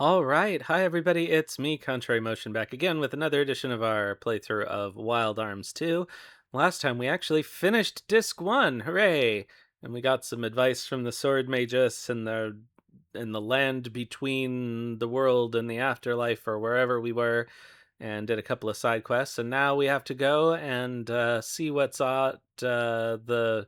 All right. Hi, everybody. It's me, Contrary Motion, back again with another edition of our playthrough of Wild Arms 2. Last time we actually finished Disc 1. Hooray! And we got some advice from the Sword Magus in the land between the world and the afterlife or wherever we were, and did a couple of side quests. And now we have to go and see what's at the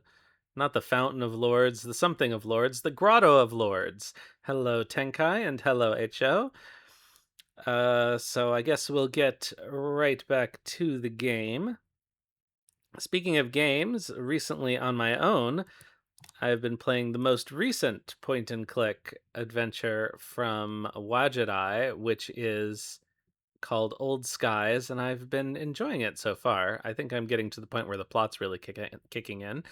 not the Fountain of Lords, the something of Lords, the Grotto of Lords. Hello, Tenkai, and hello, Ho. So I guess we'll get right back to the game. Speaking of games, recently on my own, I've been playing the most recent point and click adventure from Wajidai, which is called Old Skies, and I've been enjoying it so far. I think I'm getting to the point where the plot's really kicking in.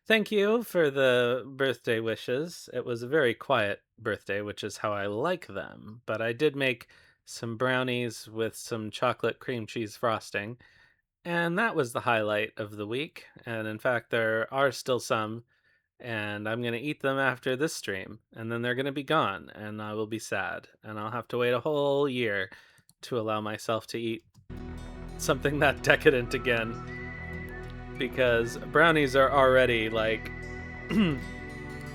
Thank you for the birthday wishes. It was a very quiet birthday, which is how I like them, but I did make some brownies with some chocolate cream cheese frosting, and that was the highlight of the week. And in fact, there are still some, and I'm going to eat them after this stream, and then they're going to be gone, and I will be sad, and I'll have to wait a whole year to allow myself to eat something that decadent again, because brownies are already like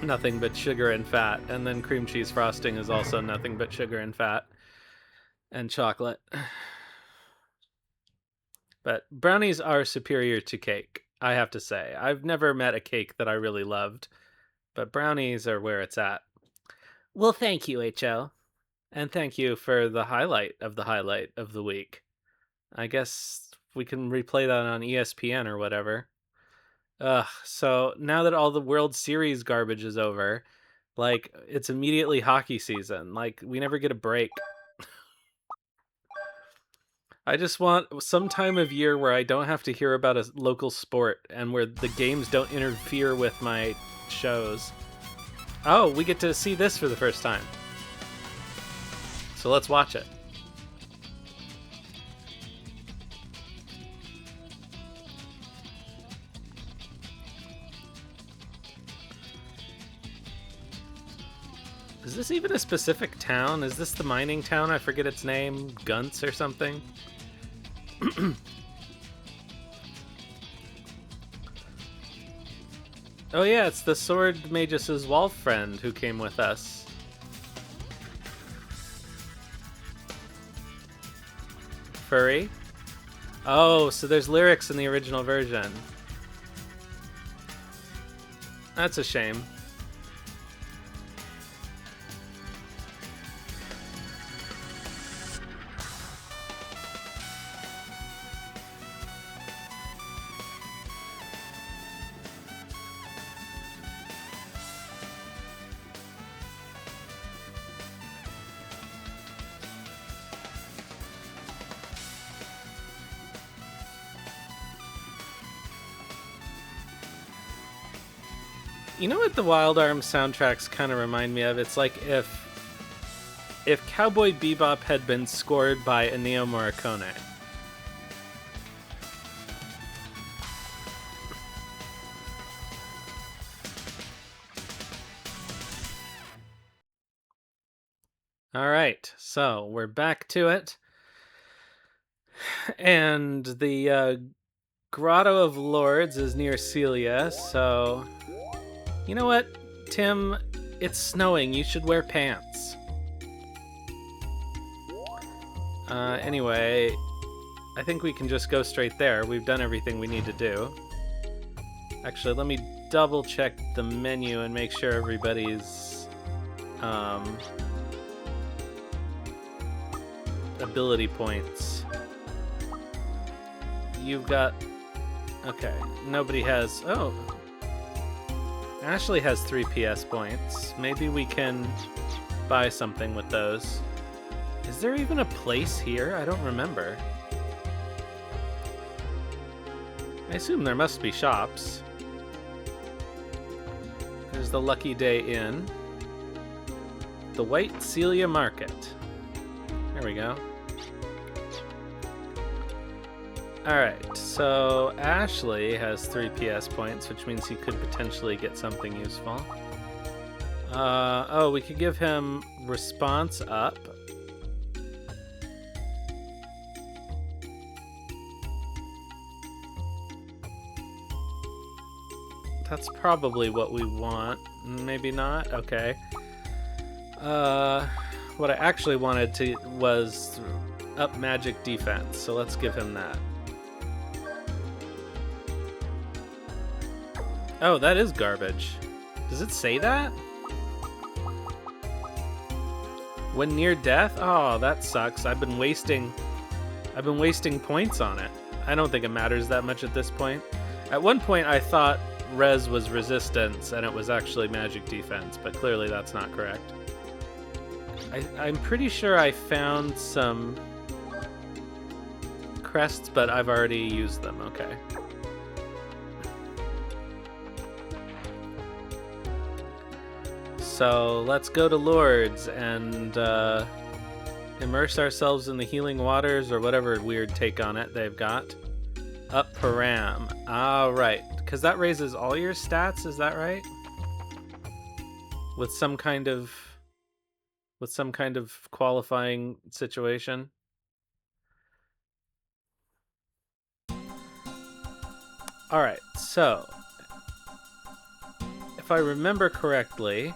nothing but sugar and fat, and then cream cheese frosting is also nothing but sugar and fat and chocolate. But brownies are superior to cake, I have to say. I've never met a cake that I really loved, but brownies are where it's at. Well, thank you, Ho. And thank you for the highlight of the week. I guess we can replay that on ESPN or whatever. So now that all the World Series garbage is over, like, it's immediately hockey season. Like, we never get a break. I just want some time of year where I don't have to hear about a local sport and where the games don't interfere with my shows. Oh, we get to see this for the first time. So let's watch it. Is this even a specific town? Is this the mining town? I forget its name. Gunts or something? Oh yeah, it's the Sword Magus' wolf friend who came with us. Furry? Oh, so there's lyrics in the original version. That's a shame. You know what the Wild Arms soundtracks kind of remind me of? It's like if Cowboy Bebop had been scored by Ennio Morricone. All right, so we're back to it. And the Grotto of Lourdes is near Celia, so... You know what, Tim? It's snowing. You should wear pants. Anyway, I think we can just go straight there. We've done everything we need to do. Actually, let me double check the menu and make sure everybody's ability points. You've got... Okay, nobody has... Oh, Ashley has 3 PS points. Maybe we can buy something with those. Is there even a place here? I don't remember. I assume there must be shops. There's the Lucky Day Inn. The White Celia Market. There we go. Alright, so Ashley has 3 PS points, which means he could potentially get something useful. Oh, we could give him response up That's probably what we want. Maybe not? Okay. What I actually wanted was up magic defense, so let's give him that. Oh, that is garbage. Does it say that? When near death? Oh, that sucks. I've been wasting points on it. I don't think it matters that much at this point. At one point I thought res was resistance and it was actually magic defense, but clearly that's not correct. I'm pretty sure I found some crests, but I've already used them. Okay. So let's go to Lourdes and immerse ourselves in the healing waters, or whatever weird take on it they've got. Up Param. Ah, right. Because that raises all your stats, is that right? With some kind of qualifying situation. All right. So, if I remember correctly,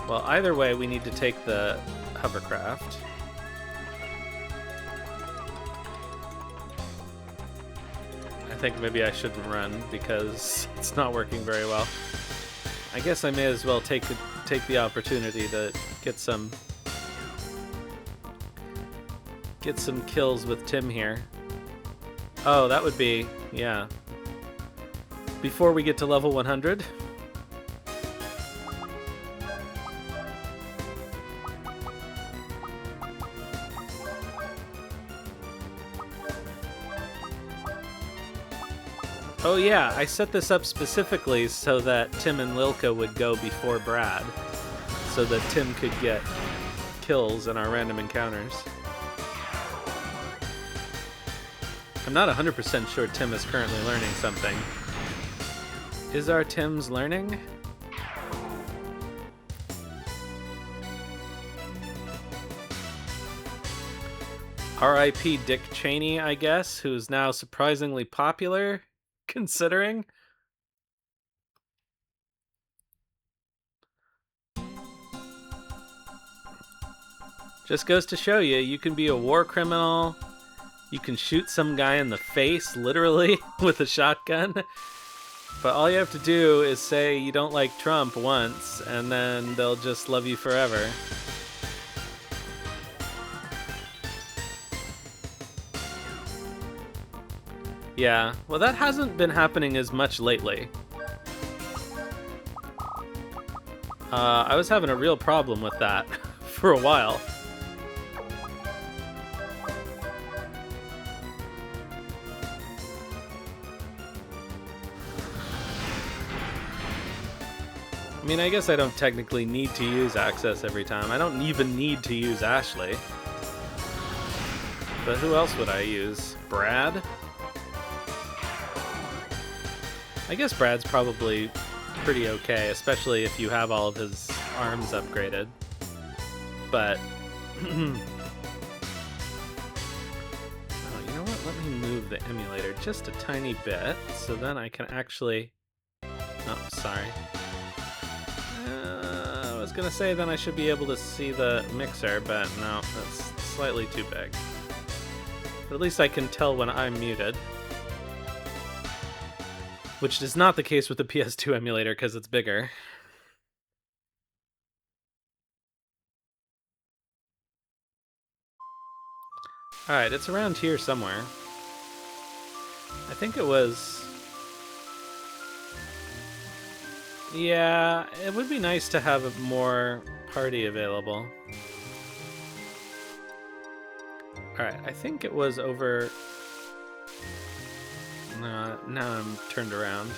well, either way, we need to take the hovercraft. I think maybe I shouldn't run because it's not working very well. I guess I may as well take the opportunity to get some kills with Tim here. Oh, that would be, yeah. Before we get to level 100. Oh yeah, I set this up specifically so that Tim and Lilka would go before Brad, so that Tim could get kills in our random encounters. I'm not 100% sure Tim is currently learning something. Is our Tim's learning? R.I.P. Dick Cheney, I guess, who's now surprisingly popular, considering. Just goes to show you, you can be a war criminal, you can shoot some guy in the face, literally, with a shotgun, but all you have to do is say you don't like Trump once, and then they'll just love you forever. Yeah, well, that hasn't been happening as much lately. I was having a real problem with that for a while. I mean, I guess I don't technically need to use Access every time. I don't even need to use Ashley. But who else would I use? Brad? I guess Brad's probably pretty okay, especially if you have all of his arms upgraded. But, oh, you know what? Let me move the emulator just a tiny bit, so then I can actually... Oh, sorry. I was gonna say then I should be able to see the mixer, but no, that's slightly too big. But at least I can tell when I'm muted. Which is not the case with the PS2 emulator, because it's bigger. Alright, it's around here somewhere. I think it was... Yeah, it would be nice to have more party available. Alright, I think it was over... No, now I'm turned around.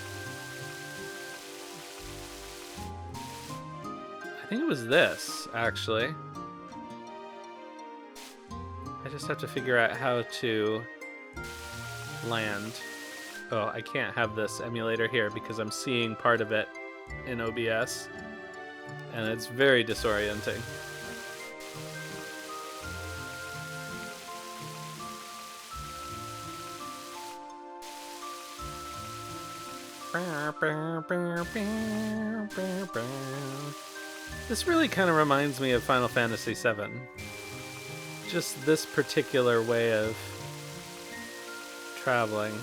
I think it was this, actually. I just have to figure out how to land. Oh, I can't have this emulator here because I'm seeing part of it in OBS, and it's very disorienting. This really kind of reminds me of Final Fantasy VII. Just this particular way of traveling.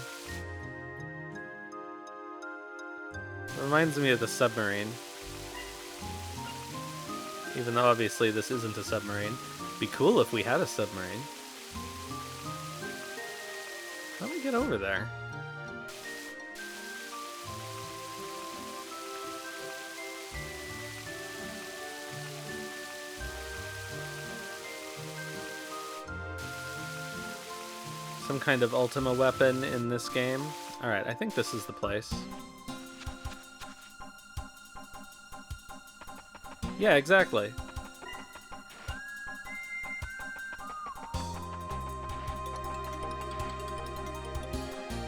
Reminds me of the submarine. Even though obviously this isn't a submarine. Be cool if we had a submarine. How do we get over there? Some kind of Ultima weapon in this game. Alright, I think this is the place. Yeah, exactly.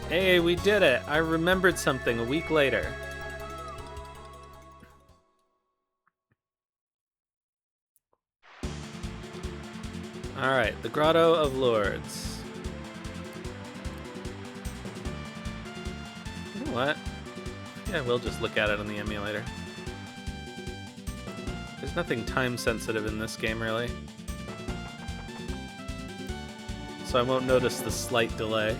Hey, we did it! I remembered something a week later. Alright, the Grotto of Lourdes. You know what? Yeah, we'll just look at it on the emulator. There's nothing time sensitive in this game, really. So I won't notice the slight delay.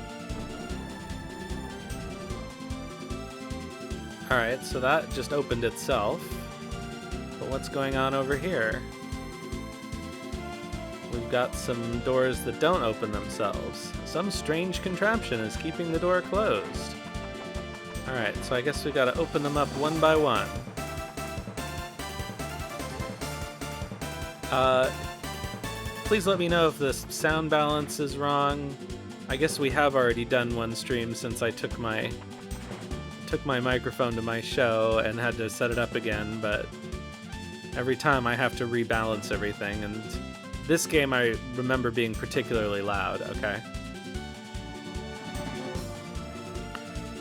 Alright, so that just opened itself. But what's going on over here? We've got some doors that don't open themselves. Some strange contraption is keeping the door closed. Alright, so I guess we gotta open them up one by one. Please let me know if the sound balance is wrong. I guess we have already done one stream since I took my microphone to my show and had to set it up again, but every time I have to rebalance everything, and this game I remember being particularly loud. Okay.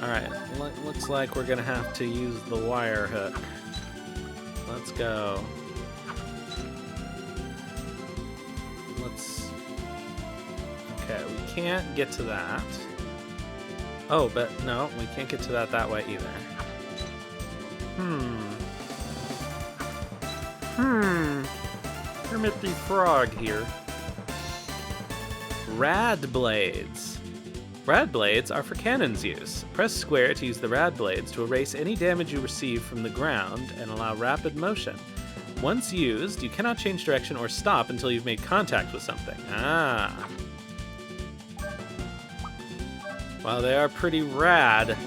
Alright, looks like we're gonna have to use the wire hook. Let's go. Okay, we can't get to that. Oh, but no, we can't get to that way either. Kermit the Frog here. Rad blades. Rad blades are for cannons use. Press square to use the rad blades to erase any damage you receive from the ground and allow rapid motion. Once used, you cannot change direction or stop until you've made contact with something. Ah. Wow, they are pretty rad.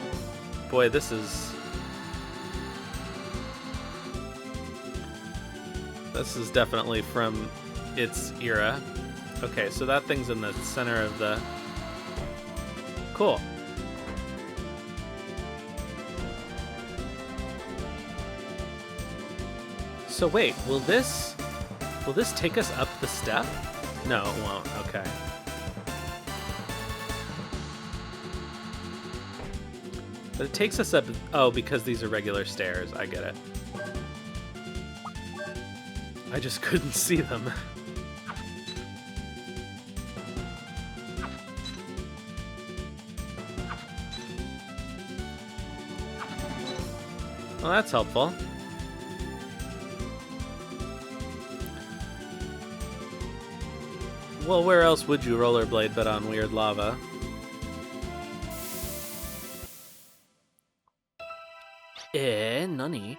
Boy, this is definitely from its era. Okay, so that thing's in the center of the... Cool. So wait, will this take us up the step? No, it won't. Okay. But it takes us up... Oh, because these are regular stairs. I get it. I just couldn't see them. Well, that's helpful. Well, where else would you rollerblade but on weird lava? Nani?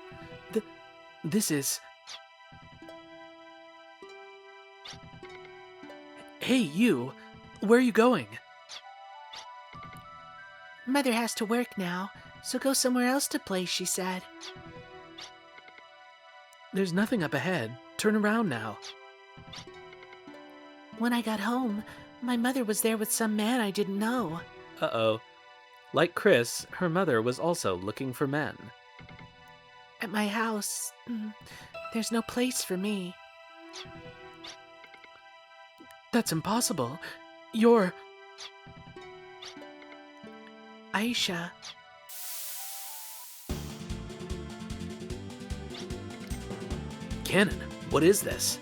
This is... Hey, you! Where are you going? Mother has to work now, so go somewhere else to play, she said. There's nothing up ahead. Turn around now. When I got home, my mother was there with some man I didn't know. Uh-oh. Like Chris, her mother was also looking for men. At my house, there's no place for me. That's impossible. You're... Aisha. Cannon, what is this?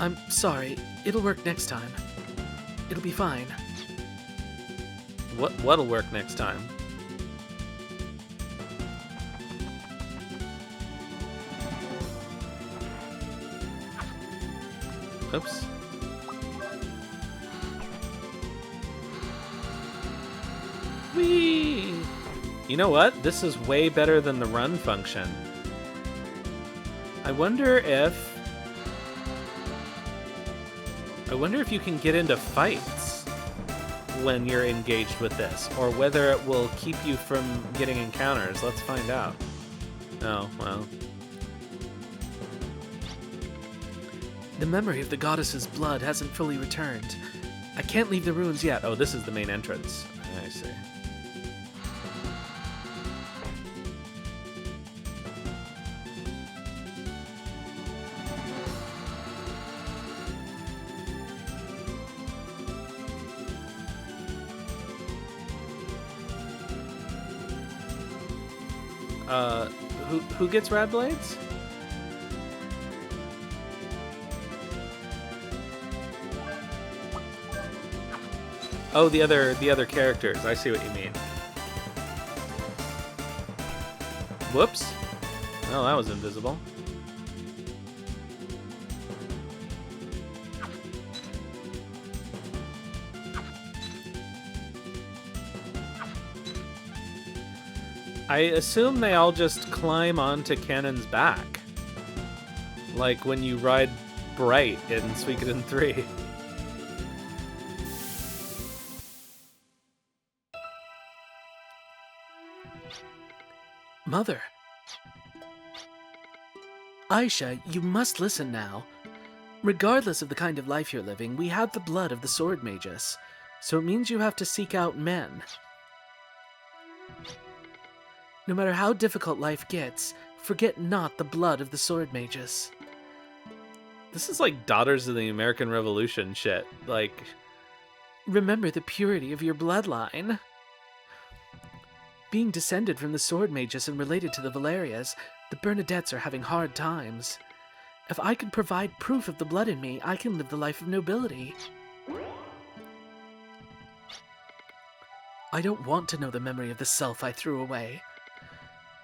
I'm sorry. It'll work next time. It'll be fine. What'll work next time? Oops. Whee! You know what? This is way better than the run function. I wonder if you can get into fights when you're engaged with this, or whether it will keep you from getting encounters. Let's find out. Oh, well. The memory of the goddess's blood hasn't fully returned. I can't leave the ruins yet. Oh, this is the main entrance. I see. Who gets rad blades? Oh, the other characters. I see what you mean. Whoops. Oh, that was invisible. I assume they all just climb onto Cannon's back. Like when you ride Bright in Suikoden 3. Mother. Aisha, you must listen now. Regardless of the kind of life you're living, we have the blood of the sword magus, so it means you have to seek out men. No matter how difficult life gets, forget not the blood of the sword magus. This is like Daughters of the American Revolution shit. Like, remember the purity of your bloodline. Being descended from the sword magus and related to the Valerias, the Bernadettes are having hard times. If I can provide proof of the blood in me, I can live the life of nobility. I don't want to know the memory of the self I threw away.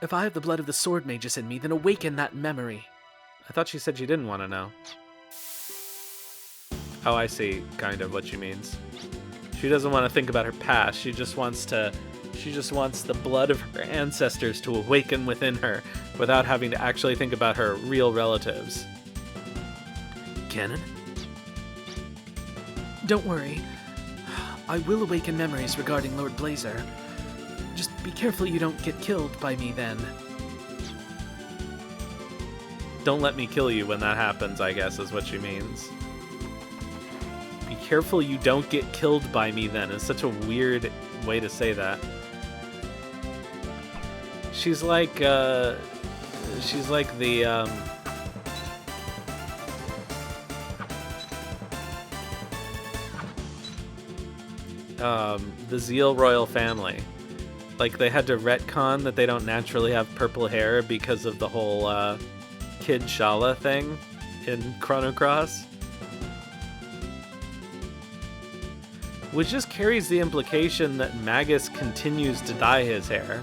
If I have the blood of the sword magus in me, then awaken that memory. I thought she said she didn't want to know. Oh, I see kind of what she means. She doesn't want to think about her past. She just wants the blood of her ancestors to awaken within her without having to actually think about her real relatives. Cannon? Don't worry. I will awaken memories regarding Lord Blazer. Just be careful you don't get killed by me then. Don't let me kill you when that happens, I guess, is what she means. Be careful you don't get killed by me then. It's such a weird way to say that. She's like the Zeal royal family. Like, they had to retcon that they don't naturally have purple hair because of the whole Kid Shala thing in Chrono Cross. Which just carries the implication that Magus continues to dye his hair.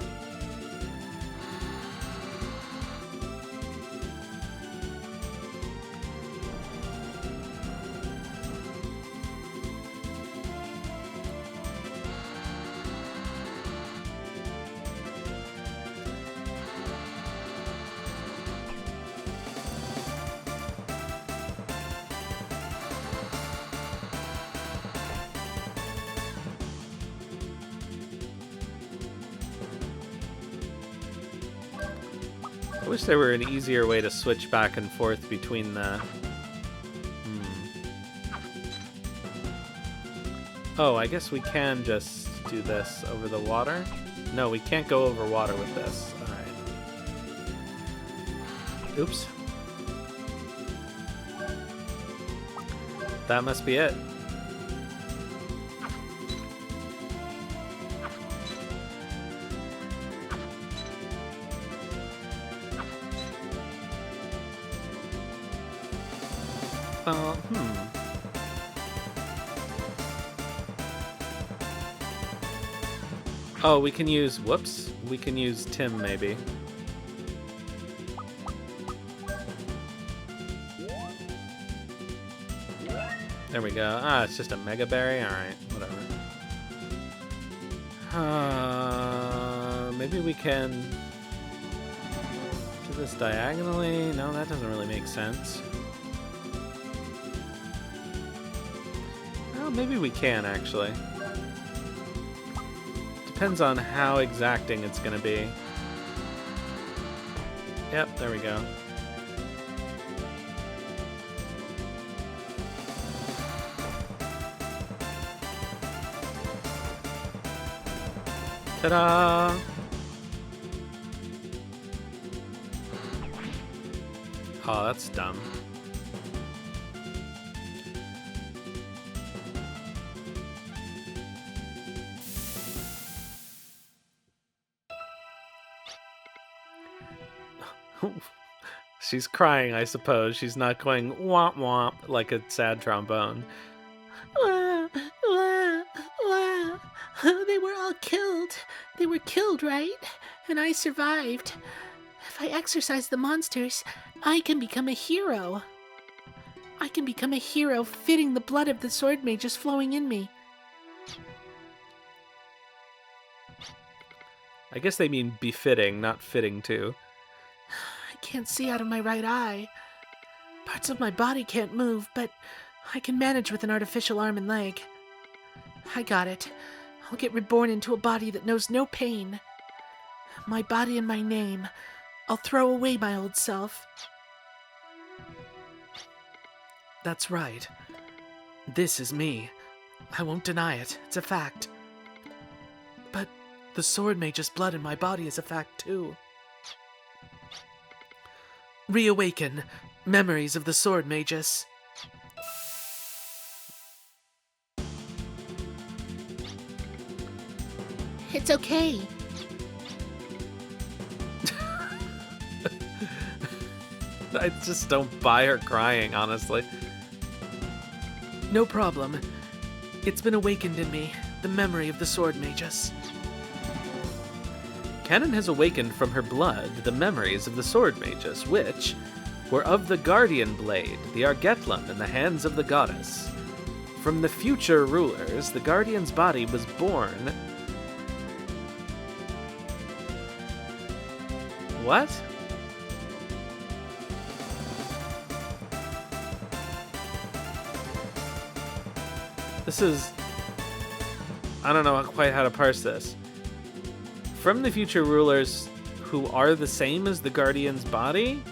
I wish there were an easier way to switch back and forth between the... Oh, I guess we can just do this over the water? No, we can't go over water with this. Alright. Oops. That must be it. Oh, we can use... Whoops. We can use Tim, maybe. There we go. Ah, it's just a mega berry. All right, whatever. Maybe we can do this diagonally. No, that doesn't really make sense. Well, maybe we can actually. Depends on how exacting it's gonna be. Yep, there we go. Ta-da! Oh, that's dumb. She's crying, I suppose. She's not going womp womp like a sad trombone. Wah, wah, wah. They were all killed. They were killed, right? And I survived. If I exorcise the monsters, I can become a hero. I can become a hero fitting the blood of the sword mages flowing in me. I guess they mean befitting, not fitting too. I can't see out of my right eye. Parts of my body can't move, but I can manage with an artificial arm and leg. I got it. I'll get reborn into a body that knows no pain. My body and my name. I'll throw away my old self. That's right. This is me. I won't deny it. It's a fact. But the sword mage's blood in my body is a fact too. Reawaken. Memories of the sword mages. It's okay. I just don't buy her crying, honestly. No problem. It's been awakened in me, the memory of the sword mages. Canon has awakened from her blood the memories of the sword mages, which were of the guardian blade, the Argetlum, in the hands of the goddess. From the future rulers, the guardian's body was born. What? This is... I don't know quite how to parse this. From the future rulers who are the same as the guardian's body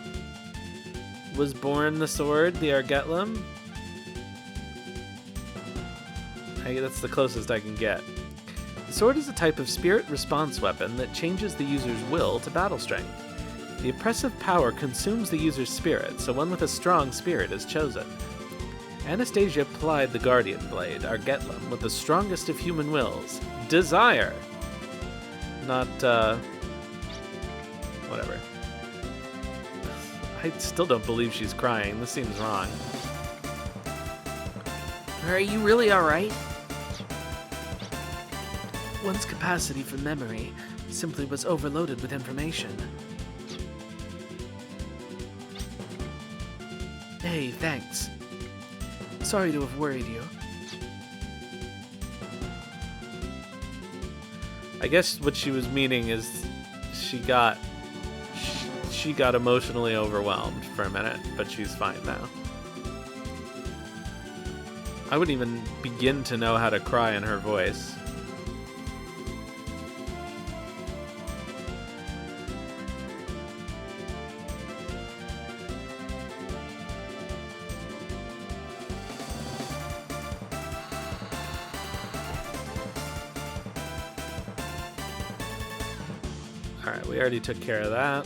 was born the sword, the Argetlum. That's the closest I can get. The sword is a type of spirit response weapon that changes the user's will to battle strength. The oppressive power consumes the user's spirit, so one with a strong spirit is chosen. Anastasia plied the Guardian Blade, Argetlum, with the strongest of human wills, desire. Not, whatever. I still don't believe she's crying. This seems wrong. Are you really alright? One's capacity for memory simply was overloaded with information. Hey, thanks. Sorry to have worried you. I guess what she was meaning is she got emotionally overwhelmed for a minute, but she's fine now. I wouldn't even begin to know how to cry in her voice. Alright, we already took care of that.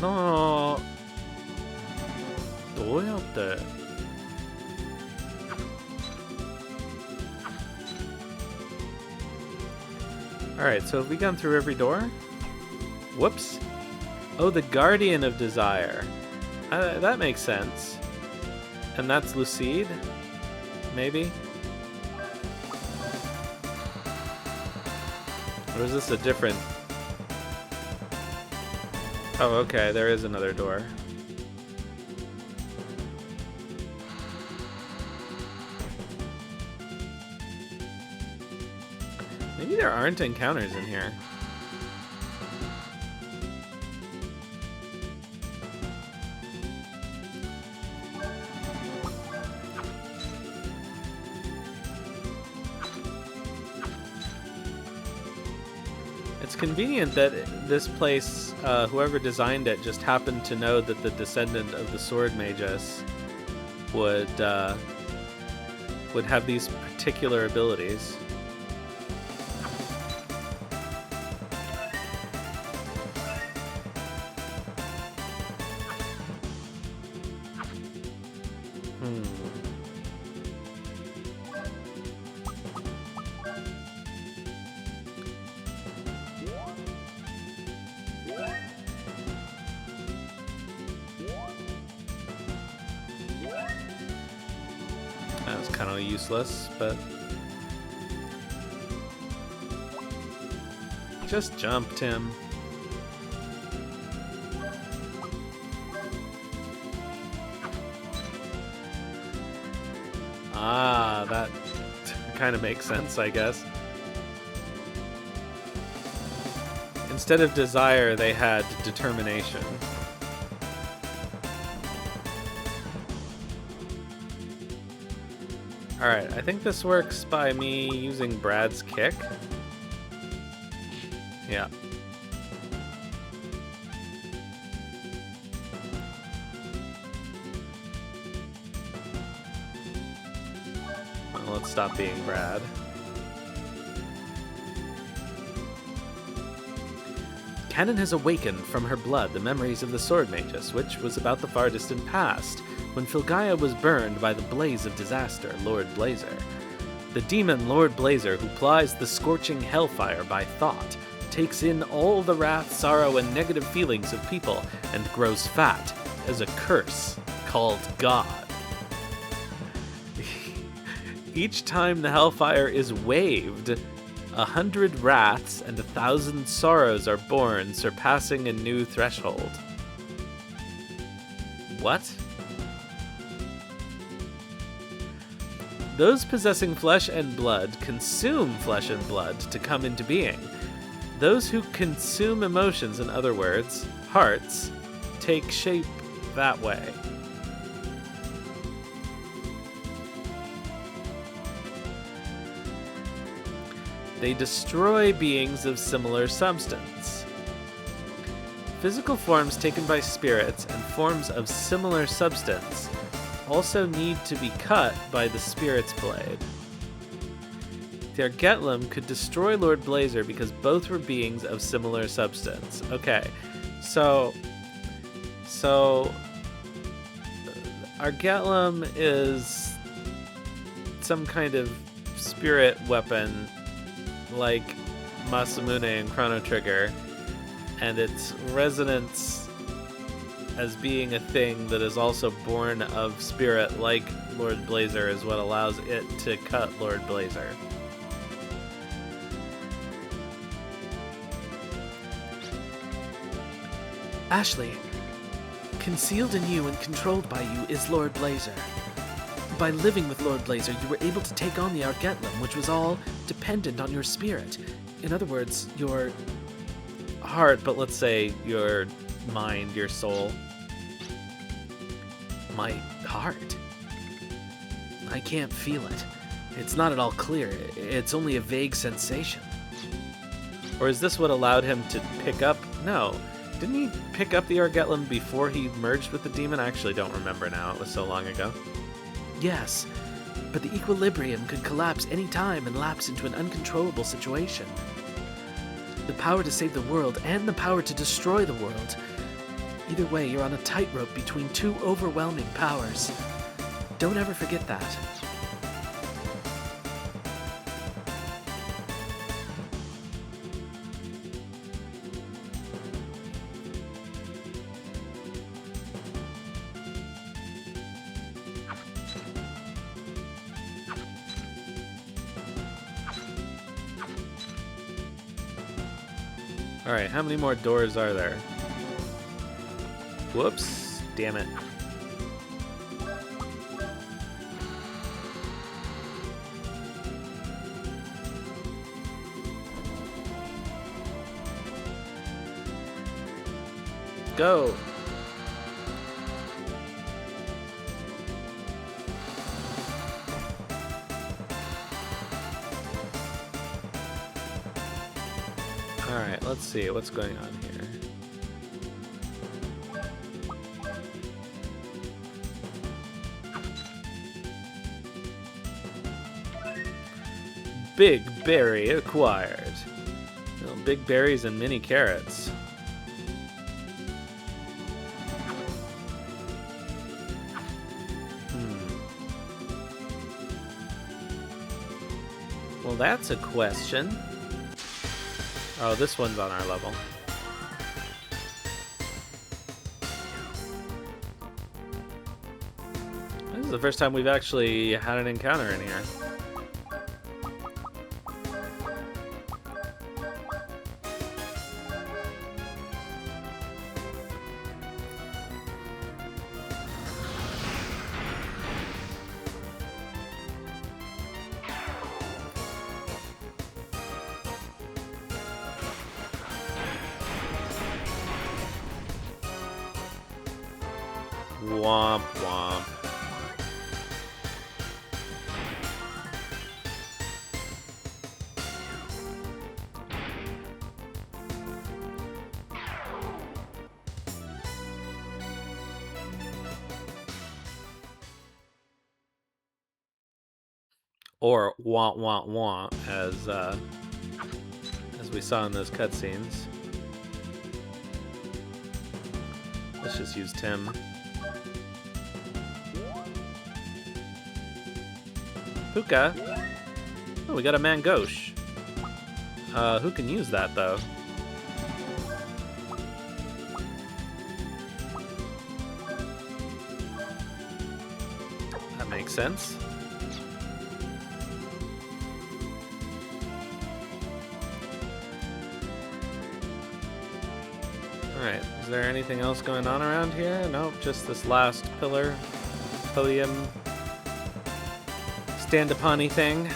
No. どうやって Alright, so have we gone through every door? Whoops. Oh, the Guardian of Desire. That makes sense. And that's Lucide? Maybe? Or is this a different... Oh, okay, there is another door. Maybe there aren't encounters in here. It's convenient that this place, whoever designed it, just happened to know that the descendant of the Sword Magus would have these particular abilities. That was kind of useless, but... Just jump, Tim. Ah, that kind of makes sense, I guess. Instead of desire, they had determination. Alright, I think this works by me using Brad's kick. Yeah. Well, let's stop being Brad. Canon has awakened from her blood the memories of the Sword Magus, which was about the far distant past, when Filgaia was burned by the blaze of disaster, Lord Blazer. The demon Lord Blazer, who plies the scorching hellfire by thought, takes in all the wrath, sorrow, and negative feelings of people, and grows fat as a curse called God. Each time the hellfire is waved, 100 wraths and 1,000 sorrows are born, surpassing a new threshold. What? Those possessing flesh and blood consume flesh and blood to come into being. Those who consume emotions, in other words, hearts, take shape that way. They destroy beings of similar substance. Physical forms taken by spirits and forms of similar substance also need to be cut by the spirit's blade. The Argetlum could destroy Lord Blazer because both were beings of similar substance. Okay, so Argetlum is some kind of spirit weapon like Masamune and Chrono Trigger, and its resonance as being a thing that is also born of spirit like Lord Blazer is what allows it to cut Lord Blazer. Ashley, concealed in you and controlled by you is Lord Blazer. By living with Lord Blazer, you were able to take on the Argetlum, which was all dependent on your spirit. In other words, your Heart, but let's say your mind, your soul. my heart. I can't feel it. It's not at all clear. It's only a vague sensation. Or is this what allowed him to pick up? No. Didn't he pick up the Argetlum before he merged with the demon? I actually don't remember now. It was so long ago. Yes, but the equilibrium could collapse any time and lapse into an uncontrollable situation. The power to save the world and the power to destroy the world. Either way, you're on a tightrope between two overwhelming powers. Don't ever forget that. Alright, how many more doors are there? Whoops. Damn it. Go! Alright, let's see what's going on here. Big berry acquired. Well, big berries and mini carrots. Well, that's a question. Oh, this one's on our level. This is the first time we've actually had an encounter in here. Womp womp. Or want want want, as we saw in those cutscenes. Let's just use Tim. Puka. Oh, we got a Mangosh. Who can use that, though? That makes sense. Alright, is there anything else going on around here? Nope, just this last pillar, podium, stand-upon-y thing.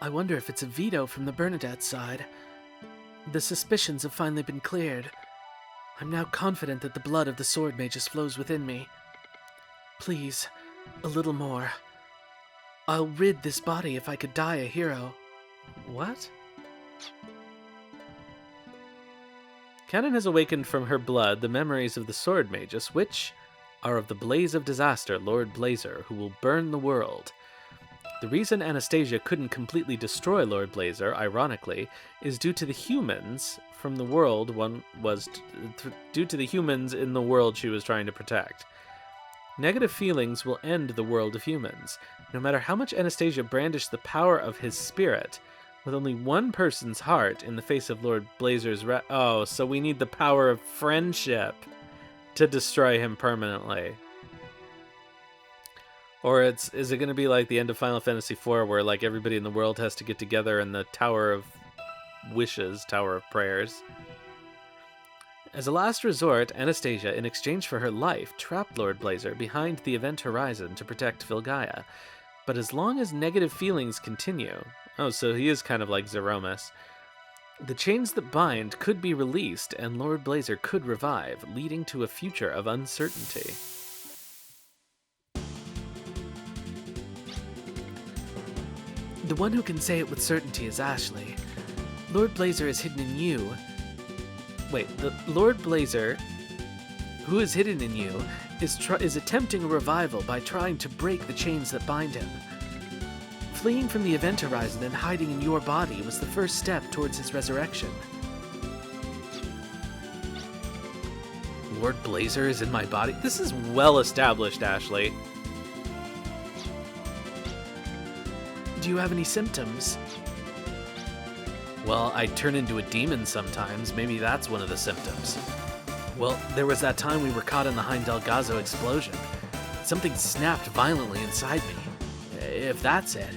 I wonder if it's a veto from the Bernadette side. The suspicions have finally been cleared. I'm now confident that the blood of the sword magus flows within me. Please, a little more. I'll rid this body if I could die a hero. What? Canon has awakened from her blood the memories of the sword magus, which are of the blaze of disaster, Lord Blazer, who will burn the world. The reason Anastasia couldn't completely destroy Lord Blazer, ironically, is due to the humans from the world due to the humans in the world she was trying to protect. Negative feelings will end the world of humans. No matter how much Anastasia brandished the power of his spirit, with only one person's heart in the face of Lord Blazer's oh, so we need the power of friendship to destroy him permanently. Or is it going to be like the end of Final Fantasy IV, where like everybody in the world has to get together in the Tower of Wishes, Tower of Prayers? As a last resort, Anastasia, in exchange for her life, trapped Lord Blazer behind the event horizon to protect Filgaia. But as long as negative feelings continue... Oh, so he is kind of like Zeromus. The chains that bind could be released, and Lord Blazer could revive, leading to a future of uncertainty. The one who can say it with certainty is Ashley. Lord Blazer is hidden in you. Wait, the Lord Blazer, who is hidden in you, is attempting a revival by trying to break the chains that bind him. Fleeing from the event horizon and hiding in your body was the first step towards his resurrection. Lord Blazer is in my body? This is well established, Ashley. Do you have any symptoms? Well, I turn into a demon sometimes. Maybe that's one of the symptoms. Well, there was that time we were caught in the Heimdall Gazo explosion. It something snapped violently inside me. If that's it.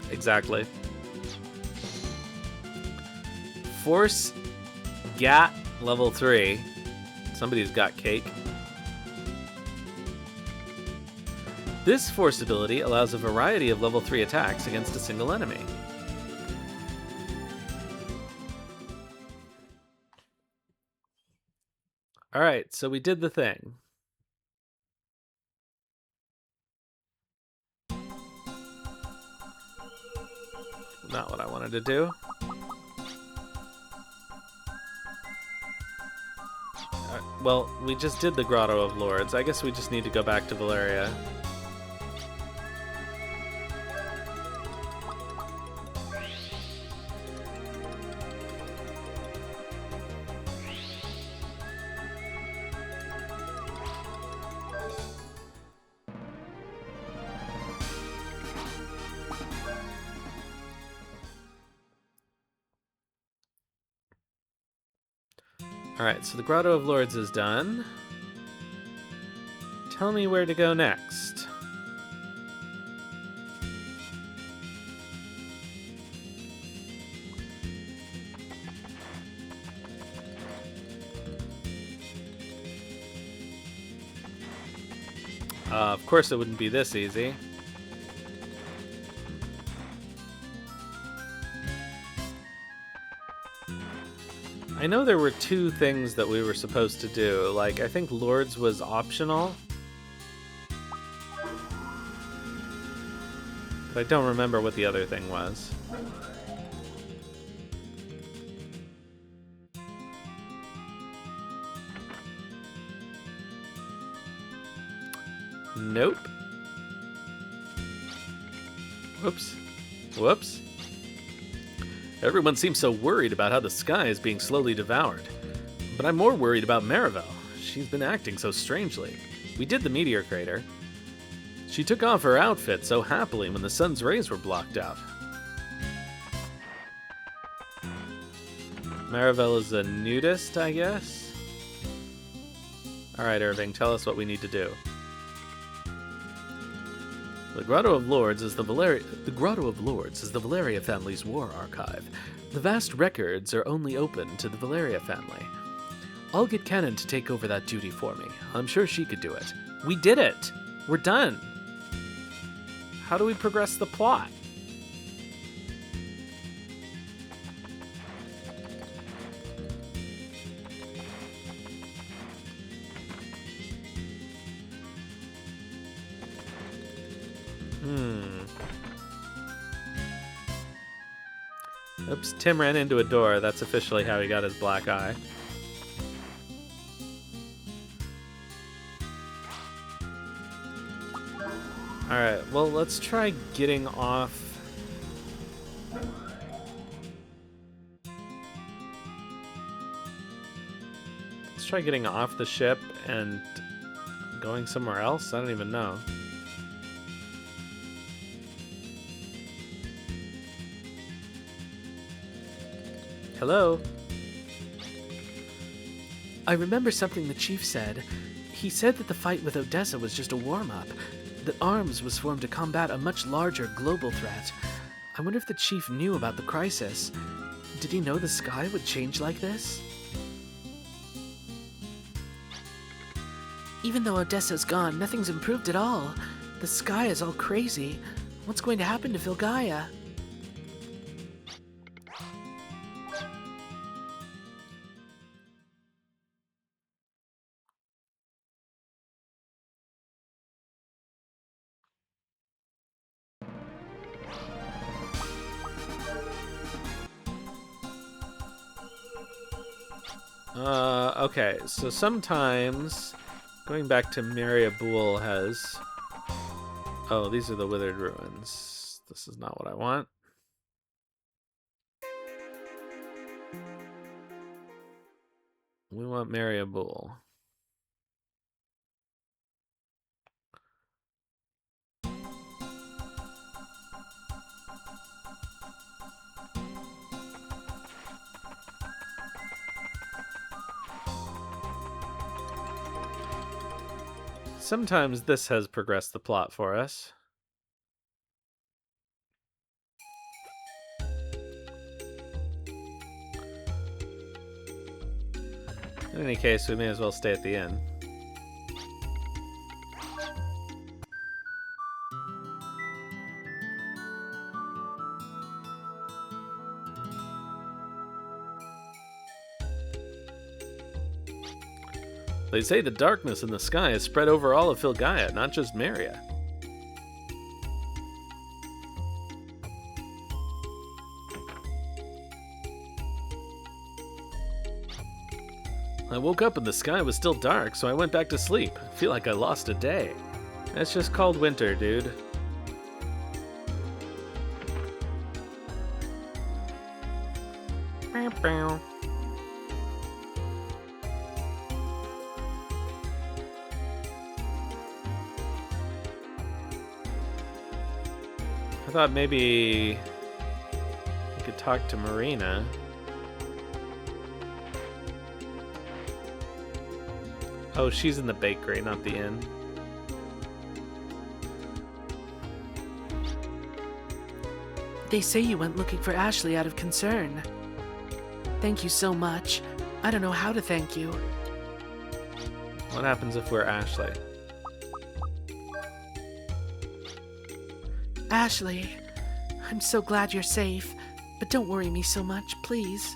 Exactly. Force Gat level 3. Somebody's got cake. This force ability allows a variety of level 3 attacks against a single enemy. Alright, so we did the thing. Not what I wanted to do. Well, we just did the Grotto of Lourdes. I guess we just need to go back to Valeria. Alright, so the Grotto of Lourdes is done. Tell me where to go next. Of course it wouldn't be this easy. I know there were 2 things that we were supposed to do. Like, I think Lourdes was optional. But I don't remember what the other thing was. Nope. Whoops. Whoops. Everyone seems so worried about how the sky is being slowly devoured. But I'm more worried about Maribel. She's been acting so strangely. We did the meteor crater. She took off her outfit so happily when the sun's rays were blocked out. Maribel is a nudist, I guess? Alright, Irving, tell us what we need to do. The Grotto of Lourdes is the Valeria family's war archive. The vast records are only open to the Valeria family. I'll get Cannon to take over that duty for me. I'm sure she could do it. We did it! We're done! How do we progress the plot? Oops, Tim ran into a door. That's officially how he got his black eye. Alright, well, let's try getting off. Let's try getting off the ship and going somewhere else? I don't even know. Hello? I remember something the chief said. He said that the fight with Odessa was just a warm-up, that ARMS was formed to combat a much larger global threat. I wonder if the chief knew about the crisis. Did he know the sky would change like this? Even though Odessa's gone, nothing's improved at all. The sky is all crazy. What's going to happen to Vilgaia? Okay, so sometimes going back to Mariabul has... Oh, these are the withered ruins. This is not what I want. We want Mariabul. sometimes this has progressed the plot for us. In any case, we may as well stay at the inn. They say the darkness in the sky has spread over all of Filgaia, not just Maria. I woke up and the sky was still dark, so I went back to sleep. I feel like I lost a day. It's just called winter, dude. I thought maybe we could talk to Marina. Oh, she's in the bakery, not the inn. They say you went looking for Ashley out of concern. Thank you so much. I don't know how to thank you. What happens if we're Ashley? Ashley, I'm so glad you're safe, but don't worry me so much, please.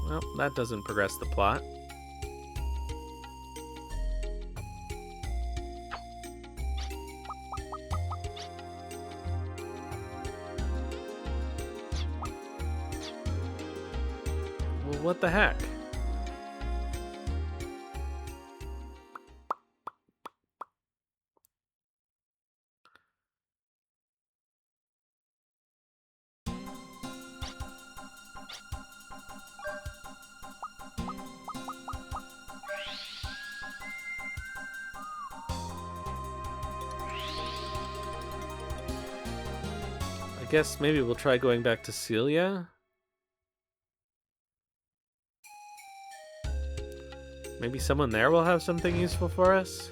Well, that doesn't progress the plot. Well, what the heck? I guess maybe we'll try going back to Celia. Maybe someone there will have something useful for us.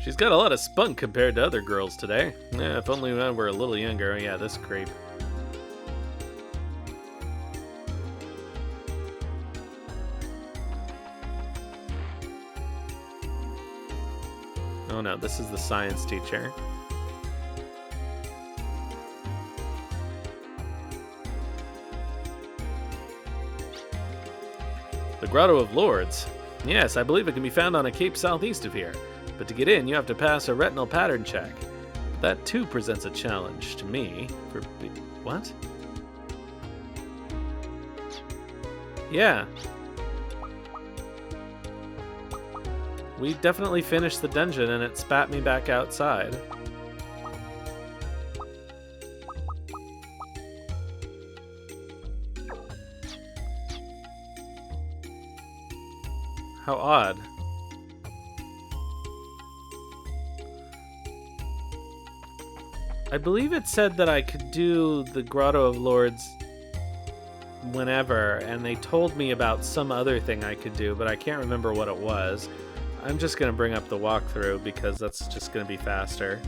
She's got a lot of spunk compared to other girls today. Yeah, if only I were a little younger. Yeah, this creep. Oh no, this is the science teacher. The Grotto of Lourdes. Yes, I believe it can be found on a cape southeast of here. But to get in, you have to pass a retinal pattern check. That too presents a challenge to me. What? Yeah. We definitely finished the dungeon and it spat me back outside. How odd. I believe it said that I could do the Grotto of Lourdes whenever, and they told me about some other thing I could do, but I can't remember what it was. I'm just going to bring up the walkthrough because that's just going to be faster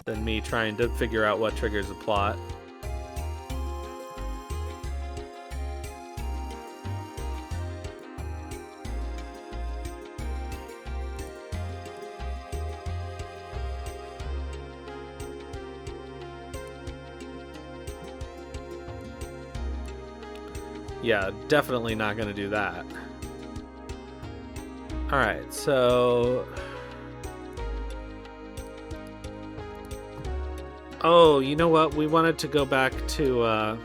than me trying to figure out what triggers the plot. Yeah, definitely not going to do that. Alright, so... Oh, you know what? We wanted to go back to,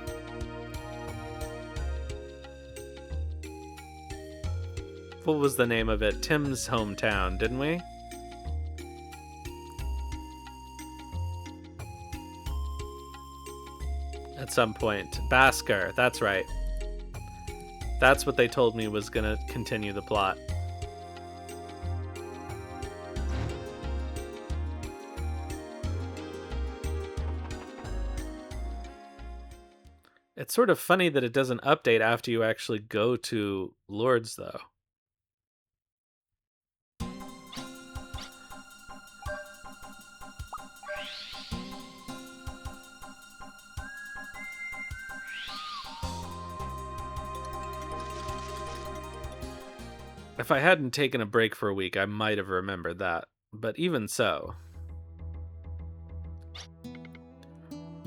what was the name of it? Tim's hometown, didn't we? At some point. Basker, that's right. That's what they told me was gonna continue the plot. It's sort of funny that it doesn't update after you actually go to Lourdes, though. If I hadn't taken a break for a week, I might have remembered that. But even so,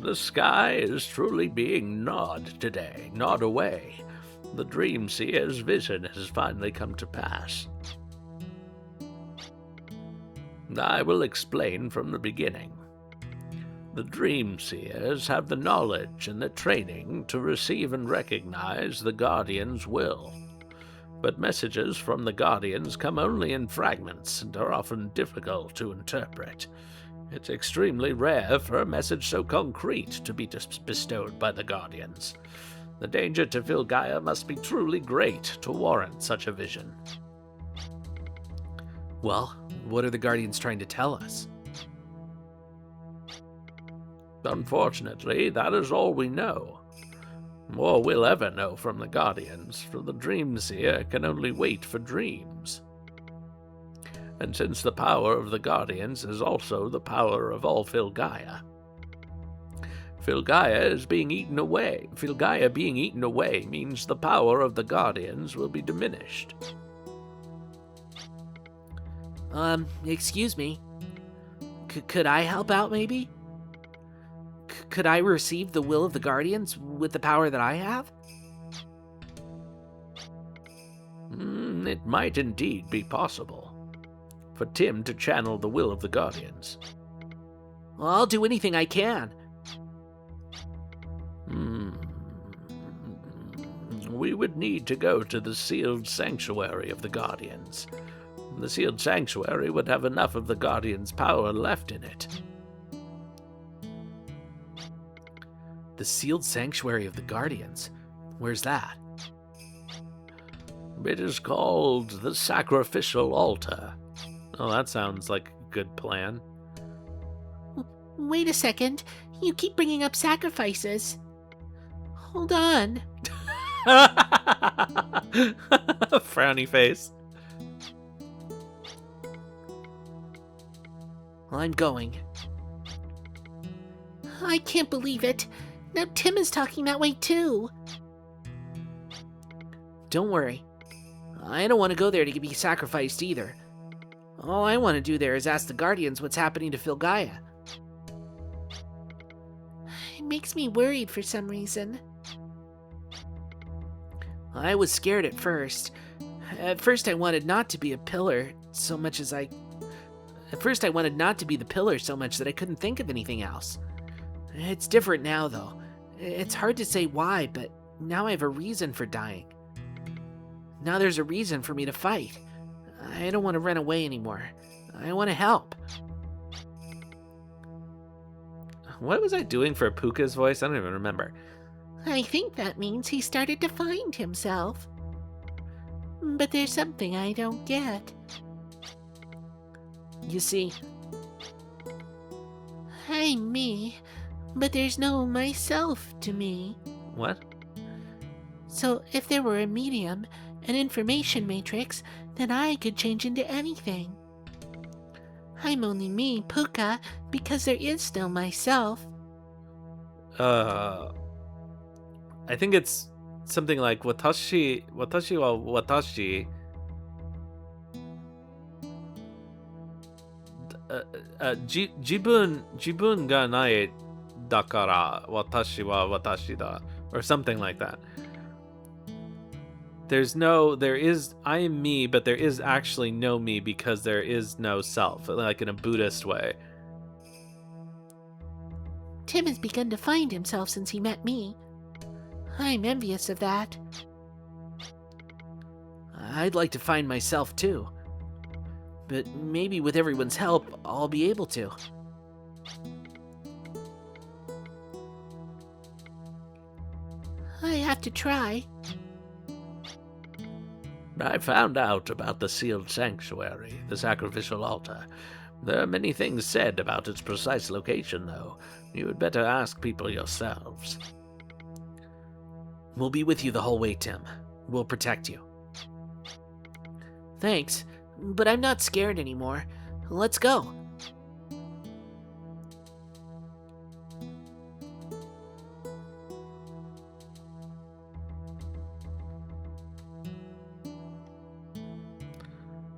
The sky is truly being gnawed today, gnawed away. The dream seer's vision has finally come to pass. I will explain from the beginning. The dream seers have the knowledge and the training to receive and recognize the Guardian's will. But messages from the Guardians come only in fragments and are often difficult to interpret. It's extremely rare for a message so concrete to be bestowed by the Guardians. The danger to Filgaia must be truly great to warrant such a vision. Well, what are the Guardians trying to tell us? Unfortunately, that is all we know. More we'll ever know from the Guardians, for the Dream Seer can only wait for dreams. And since the power of the Guardians is also the power of all Filgaia, Filgaia is being eaten away. Filgaia being eaten away means the power of the Guardians will be diminished. Excuse me. Could I help out, maybe? Could I receive the will of the Guardians with the power that I have? It might indeed be possible for Tim to channel the will of the Guardians. Well, I'll do anything I can. We would need to go to the sealed sanctuary of the Guardians. The sealed sanctuary would have enough of the Guardians' power left in it. The sealed sanctuary of the Guardians? Where's that? It is called the Sacrificial Altar. oh, that sounds like a good plan. Wait a second. You keep bringing up sacrifices. Hold on. Frowny face. Well, I'm going. I can't believe it. Now Tim is talking that way too. Don't worry. I don't want to go there to be sacrificed either. All I want to do there is ask the Guardians what's happening to Filgaia. It makes me worried for some reason. I was scared at first. At first I wanted not to be a pillar so much as I... At first I wanted not to be the pillar so much that I couldn't think of anything else. It's different now, though. It's hard to say why, but now I have a reason for dying. Now there's a reason for me to fight. I don't want to run away anymore. I want to help. What was I doing for Puka's voice? I don't even remember. I think that means he started to find himself. But there's something I don't get. You see, I'm me, but there's no myself to me. What? So if there were a medium, an information matrix, then I could change into anything. I'm only me, Puka, because there is still myself. I think it's something like watashi wa watashi. Jibun ga nai dakara watashi wa watashi da, or something like that. I am me, but there is actually no me because there is no self, like in a Buddhist way. Tim has begun to find himself since he met me. I'm envious of that. I'd like to find myself too. But maybe with everyone's help, I'll be able to. I have to try. I found out about the sealed sanctuary, the sacrificial altar. There are many things said about its precise location, though. You had better ask people yourselves. We'll be with you the whole way, Tim. We'll protect you. Thanks, but I'm not scared anymore. Let's go.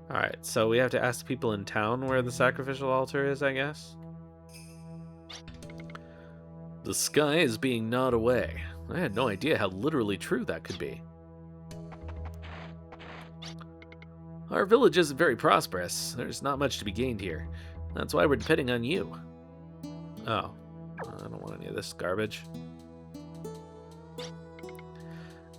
Alright, so we have to ask people in town where the sacrificial altar is, I guess? The sky is being gnawed away. I had no idea how literally true that could be. Our village isn't very prosperous. There's not much to be gained here. That's why we're depending on you. Oh, I don't want any of this garbage.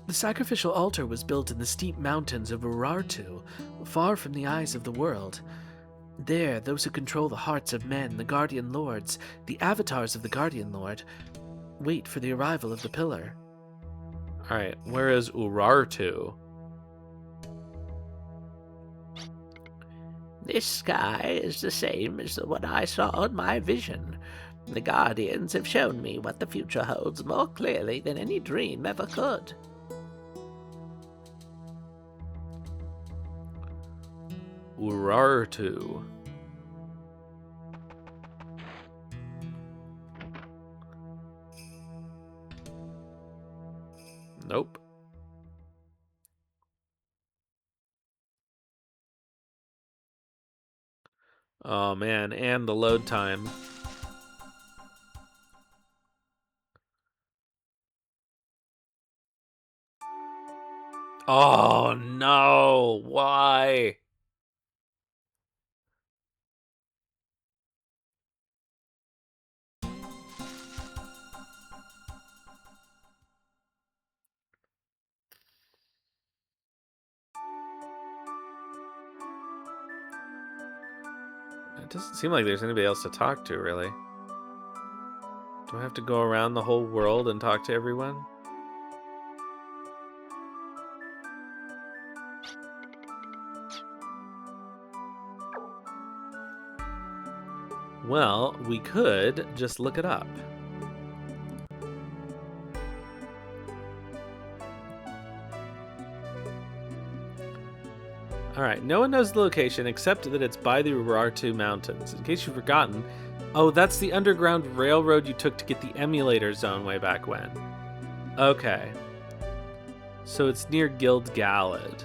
The sacrificial altar was built in the steep mountains of Urartu, far from the eyes of the world. There, those who control the hearts of men, the Guardian Lords, the avatars of the Guardian Lord, wait for the arrival of the pillar. Alright, where is Urartu? This sky is the same as the one I saw in my vision. The Guardians have shown me what the future holds more clearly than any dream ever could. Urartu. Nope. Oh man, and the load time. Oh no, why? It doesn't seem like there's anybody else to talk to, really. Do I have to go around the whole world and talk to everyone? Well, we could just look it up. Alright, no one knows the location except that it's by the Urartu Mountains. In case you've forgotten, oh, that's the underground railroad you took to get the emulator zone way back when. Okay. So it's near Guild Galad.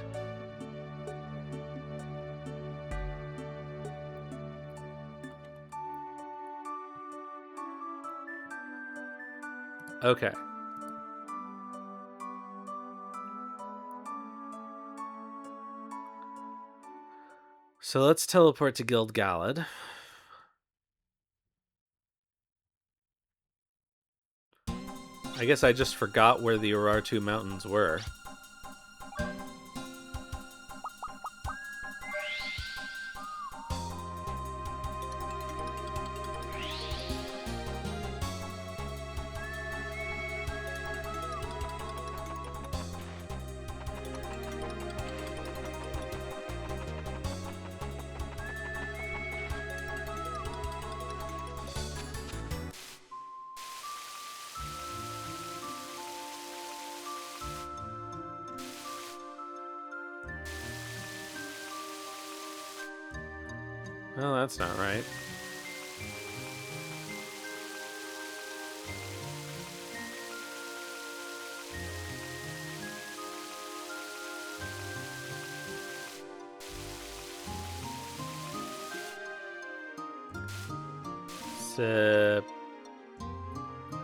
Okay. So let's teleport to Guild Galad. I guess I just forgot where the Urartu Mountains were. Well, that's not right.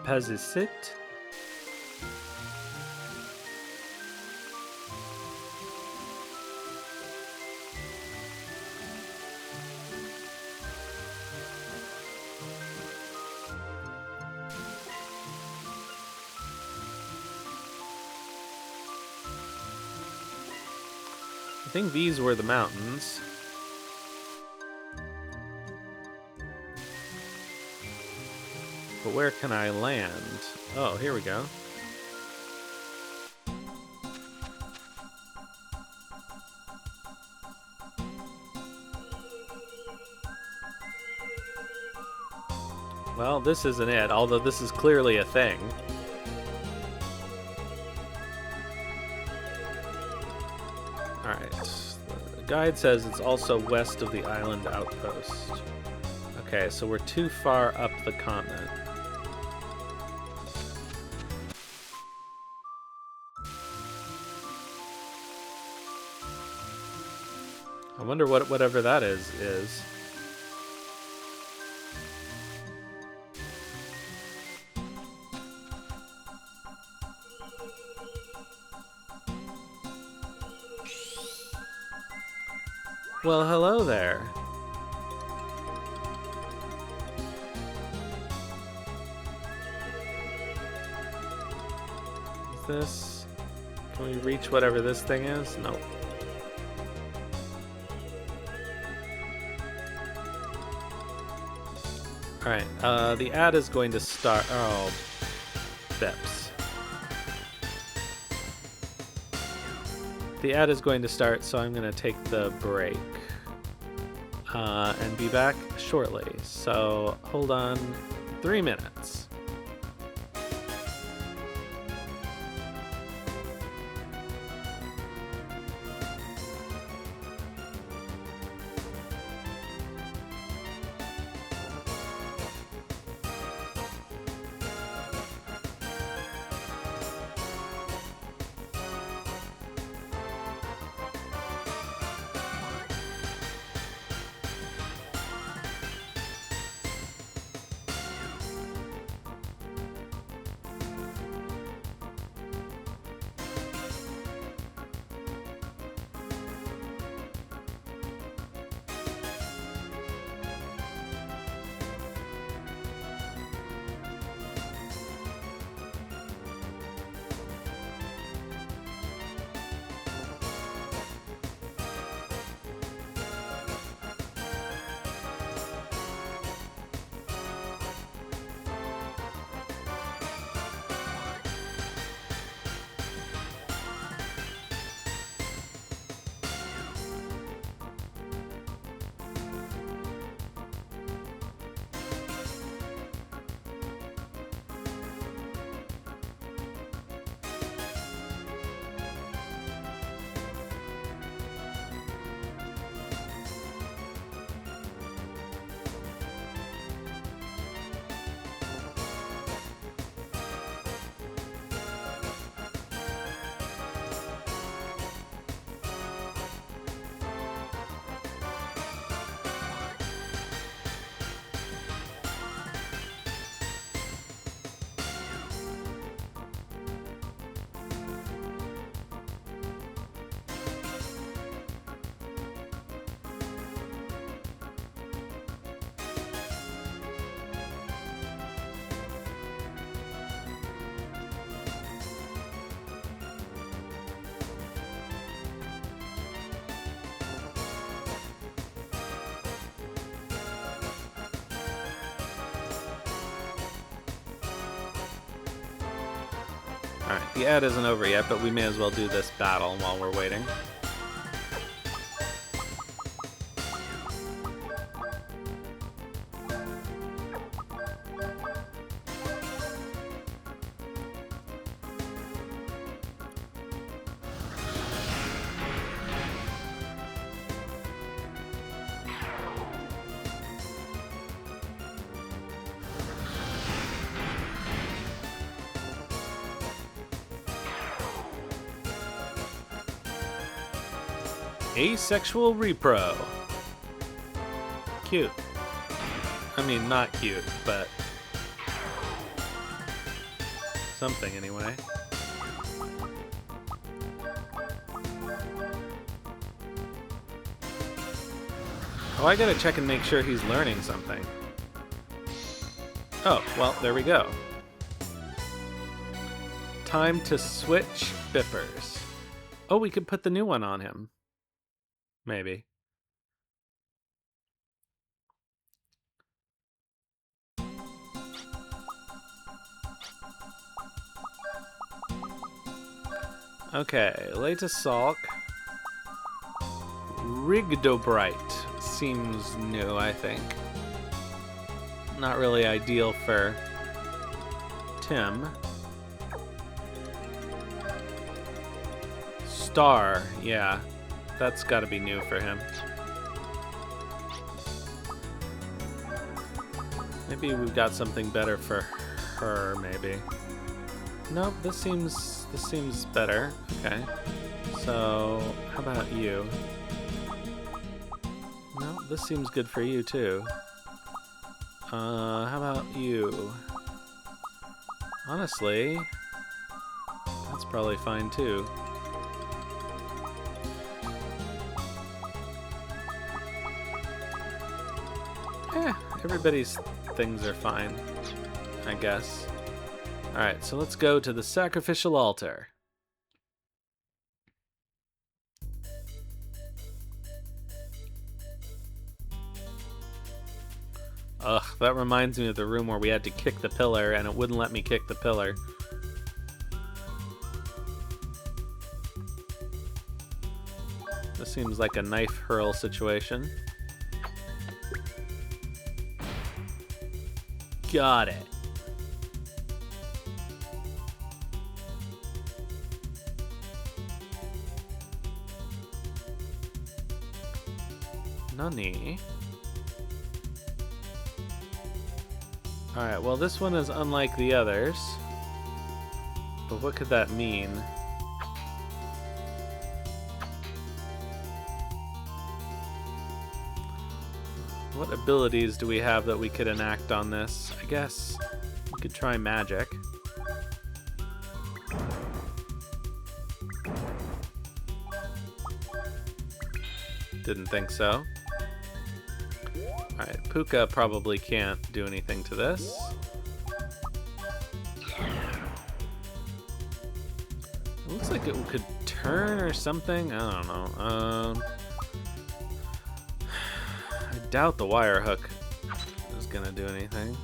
Pazisit? I think these were the mountains. But where can I land? Oh, here we go. Well, this isn't it, although this is clearly a thing. Alright. The guide says it's also west of the island outpost. Okay, so we're too far up the continent. I wonder what whatever that is. Well, hello there. Is this... Can we reach whatever this thing is? Nope. Alright, the ad is going to start... Oh, bips. The ad is going to start, so I'm going to take the break. And be back shortly. So, hold on 3 minutes. Alright, the ad isn't over yet, but we may as well do this battle while we're waiting. Asexual repro. Cute. I mean, not cute, but something anyway. Oh, I gotta check and make sure he's learning something. Oh, well, there we go. Time to switch bippers. Oh, we could put the new one on him. Maybe. Okay, latest Salk. Rigdobright seems new, I think. Not really ideal for Tim. Star, yeah. That's got to be new for him. Maybe we've got something better for her, maybe. Nope, this seems better. Okay. So, how about you? No, this seems good for you too. How about you? Honestly, that's probably fine too. Everybody's things are fine, I guess. Alright, so let's go to the Sacrificial Altar. Ugh, that reminds me of the room where we had to kick the pillar and it wouldn't let me kick the pillar. This seems like a knife hurl situation. Got it. Nani? Alright, well this one is unlike the others. But what could that mean? What abilities do we have that we could enact on this? I guess we could try magic. Didn't think so. Alright, Puka probably can't do anything to this. It looks like it could turn or something. I don't know. I doubt the wire hook is gonna do anything.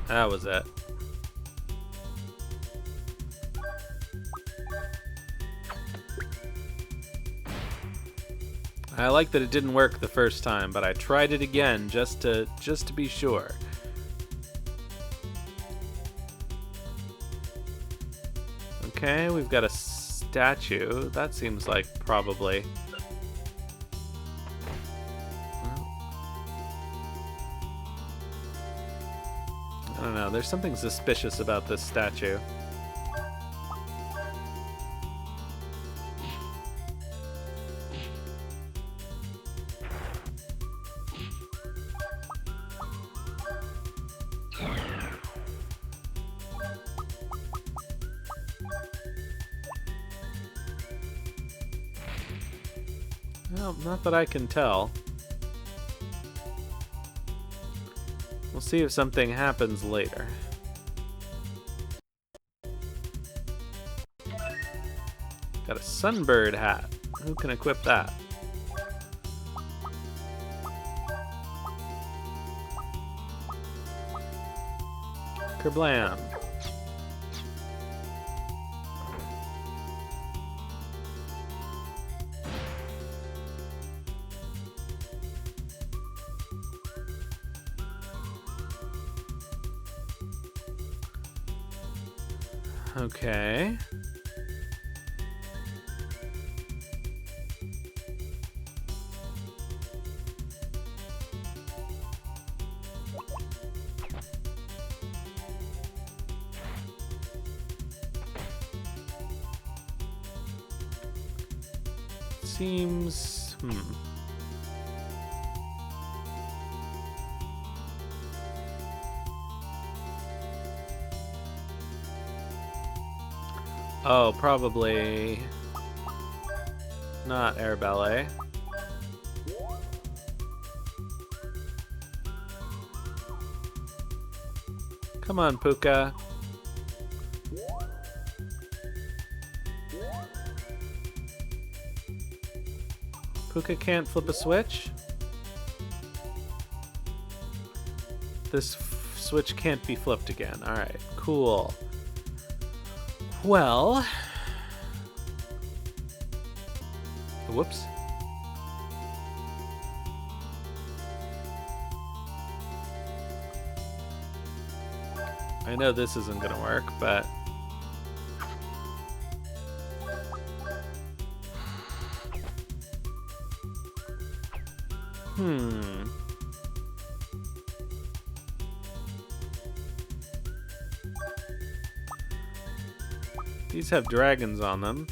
That was it. I like that it didn't work the first time, but I tried it again just to be sure. Okay, we've got a statue. That seems like probably. I don't know, there's something suspicious about this statue. Well, not that I can tell. We'll see if something happens later. Got a sunbird hat. Who can equip that? Kerblam. Okay. Seems... Oh, probably not air ballet. Come on, Puka. Puka can't flip a switch? This switch can't be flipped again. Alright, cool. Well... Whoops. I know this isn't gonna work, but... These have dragons on them.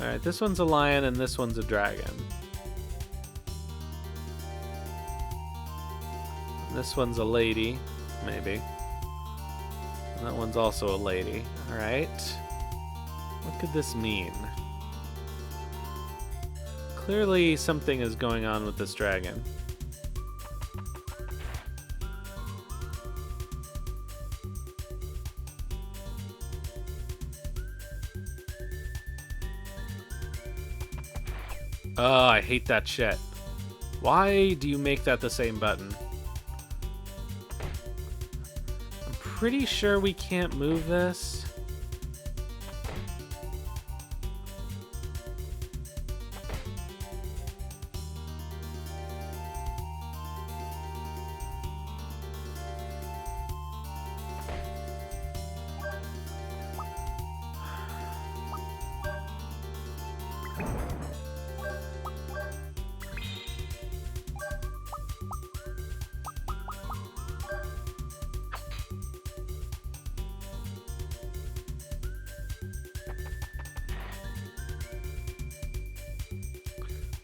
Alright, this one's a lion and this one's a dragon. And this one's a lady, maybe. And that one's also a lady. Alright. What could this mean? Clearly something is going on with this dragon. Oh, I hate that shit. Why do you make that the same button? I'm pretty sure we can't move this.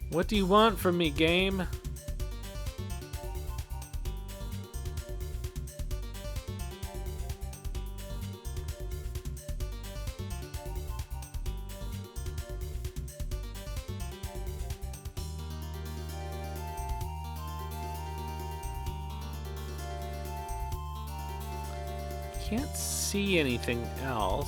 What do you want from me, game? Can't see anything else.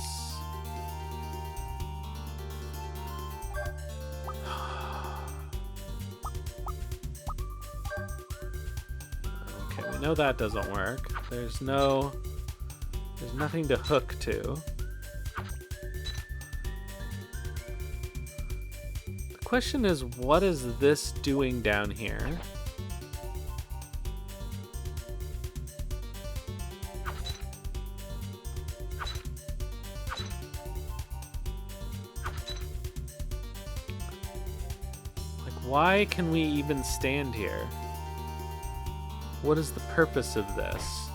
No, that doesn't work. There's nothing to hook to. The question is, what is this doing down here? Like, why can we even stand here? What is the purpose of this?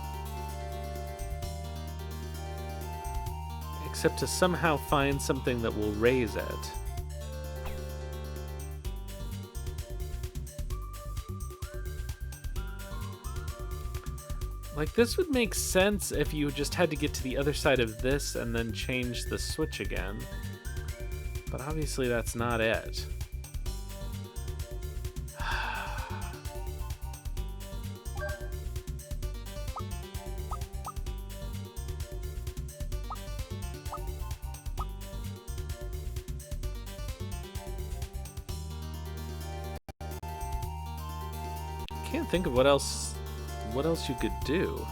Except to somehow find something that will raise it. Like, this would make sense if you just had to get to the other side of this and then change the switch again. But obviously that's not it. Can't think of what else you could do.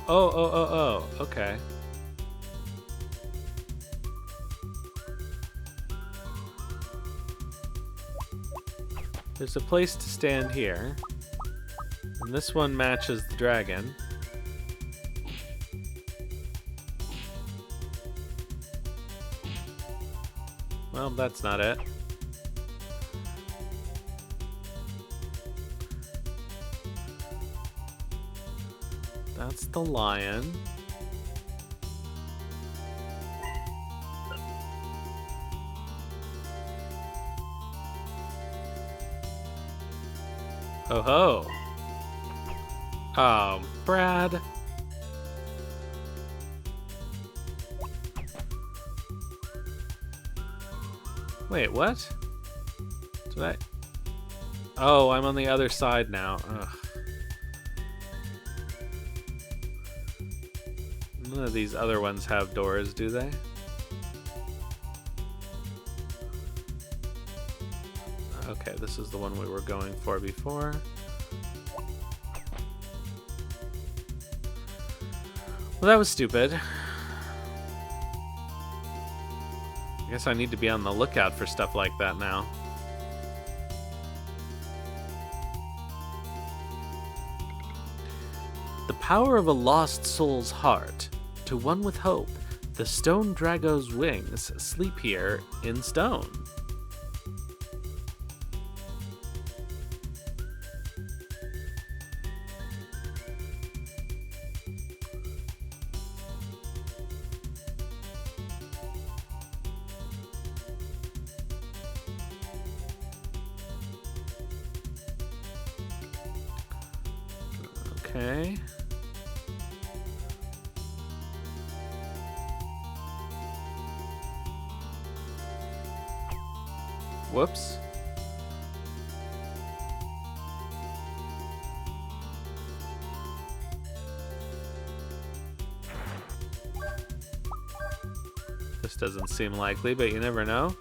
Oh, okay. There's a place to stand here. And this one matches the dragon. Well, that's not it. That's the lion. Ho ho. Oh, Brad. Wait, what? Did I? Oh, I'm on the other side now. Ugh. None of these other ones have doors, do they? Okay, this is the one we were going for before. Well, that was stupid. I guess I need to be on the lookout for stuff like that now. The power of a lost soul's heart. To one with hope, the stone Drago's wings sleep here in stone. Okay. Whoops. This doesn't seem likely, but you never know.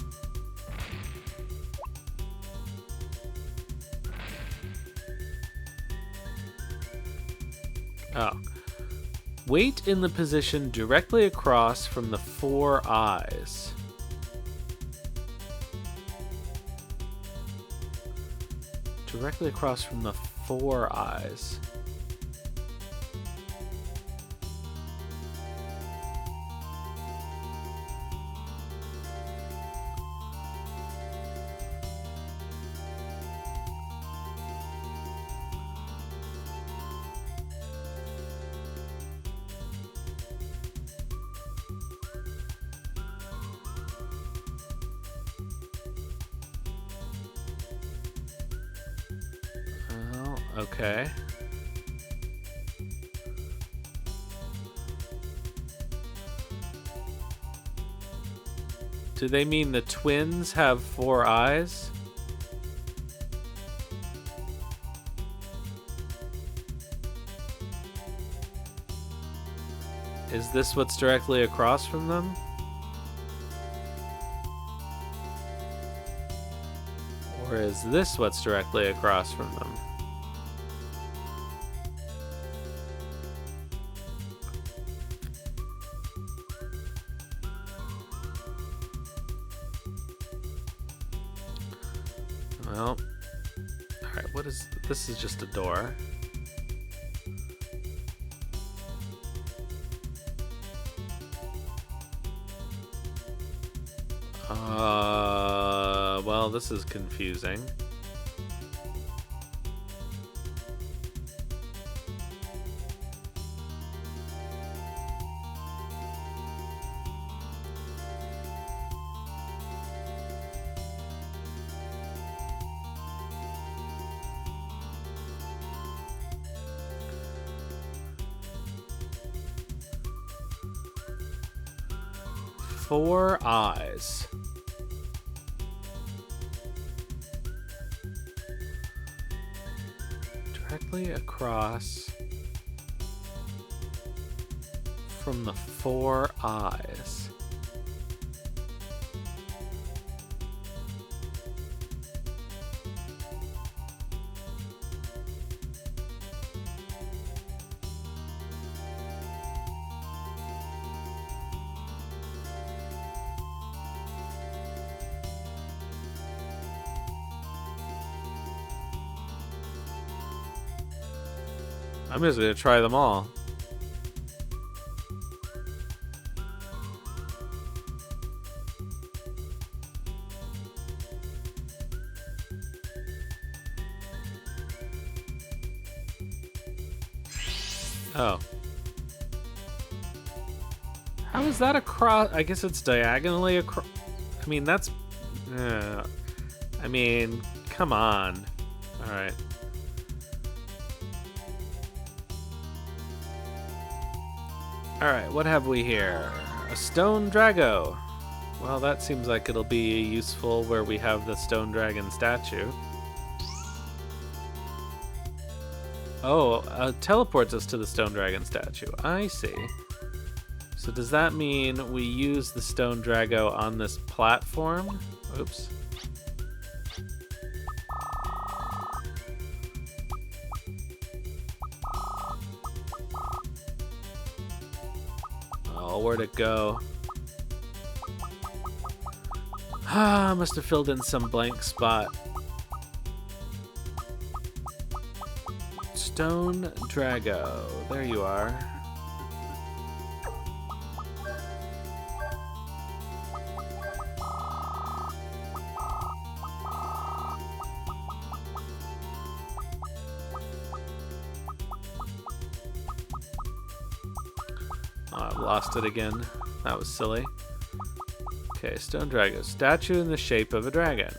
Oh. Wait in the position directly across from the 4 eyes. Directly across from the 4 eyes. Well, okay. Do they mean the twins have 4 eyes? Is this what's directly across from them? Or is this what's directly across from them? Well, alright, what is... This is just a door. Well, this is confusing. Four eyes. Directly across from the 4 eyes. I'm just gonna try them all. Oh. How is that across? I guess it's diagonally across. I mean, that's... I mean, come on. Alright. Alright, what have we here? A stone drago. Well, that seems like it'll be useful where we have the stone dragon statue. Oh, teleports us to the stone dragon statue. I see. So does that mean we use the stone drago on this platform? Oops. Oh, where'd it go? Ah, must have filled in some blank spot. Stone Drago. There you are. Oh, I've lost it again. That was silly. Okay, Stone Drago. Statue in the shape of a dragon.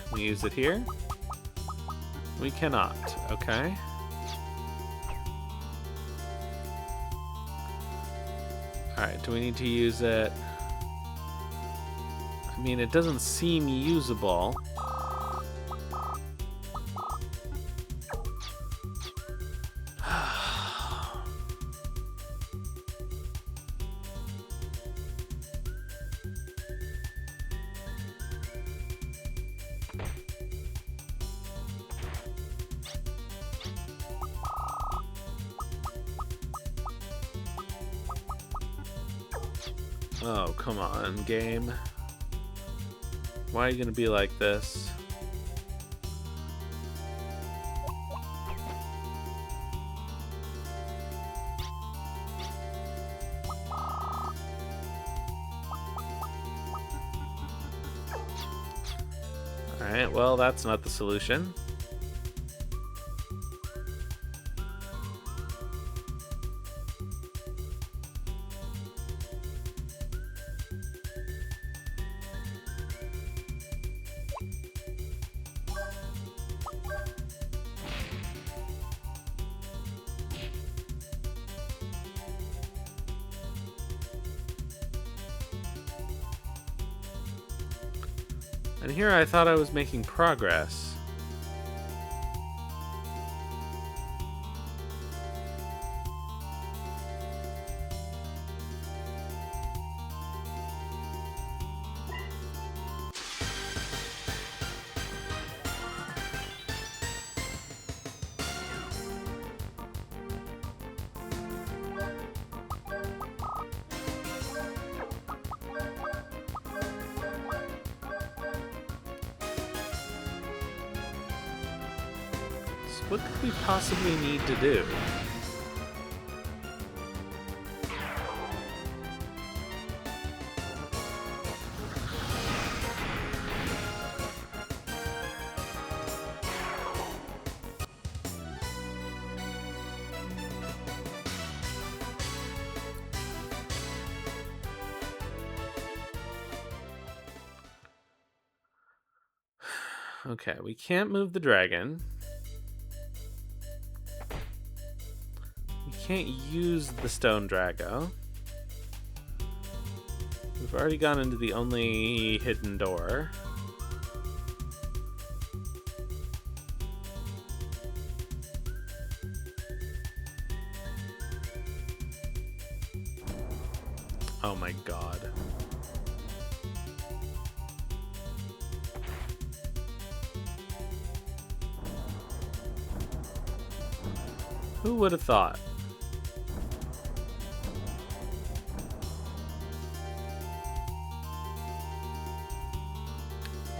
Can we use it here? We cannot. Okay. Alright, do we need to use it? I mean, it doesn't seem usable. Oh, come on, game. Why are you gonna be like this? Alright, well, that's not the solution. And here I thought I was making progress. What could we possibly need to do? Okay, we can't move the dragon. We can't use the stone drago. We've already gone into the only hidden door. Oh my god. Who would have thought?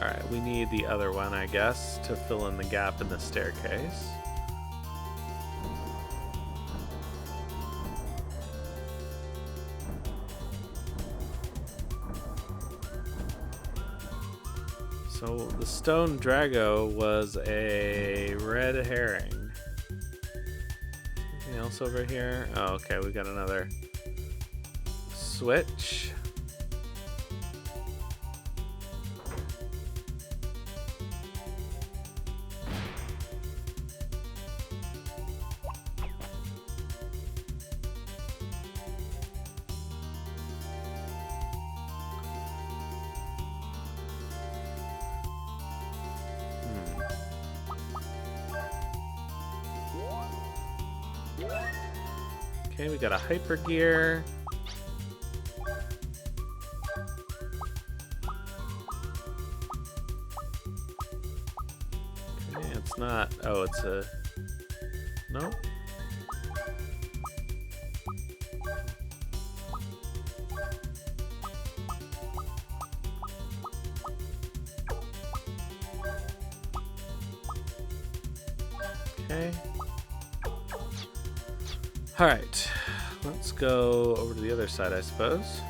Alright, we need the other one, I guess, to fill in the gap in the staircase. So the stone Drago was a red herring. Anything else over here? Oh, okay, we got another switch. Okay, we got a hyper gear. Okay, it's not. Oh, it's a. No. Okay. All right. Let's go over to the other side, I suppose.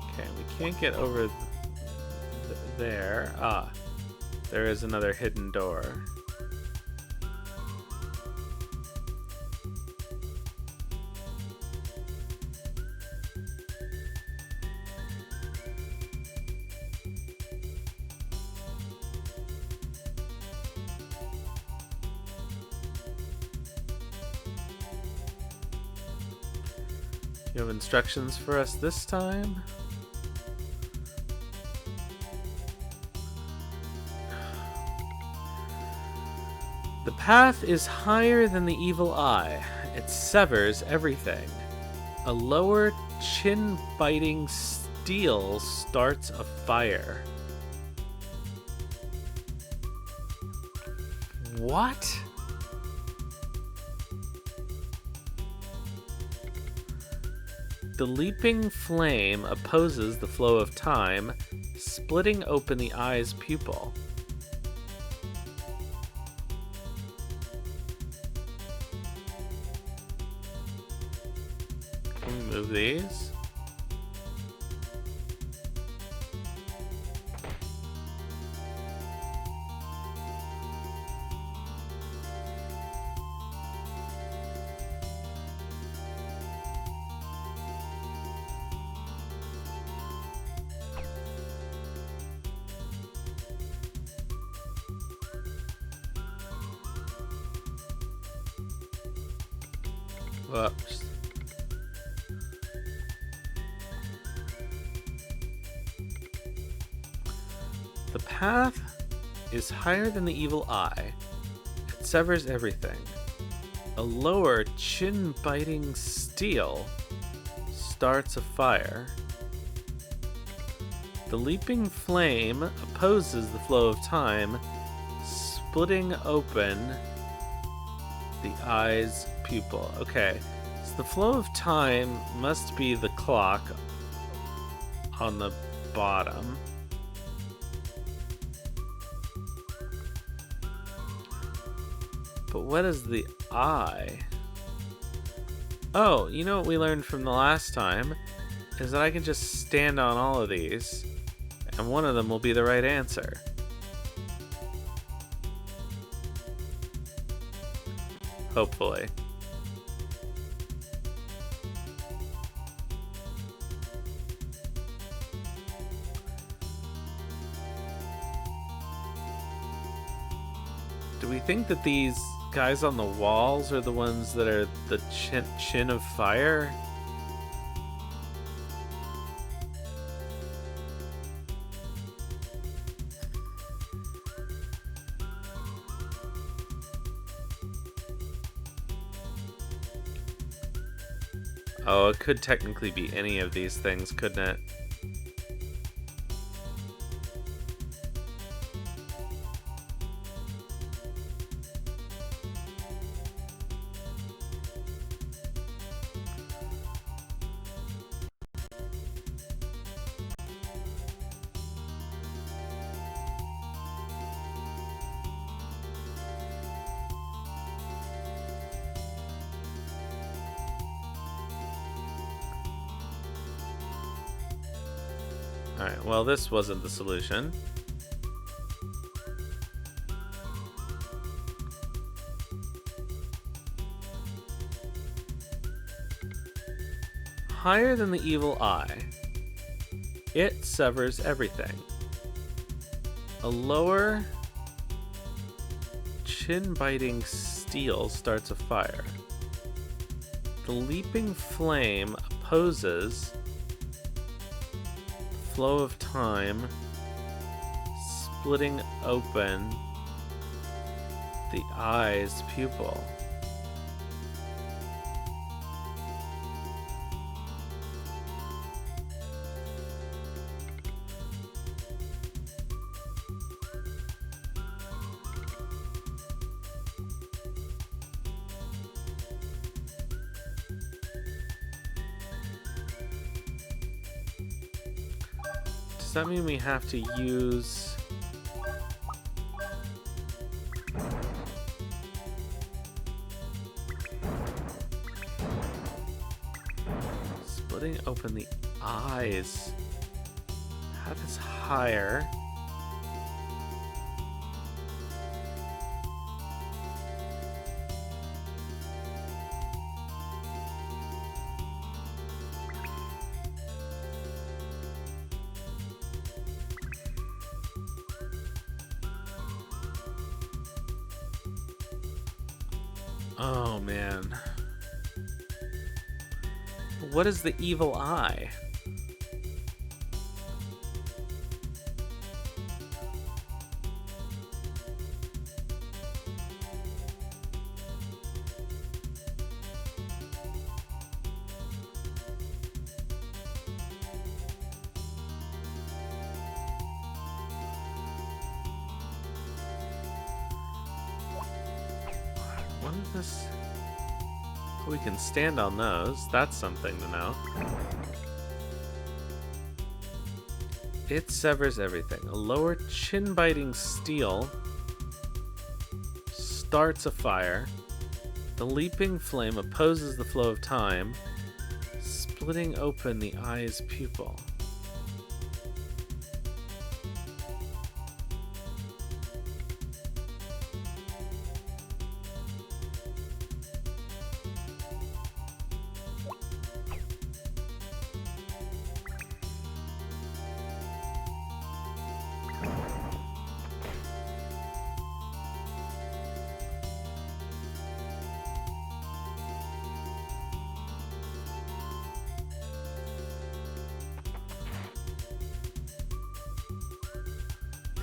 Okay, we can't get over there. Ah, there is another hidden door. You have instructions for us this time? The path is higher than the evil eye. It severs everything. A lower chin-biting steel starts a fire. What? The leaping flame opposes the flow of time, splitting open the eye's pupil. Can we move these? Whoops. The path is higher than the evil eye. It severs everything. A lower chin-biting steel starts a fire. The leaping flame opposes the flow of time, splitting open the eye's pupil. Okay, so the flow of time must be the clock on the bottom. But what is the eye? Oh, you know what we learned from the last time is that I can just stand on all of these and one of them will be the right answer. Hopefully. Do we think that these guys on the walls are the ones that are the chin of fire? Oh, it could technically be any of these things, couldn't it? Alright, well, this wasn't the solution. Higher than the evil eye, it severs everything. A lower chin-biting steel starts a fire. The leaping flame opposes the flow of time, splitting open the eye's pupil. Does that mean we have to use... Splitting open the eyes. That is higher. Oh, man. What is the evil eye? What is this? We can stand on those. That's something to know. It severs everything. A lower chin-biting steel starts a fire. The leaping flame opposes the flow of time, splitting open the eye's pupil.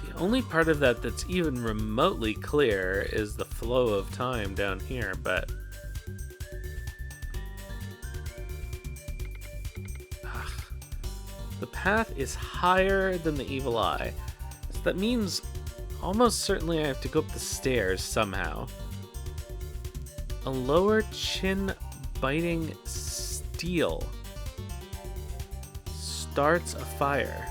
The only part of that that's even remotely clear is the flow of time down here, but... The path is higher than the evil eye. So that means almost certainly I have to go up the stairs somehow. A lower chin-biting steel starts a fire.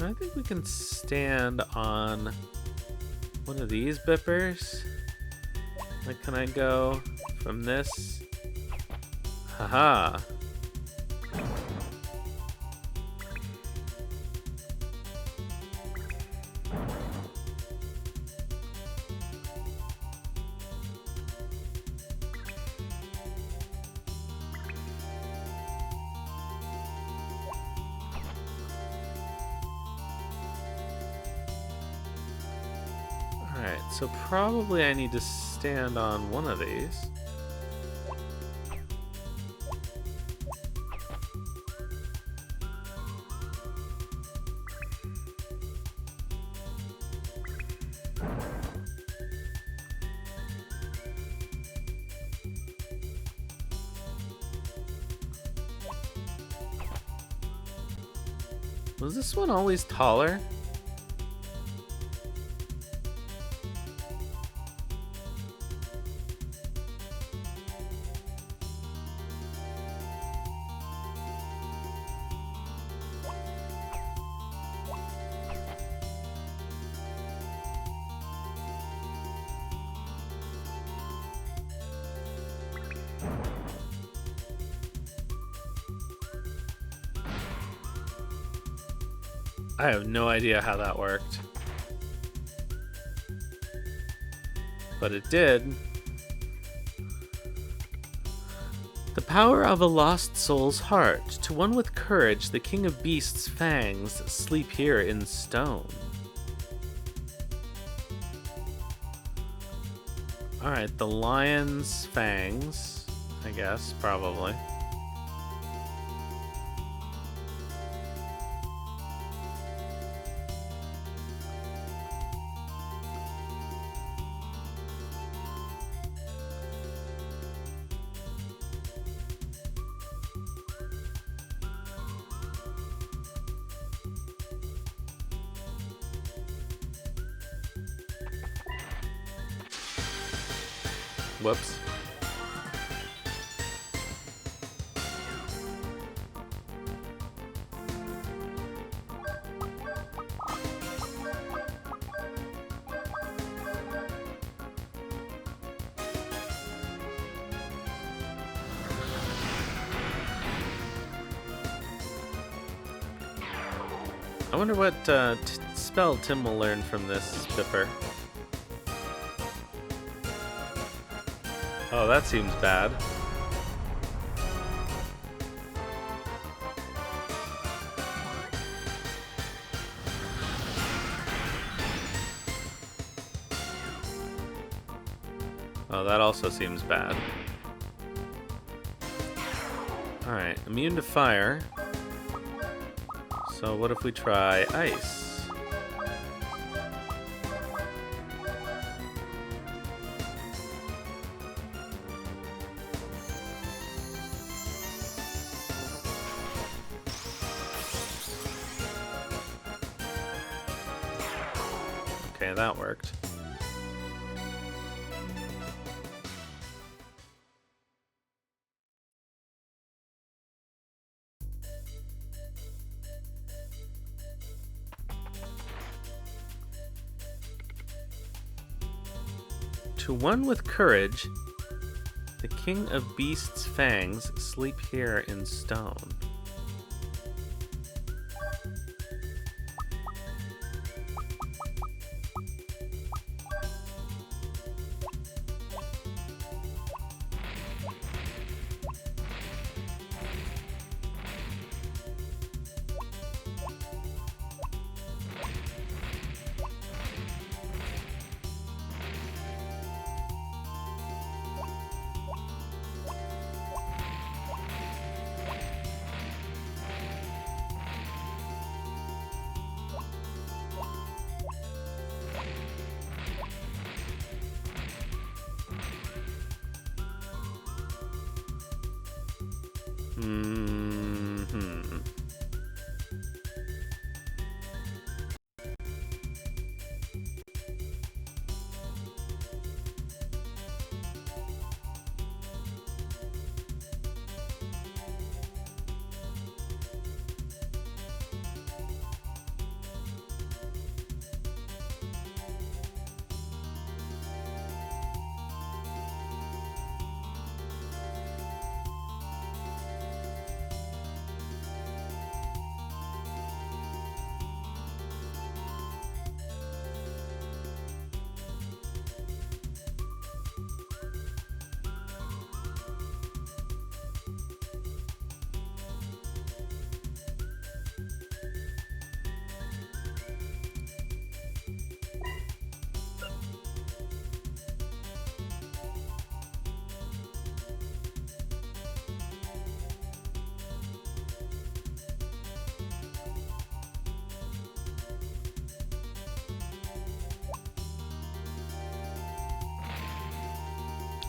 I think we can stand on one of these bippers. Like, can I go from this? Haha. Alright, so probably I need to stand on one of these. Was this one always taller? I have no idea how that worked. But it did. The power of a lost soul's heart. To one with courage, the king of beasts' fangs sleep here in stone. Alright, the lion's fangs, I guess, probably. Whoops. I wonder what spell Tim will learn from this Bipper. Oh, that seems bad. Oh, that also seems bad. Alright, immune to fire. So what if we try ice? Okay, that worked. To one with courage, the king of beasts' fangs sleep here in stone.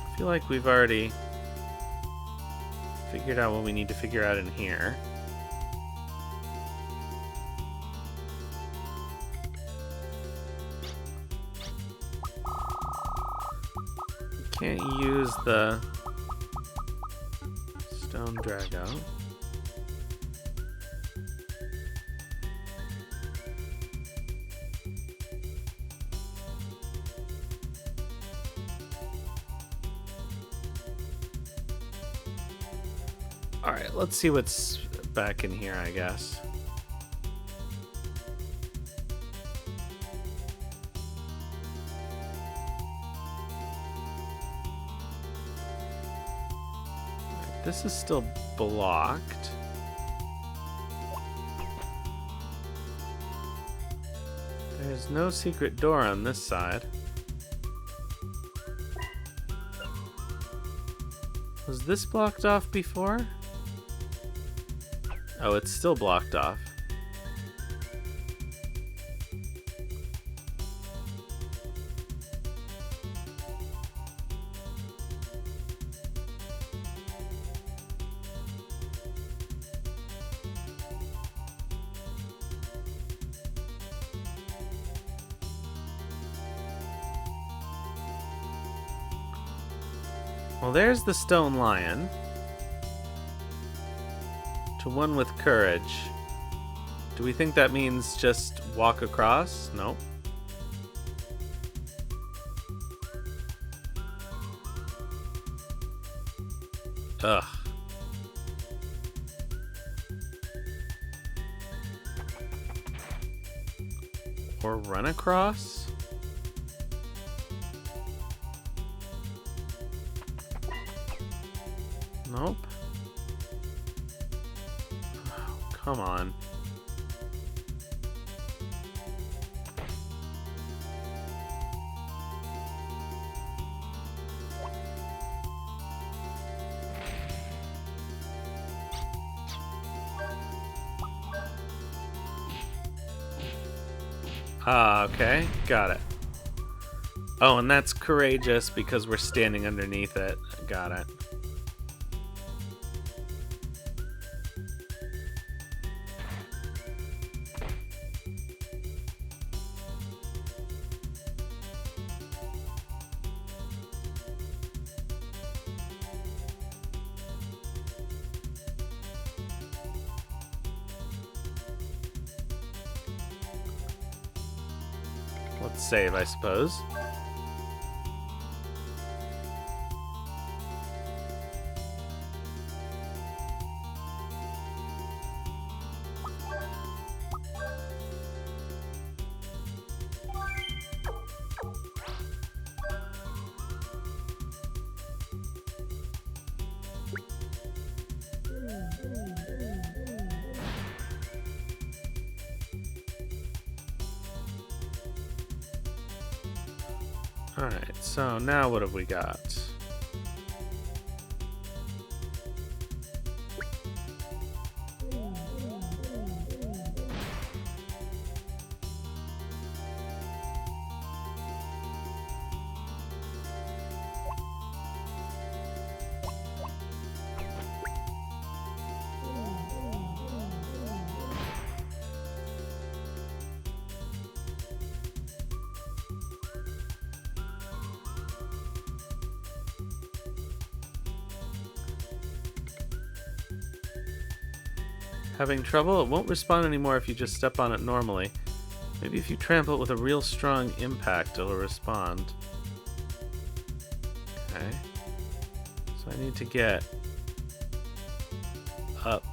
I feel like we've already figured out what we need to figure out in here. We can't use the stone drago. Alright, let's see what's back in here, I guess. This is still blocked. There's no secret door on this side. Was this blocked off before? Oh, it's still blocked off. Well, there's the stone lion. To one with courage. Do we think that means just walk across? Nope. Ugh. Or run across? Nope. Oh, come on. Ah, okay. Got it. Oh, and that's courageous because we're standing underneath it. Got it. Let's save, I suppose. Alright, so now what have we got? Having trouble? It won't respond anymore if you just step on it normally. Maybe if you trample it with a real strong impact, it'll respond. Okay. So I need to get up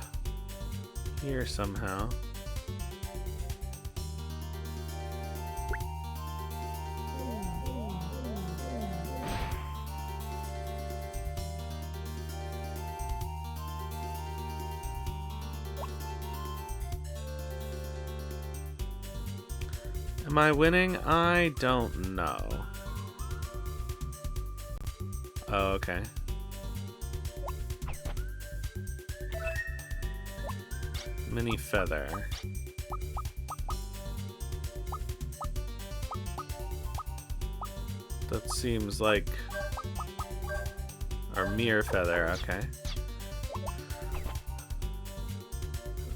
here somehow. Am I winning? I don't know. Oh, okay. Mini feather. That seems like our mere feather, okay.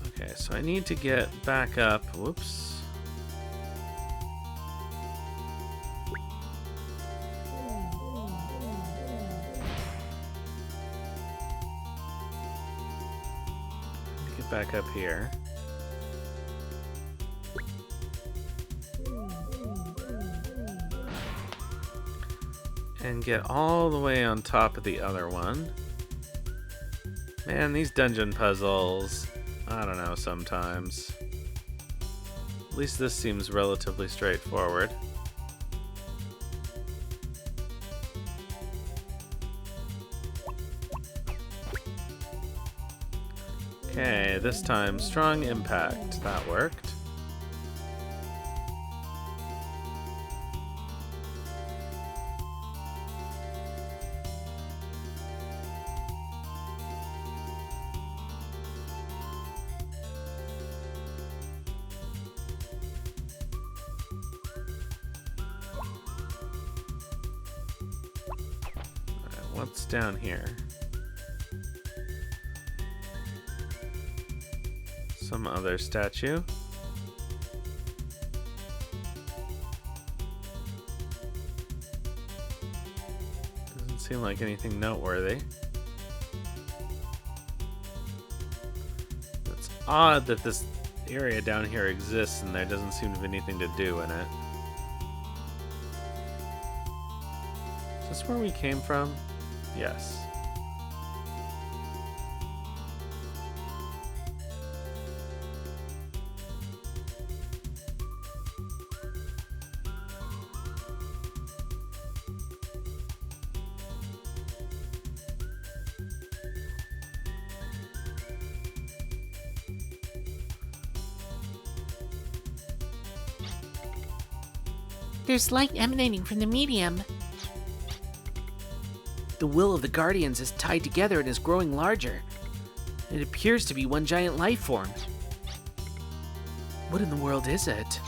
Okay, so I need to get back up. Whoops. Back up here. And get all the way on top of the other one. Man, these dungeon puzzles, I don't know sometimes. At least this seems relatively straightforward. Okay, this time strong impact. That worked. Alright, what's down here? Some other statue. Doesn't seem like anything noteworthy. It's odd that this area down here exists and there doesn't seem to be anything to do in it. Is this where we came from? Yes. There's light emanating from the medium. The will of the Guardians is tied together and is growing larger. It appears to be one giant life form. What in the world is it?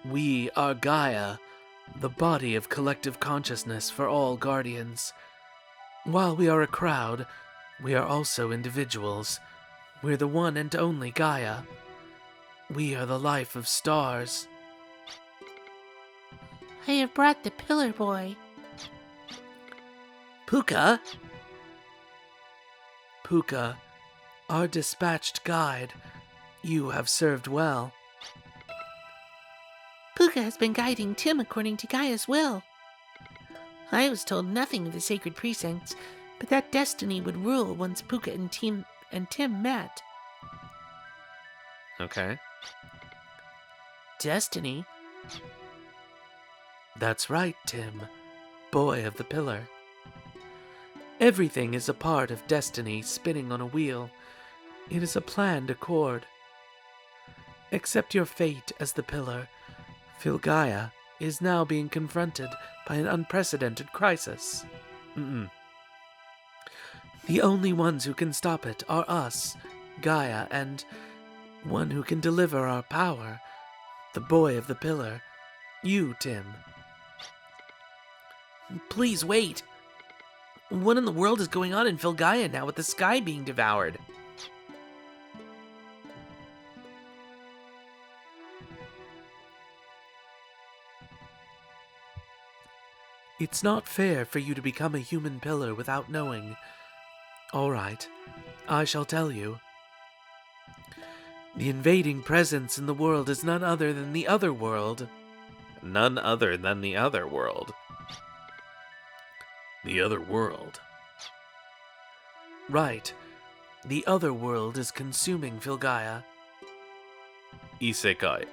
We are Gaia, the body of collective consciousness for all Guardians. While we are a crowd, we are also individuals. We're the one and only Gaia. We are the life of stars. I have brought the Pillar Boy. Puka? Puka, our dispatched guide, you have served well. Puka has been guiding Tim according to Gaia's will. I was told nothing of the sacred precincts, but that destiny would rule once Puka and Tim met. Okay. Destiny? That's right, Tim, boy of the pillar. Everything is a part of destiny spinning on a wheel. It is a planned accord. Accept your fate as the pillar. Filgaia is now being confronted by an unprecedented crisis. The only ones who can stop it are us, Gaia, and one who can deliver our power, the boy of the pillar, you, Tim. Please wait. What in the world is going on in Filgaia now with the sky being devoured? It's not fair for you to become a human pillar without knowing. All right, I shall tell you. The invading presence in the world is none other than the other world. None other than the other world. The other world. Right. The other world is consuming Filgaia. Isekai.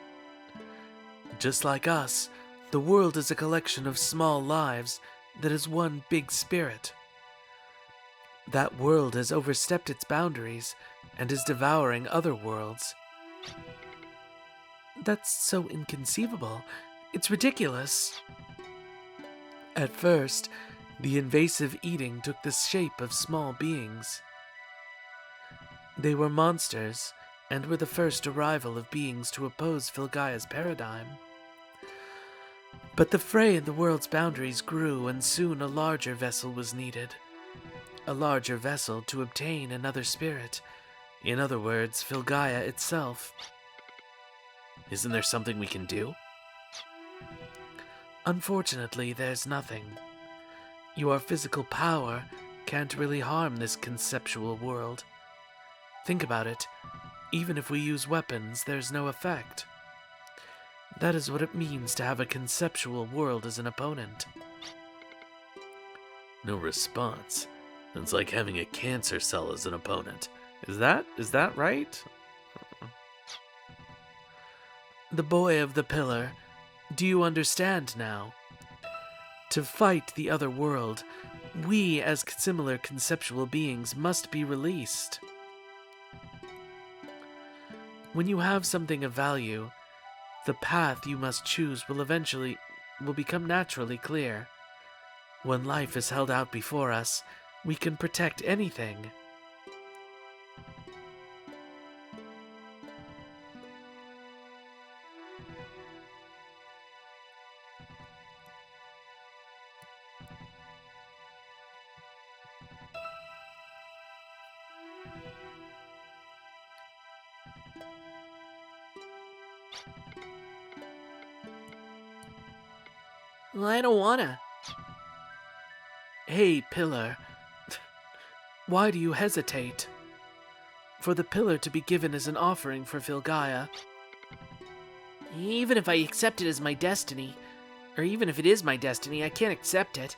Just like us, the world is a collection of small lives that is one big spirit. That world has overstepped its boundaries and is devouring other worlds. That's so inconceivable. It's ridiculous. At first, the invasive eating took the shape of small beings. They were monsters and were the first arrival of beings to oppose Filgaia's paradigm. But the fray in the world's boundaries grew, and soon a larger vessel was needed. A larger vessel to obtain another spirit. In other words, Filgaia itself. Isn't there something we can do? Unfortunately, there's nothing. Your physical power can't really harm this conceptual world. Think about it. Even if we use weapons, there's no effect. That is what it means to have a conceptual world as an opponent. No response. It's like having a cancer cell as an opponent. Is that right? The boy of the pillar, do you understand now? To fight the other world, we as similar conceptual beings must be released. When you have something of value, the path you must choose will become naturally clear. When life is held out before us, we can protect anything. Well, I don't wanna. Hey, Pillar, why do you hesitate? For the pillar to be given as an offering for Filgaia, Even if I accept it as my destiny, or even if it is my destiny, I can't accept it.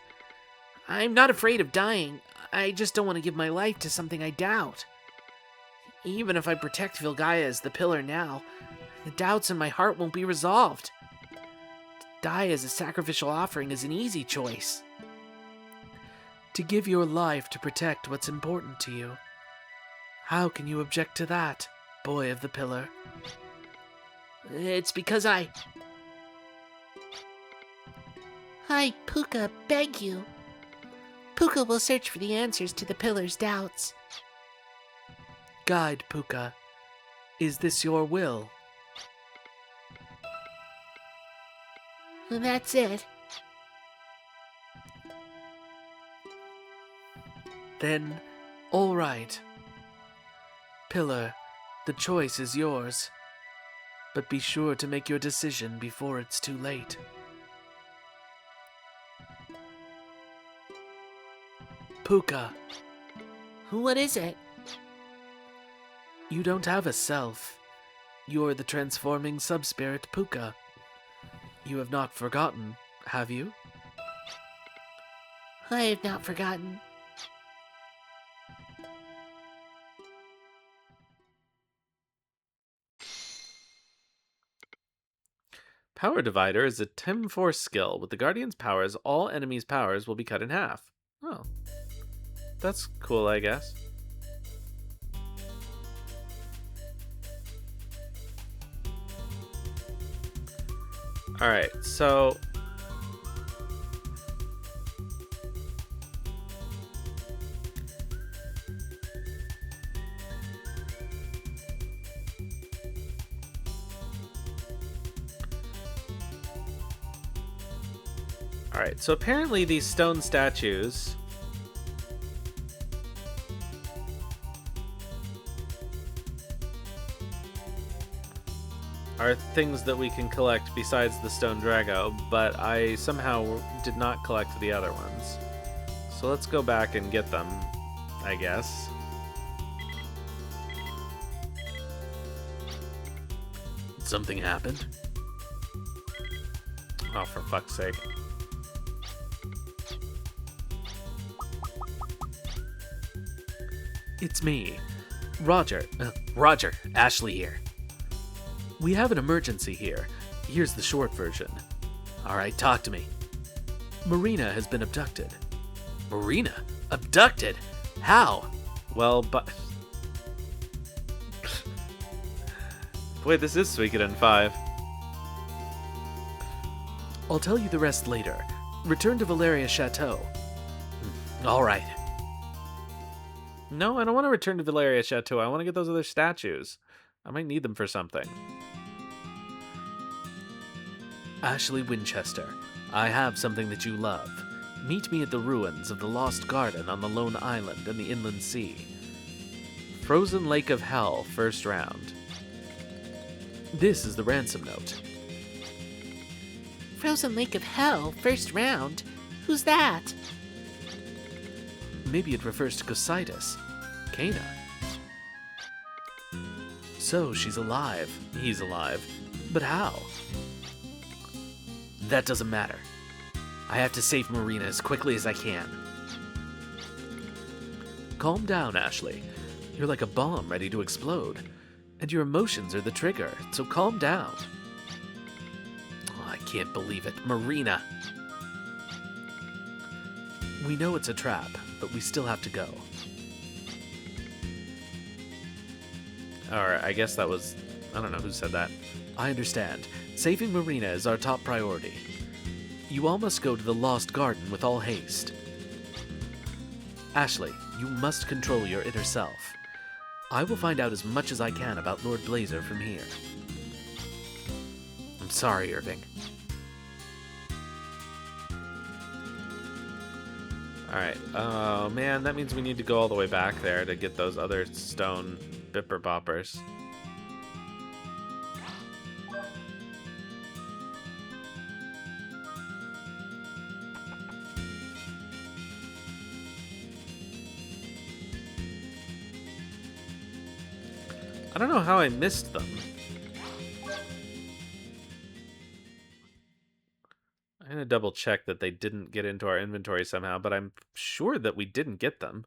I'm not afraid of dying. I just don't want to give my life to something I doubt. Even if I protect Vilgaia as the pillar now, the doubts in my heart won't be resolved. To die as a sacrificial offering is an easy choice. to give your life to protect what's important to you. How can you object to that, boy of the pillar? It's because I, Puka, beg you. Puka will search for the answers to the pillar's doubts. Guide, Puka. Is this your will? That's it. Then, all right. Pillar, the choice is yours. But be sure to make your decision before it's too late. Puka, What is it? you don't have a self. You're the transforming subspirit Puka. You have not forgotten, have you? I have not forgotten. Power Divider is a Tim Force skill. With the Guardian's powers, all enemies' powers will be cut in half. Oh. That's cool, I guess. Alright, so... Alright, so apparently these stone statues are things that we can collect besides the stone Drago, but I somehow did not collect the other ones. So let's go back and get them, I guess. Something happened? Oh, for fuck's sake. It's me, Roger. Roger, Ashley here. We have an emergency here. Here's the short version. Alright, talk to me. Marina has been abducted. Marina? Abducted? How? Well, but... Boy, this is Suikoden 5. I'll tell you the rest later. Return to Valeria Chateau. Alright. No, I don't want to return to Valeria Chateau. I want to get those other statues. I might need them for something. Ashley Winchester, I have something that you love. Meet me at the ruins of the Lost Garden on the Lone Island in the Inland Sea. Frozen Lake of Hell, first round. This is the ransom note. Frozen Lake of Hell, first round? Who's that? Maybe it refers to Cositus. Kana. So she's alive. He's alive. But how? That doesn't matter. I have to save Marina as quickly as I can. Calm down, Ashley. You're like a bomb ready to explode. And your emotions are the trigger, so calm down. Oh, I can't believe it. Marina. We know it's a trap, but we still have to go. Alright, I guess that was... I don't know who said that. I understand. Saving Marina is our top priority. You all must go to the Lost Garden with all haste. Ashley, you must control your inner self. I will find out as much as I can about Lord Blazer from here. I'm sorry, Irving. Alright, oh man, that means we need to go all the way back there to get those other stone bipper boppers. I don't know how I missed them. I'm gonna double check that they didn't get into our inventory somehow, but I'm sure that we didn't get them.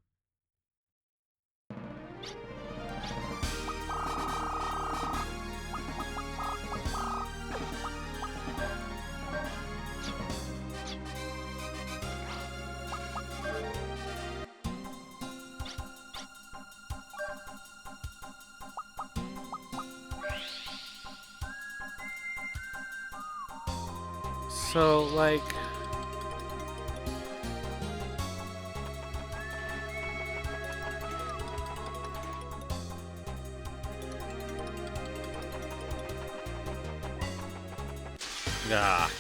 So, like... Ah.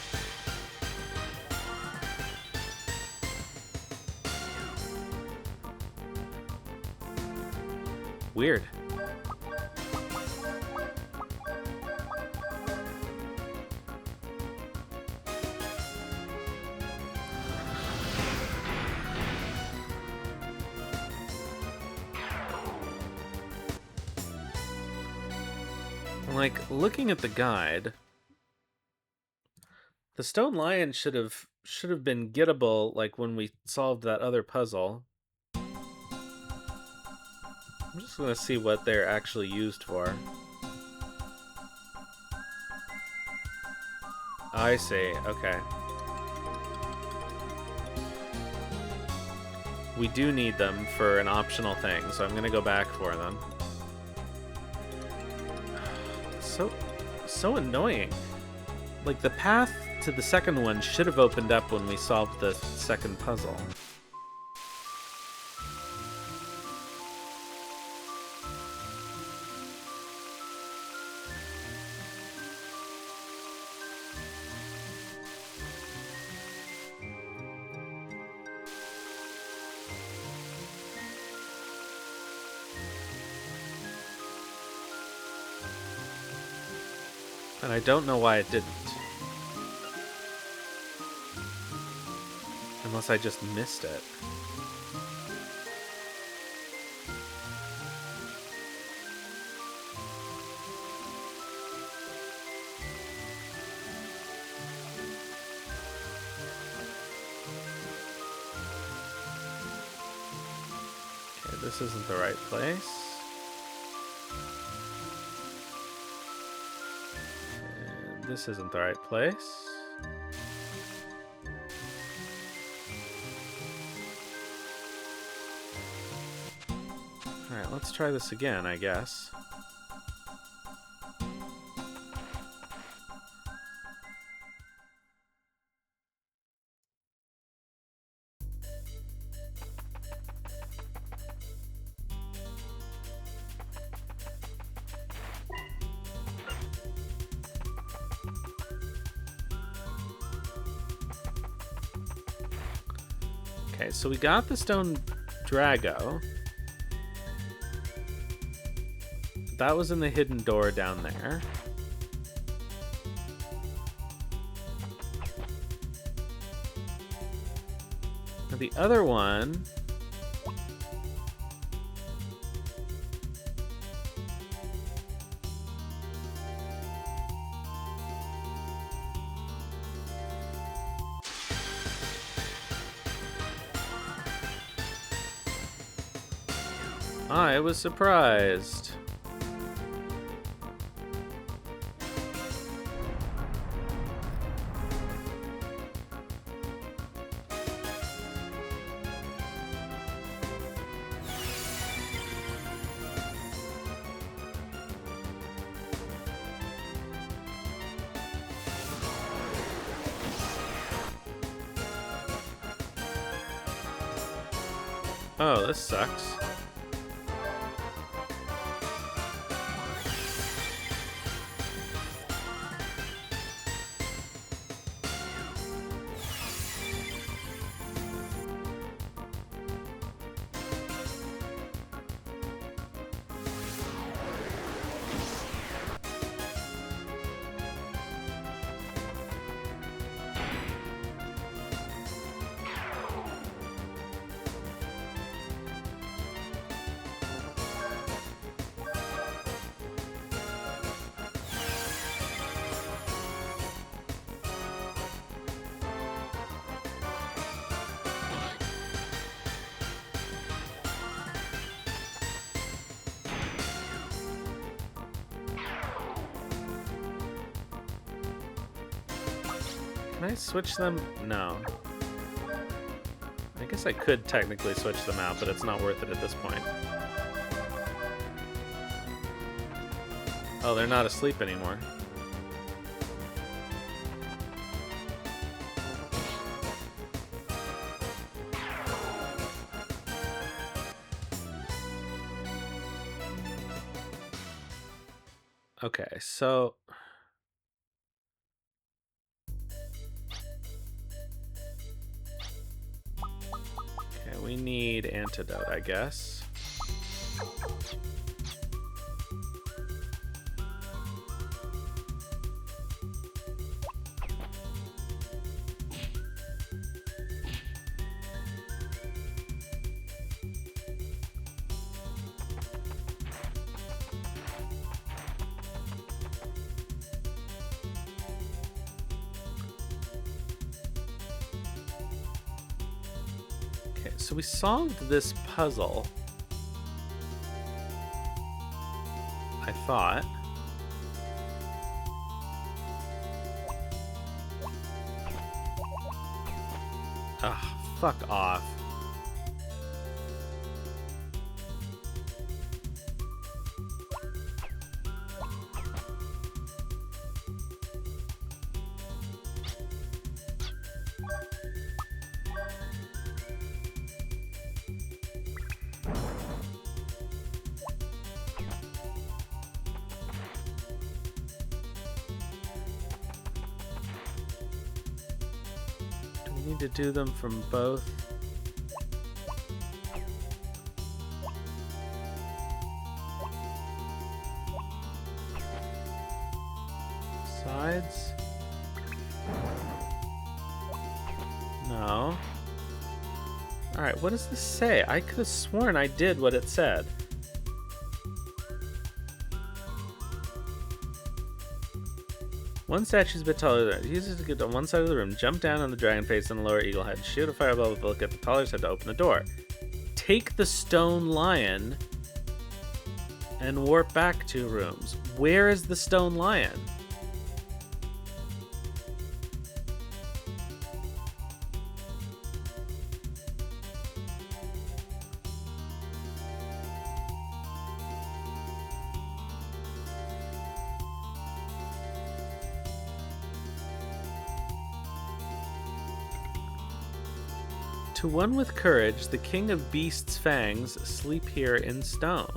Weird. Like, looking at the guide, the stone lion should have been gettable like when we solved that other puzzle. I'm just gonna see what they're actually used for. I see, okay. We do need them for an optional thing, so I'm gonna go back for them. So annoying. Like, the path to the second one should have opened up when we solved the second puzzle. And I don't know why it didn't. Unless I just missed it. Okay, this isn't the right place. This isn't the right place. Alright, let's try this again, I guess. Okay, so we got the stone Drago. That was in the hidden door down there. Now the other one... I was surprised. Oh, this sucks. Can I switch them? No. I guess I could technically switch them out, but it's not worth it at this point. Oh, they're not asleep anymore. Okay, so okay, we need antidote, I guess. Okay, so we solved this puzzle. I thought. Ugh, fuck off. Do we need to do them from both? Sides? No. Alright, what does this say? I could have sworn I did what it said. One statue's a bit taller than it. Uses to get on one side of the room, jump down on the dragon face and the lower eagle head, shoot a fireball with a book at the taller side to open the door. Take the stone lion and warp back 2 rooms. Where is the stone lion? To one with courage, the king of beasts' fangs sleep here in stone.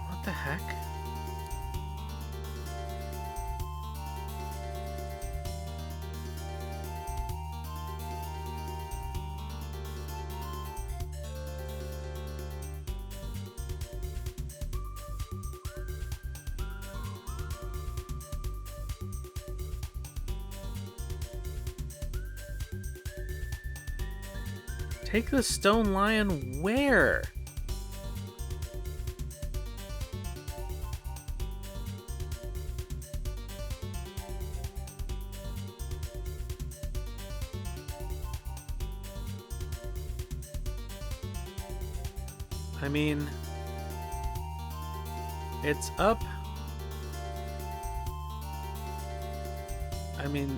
What the heck? Take the stone lion where? I mean, it's up. I mean,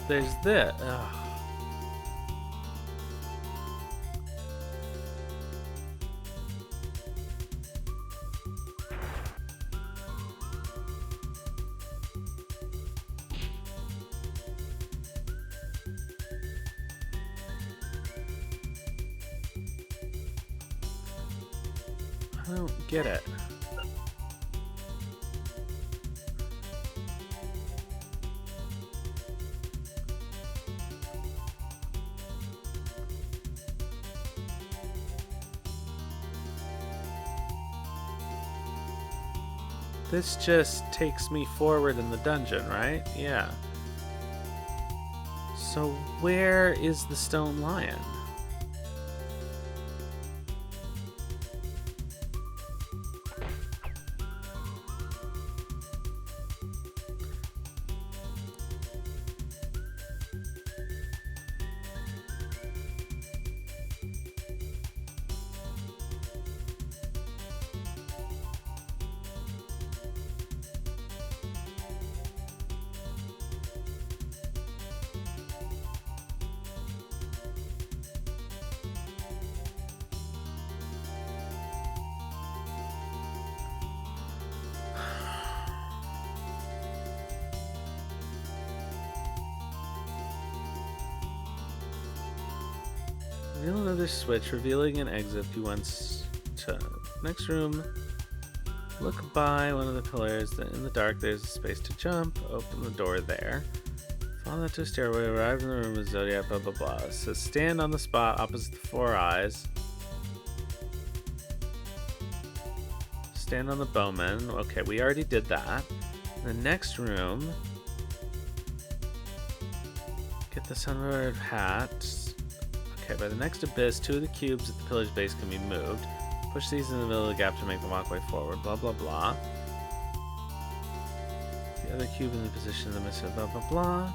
there's this. Ugh. I don't get it. This just takes me forward in the dungeon, right? Yeah. So where is the stone lion? Reveal another switch, revealing an exit if you want to. Next room. Look by one of the pillars. In the dark, there's a space to jump. Open the door there. Follow that to a stairway. Arrive in the room with Zodiac, blah, blah, blah. So stand on the spot opposite the four eyes. Stand on the bowman. Okay, we already did that. The next room. Get the sunbird hat. Okay, by the next abyss, two of the cubes at the pillar's base can be moved. Push these in the middle of the gap to make the walkway forward. Blah, blah, blah. The other cube in the position in the midst of blah, blah, blah.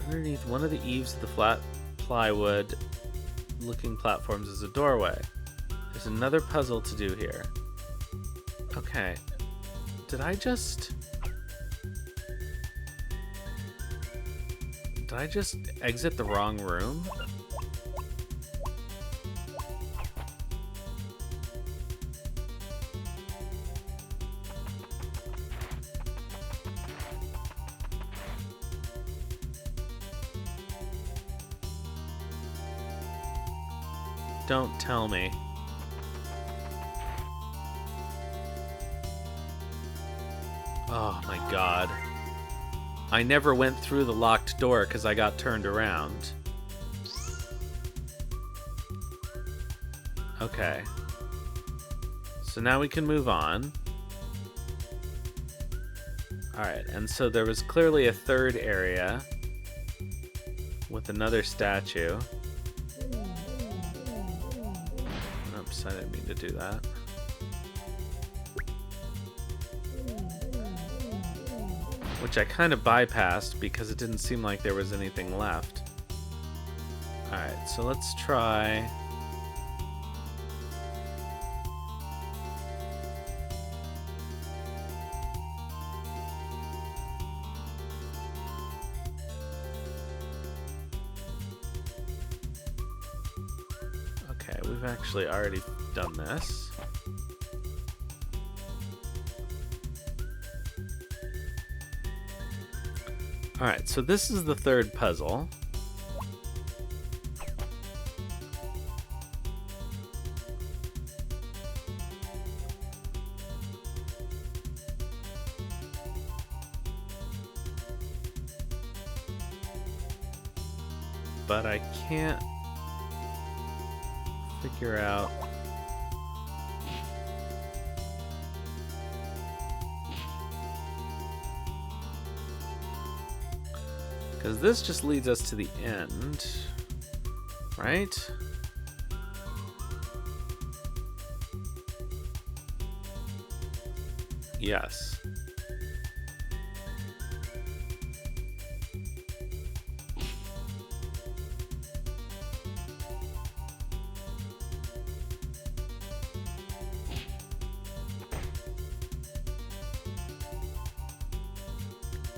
Underneath one of the eaves of the flat plywood looking platforms is a doorway. There's another puzzle to do here. Okay. Did I just exit the wrong room? Don't tell me. Oh my god. I never went through the locked door because I got turned around. Okay. So now we can move on. Alright, and so there was clearly a third area with another statue. Oops, I didn't mean to do that. Which I kind of bypassed because it didn't seem like there was anything left. Alright, so let's try... Okay, we've actually already done this. Alright, so this is the third puzzle. But I can't figure out... Because this just leads us to the end, right? Yes.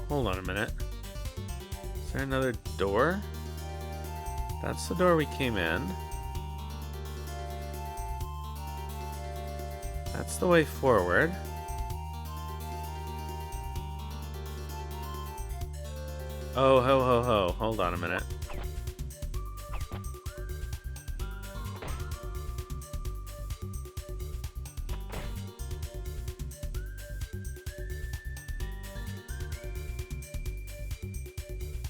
Hold on a minute. Is there another door? That's the door we came in. That's the way forward. Oh, ho, ho, ho. Hold on a minute.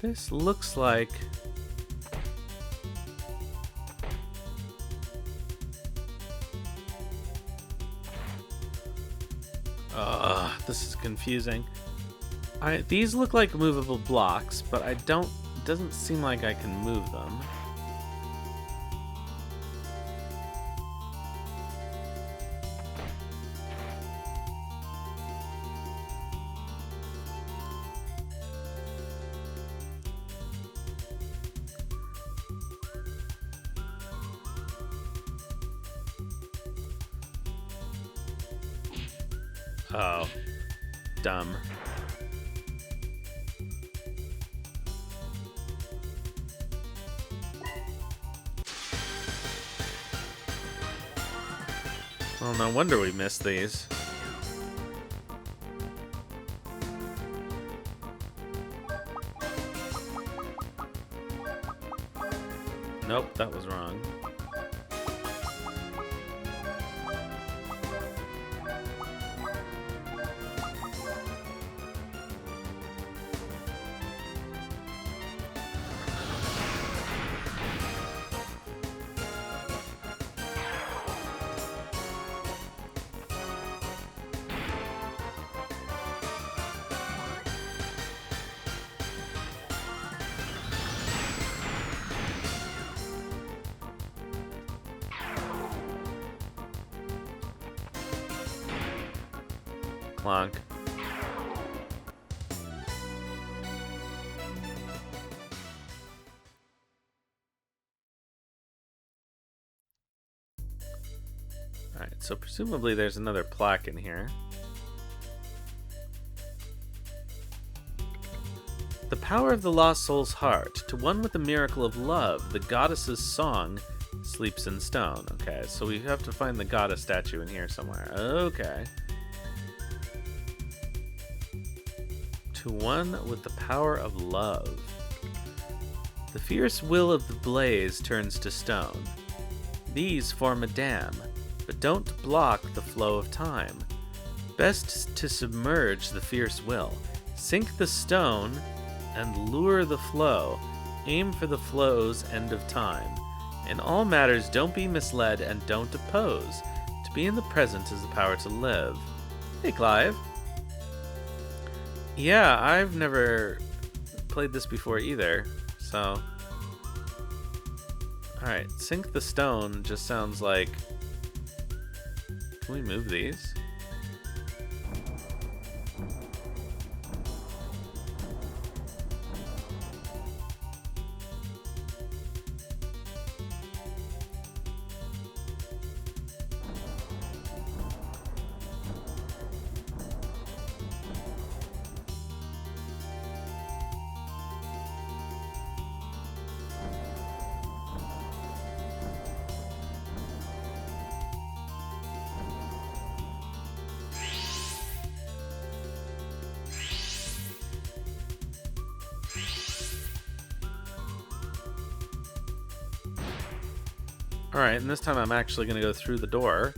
This looks like... this is confusing. These look like movable blocks, but it doesn't seem like I can move them. Oh, dumb. Well, no wonder we missed these. Nope, that was wrong. Clonk. Alright, so presumably there's another plaque in here. The power of the lost soul's heart, to one with the miracle of love, the goddess's song sleeps in stone. Okay, so we have to find the goddess statue in here somewhere. Okay. To one with the power of love. The fierce will of the blaze turns to stone. These form a dam, but don't block the flow of time. Best to submerge the fierce will. Sink the stone and lure the flow. Aim for the flow's end of time. In all matters, don't be misled and don't oppose. To be in the present is the power to live. Hey, Clive. Yeah, I've never played this before either, so... Alright, sink the stone just sounds like... Can we move these? Alright, and this time I'm actually going to go through the door.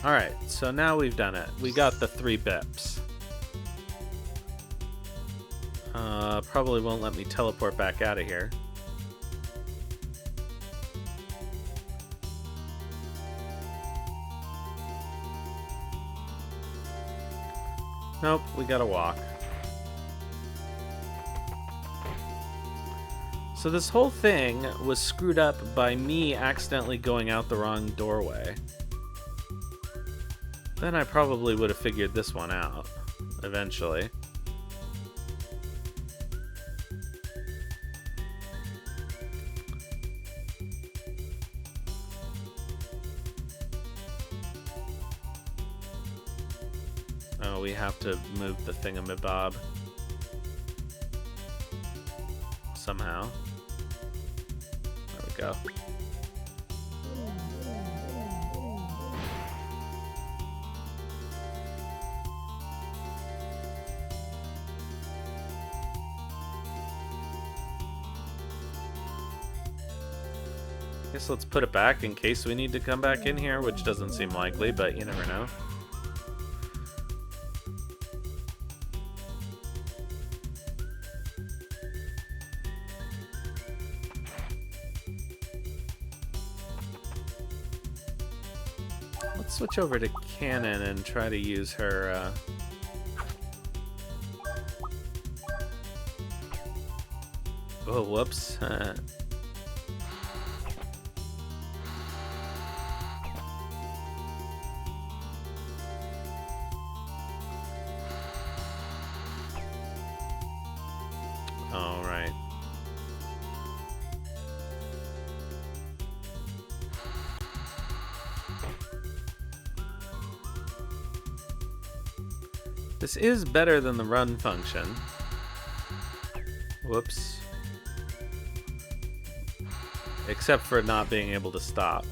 Alright, so now we've done it. We got the 3 bips. Probably won't let me teleport back out of here. Nope, we gotta walk. So this whole thing was screwed up by me accidentally going out the wrong doorway. Then I probably would have figured this one out, eventually. Oh, we have to move the thingamabob. Somehow. There we go. Guess let's put it back in case we need to come back in here, which doesn't seem likely, but you never know. Let's switch over to Cannon and try to use her, Oh, whoops. All right. This is better than the run function. Whoops. Except for not being able to stop.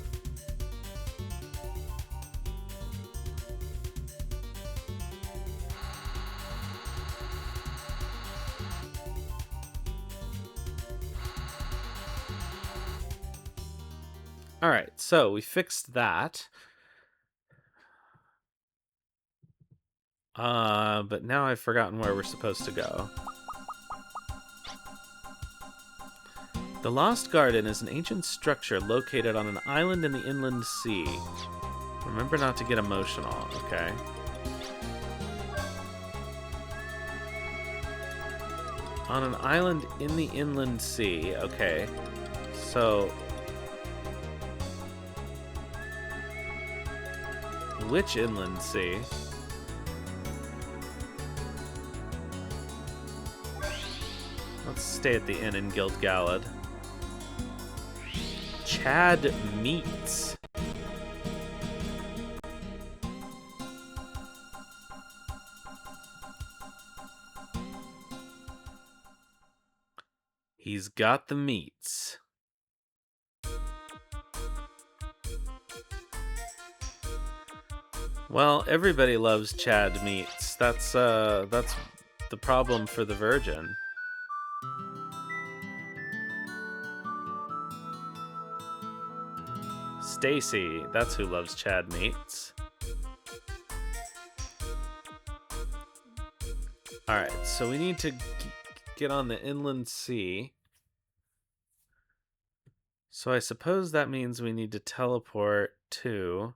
Alright, so we fixed that. But now I've forgotten where we're supposed to go. The Lost Garden is an ancient structure located on an island in the inland sea. Remember not to get emotional, okay? On an island in the inland sea, okay. So... which inland sea? Let's stay at the inn in Gildgalad. Chad Meats. He's got the meats. Well, everybody loves Chad Meats. That's the problem for the Virgin. Stacy, that's who loves Chad Meats. Alright, so we need to get on the inland sea. So I suppose that means we need to teleport to...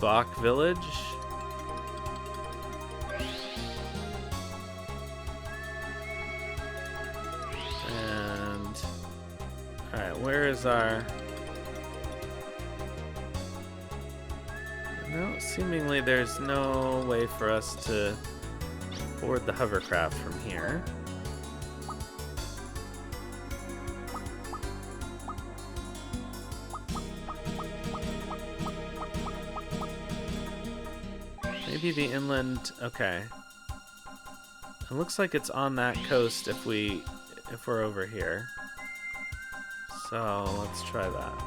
Bach Village. And alright, where is our... No, seemingly there's no way for us to board the hovercraft from here. Maybe the inland... okay. It looks like it's on that coast if we're over here. So let's try that.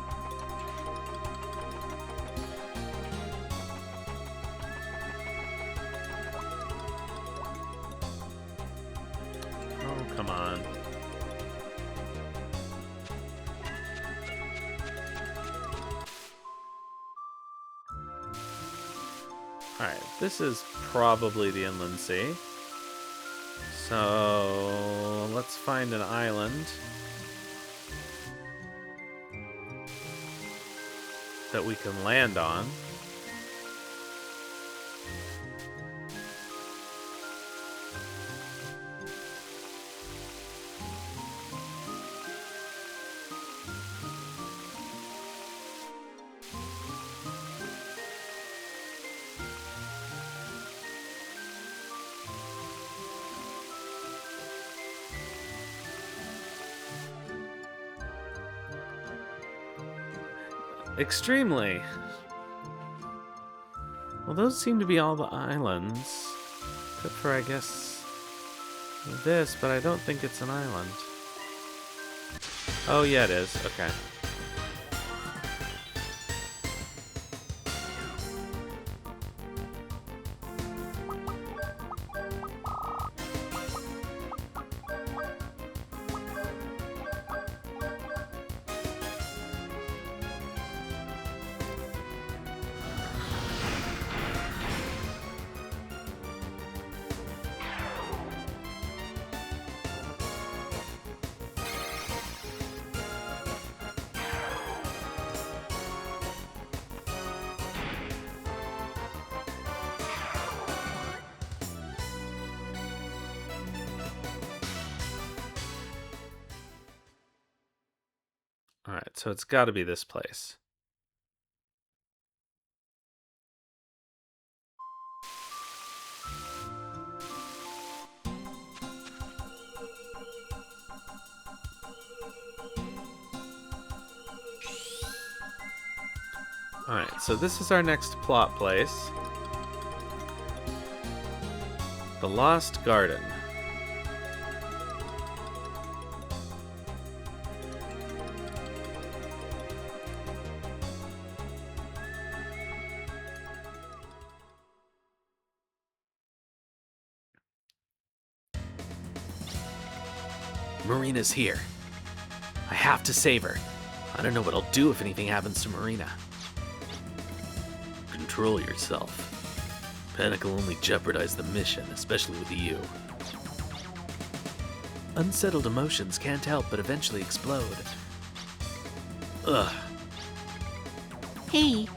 Oh, come on. Alright, this is probably the inland sea. So let's find an island that we can land on. Extremely. Well, those seem to be all the islands. Except for, I guess, this, but I don't think it's an island. Oh, yeah, it is. Okay. Alright, so it's got to be this place. Alright, so this is our next plot place. The Lost Garden. Marina's here. I have to save her. I don't know what I'll do if anything happens to Marina. Control yourself. Panic will only jeopardize the mission, especially with you. Unsettled emotions can't help but eventually explode. Ugh. Hey,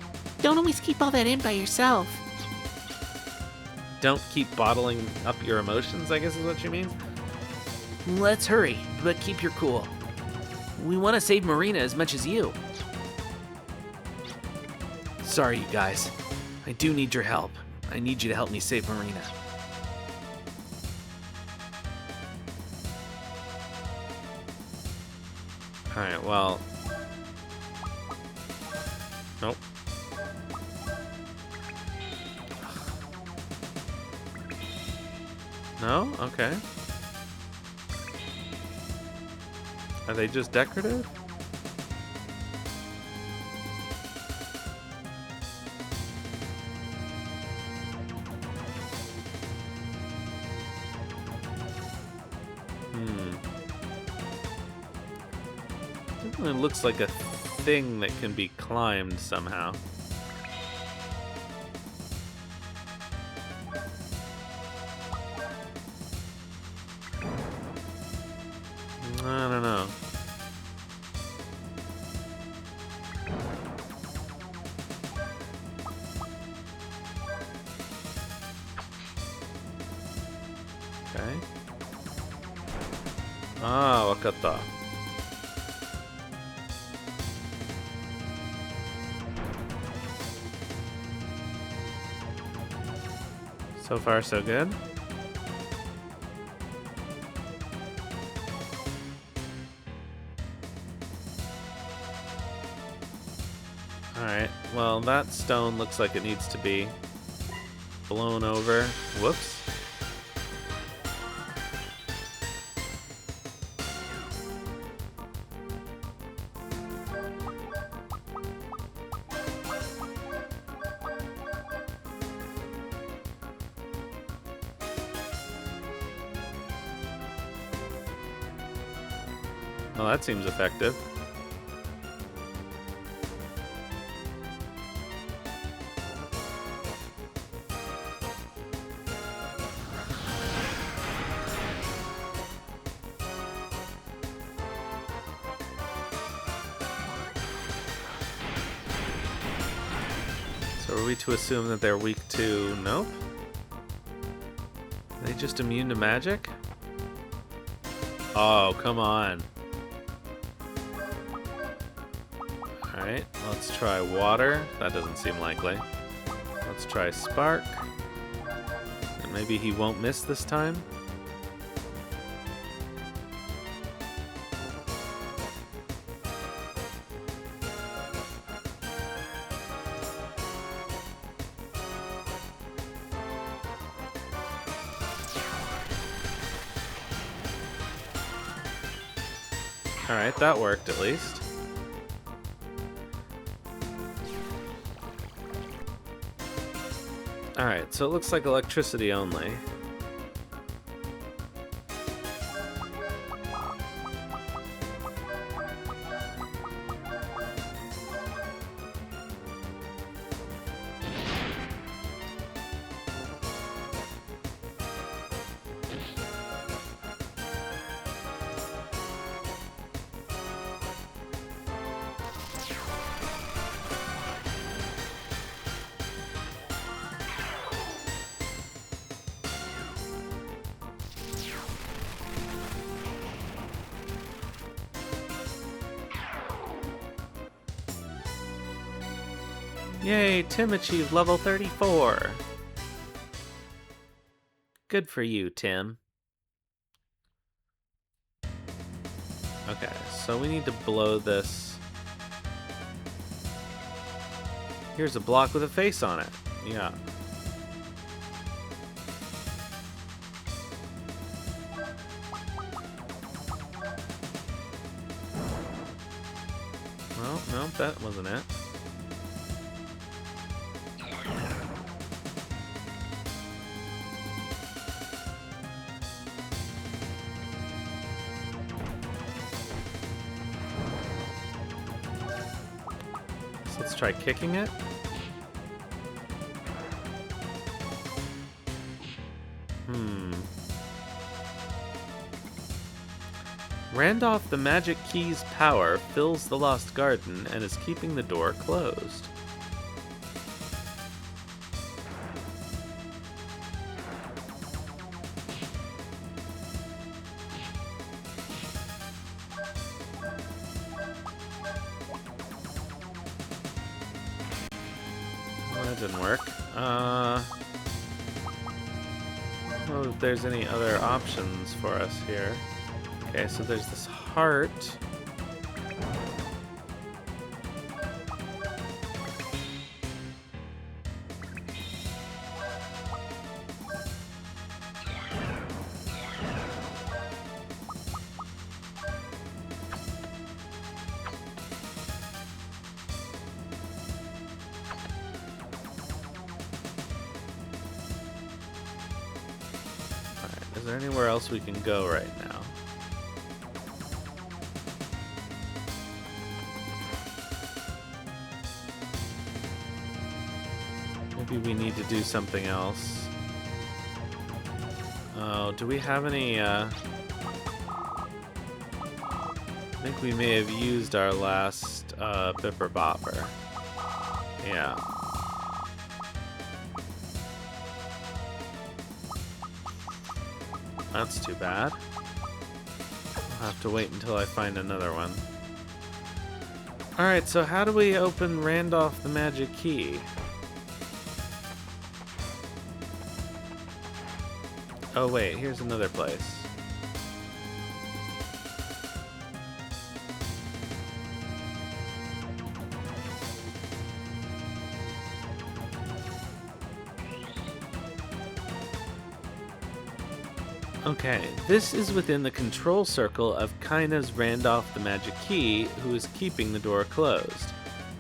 don't always keep all that in by yourself. Don't keep bottling up your emotions, I guess is what you mean? Let's hurry, but keep your cool. We want to save Marina as much as you. Sorry, you guys. I do need your help. I need you to help me save Marina. Alright, well... Nope. No? Okay. Are they just decorative? It looks like a thing that can be climbed somehow. I don't know. Okay. Ah, wakata. So far, so good. Alright, well, that stone looks like it needs to be blown over. Whoops. Well, that seems effective. So are we to assume that they're weak to... Nope. Are they just immune to magic? Oh, come on. Alright, let's try water. That doesn't seem likely. Let's try spark. And maybe he won't miss this time? Alright, that worked at least. Alright, so it looks like electricity only. Yay, Tim achieved level 34. Good for you, Tim. Okay, so we need to blow this. Here's a block with a face on it. Yeah. Well, no, that wasn't it. So let's try kicking it. Randolph the Magic Key's power fills the Lost Garden and is keeping the door closed. Well, that didn't work. I don't know if there's any other options for us here. Okay, so there's this heart. Alright, is there anywhere else we can go right now? Maybe we need to do something else. Oh, do we have any, I think we may have used our last, Bipper Bopper. Yeah. That's too bad. I'll have to wait until I find another one. Alright, so how do we open Randolph the Magic Key? Oh wait, here's another place. Okay, this is within the control circle of Kaina's Randolph the Magic Key, who is keeping the door closed.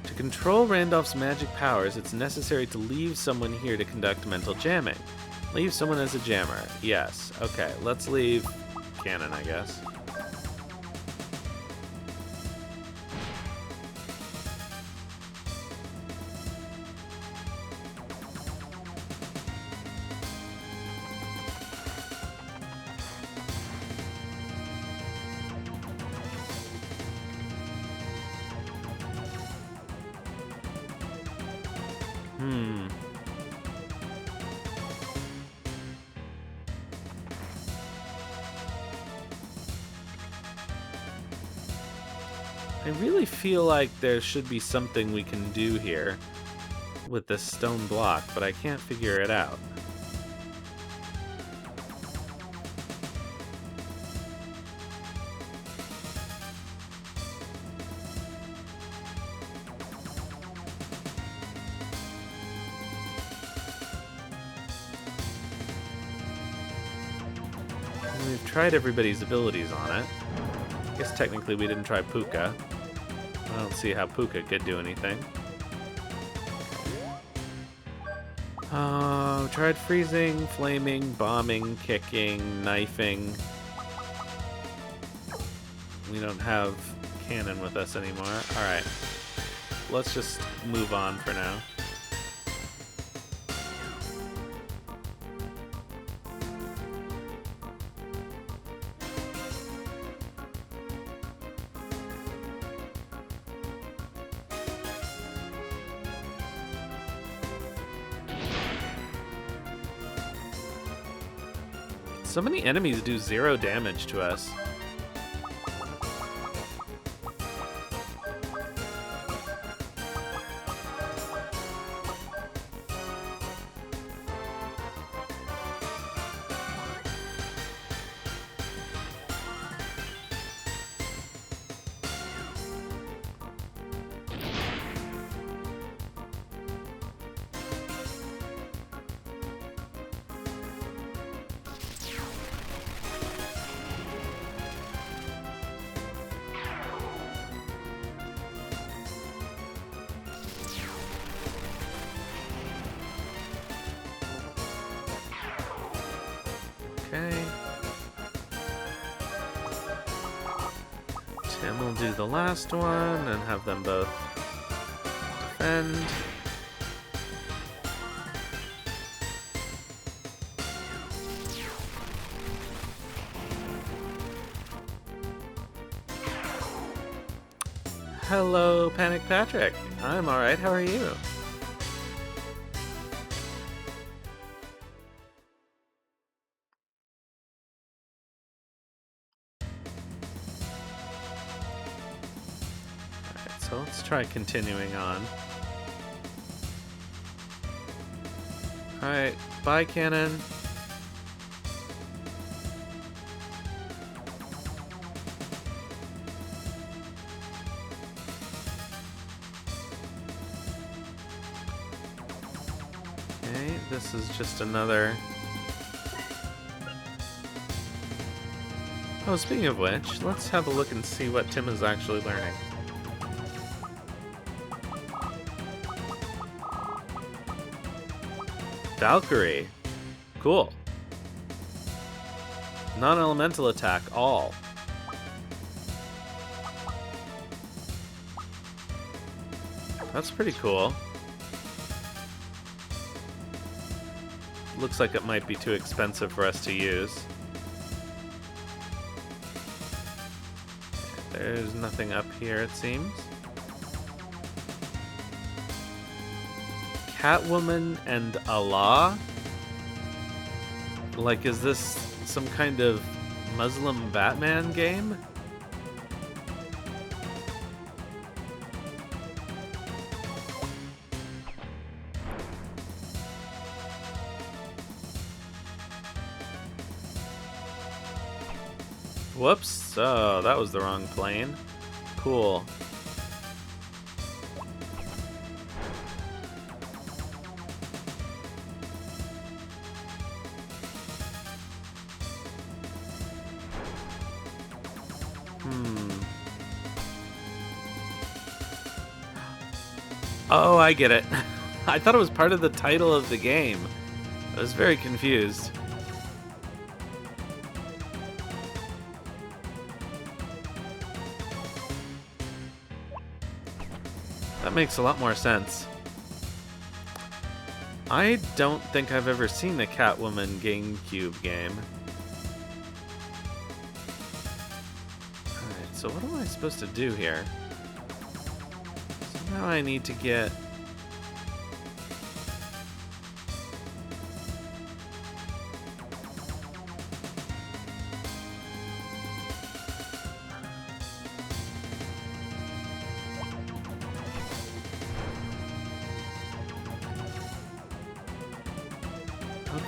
To control Randolph's magic powers, it's necessary to leave someone here to conduct mental jamming. Leave someone as a jammer. Yes. Okay, let's leave Cannon, I guess. I really feel like there should be something we can do here with this stone block, but I can't figure it out. We've tried everybody's abilities on it. I guess technically we didn't try Puka. I don't see how Puka could do anything. Oh, tried freezing, flaming, bombing, kicking, knifing. We don't have cannon with us anymore. Alright. Let's just move on for now. So many enemies do 0 damage to us. Okay. Tim will do the last one and have them both defend. Hello, Panic Patrick. I'm alright, how are you? Alright, so let's try continuing on. Alright, bye, cannon. Okay, this is just another... Oh, speaking of which, let's have a look and see what Tim is actually learning. Valkyrie. Cool. Non-elemental attack, all. That's pretty cool. Looks like it might be too expensive for us to use. There's nothing up here, it seems. Catwoman and Allah? Like, is this some kind of Muslim Batman game? Whoops. Oh, that was the wrong plane. Cool. Oh, I get it. I thought it was part of the title of the game. I was very confused. That makes a lot more sense. I don't think I've ever seen a Catwoman GameCube game. Alright, so what am I supposed to do here? So now I need to get...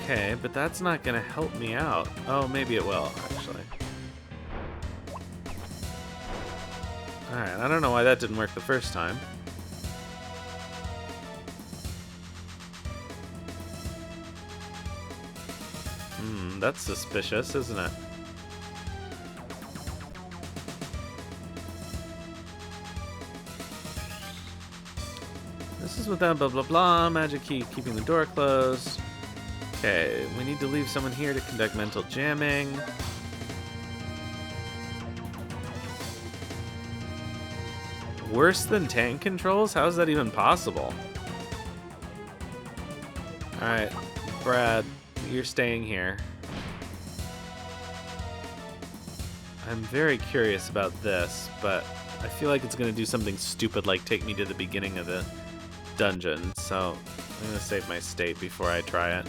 Okay, but that's not gonna help me out. Oh, maybe it will, actually. Alright, I don't know why that didn't work the first time. That's suspicious, isn't it? This is without blah blah blah. Magic key keeping the door closed. Okay, we need to leave someone here to conduct mental jamming. Worse than tank controls? How is that even possible? Alright, Brad, you're staying here. I'm very curious about this, but I feel like it's going to do something stupid like take me to the beginning of the dungeon, so I'm going to save my state before I try it.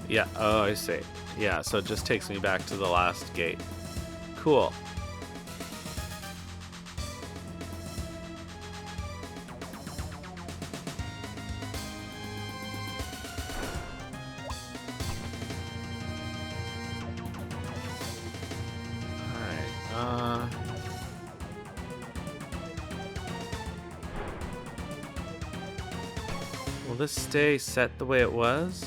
Yeah, oh, I see. Yeah, so it just takes me back to the last gate. Cool. Will this stay set the way it was?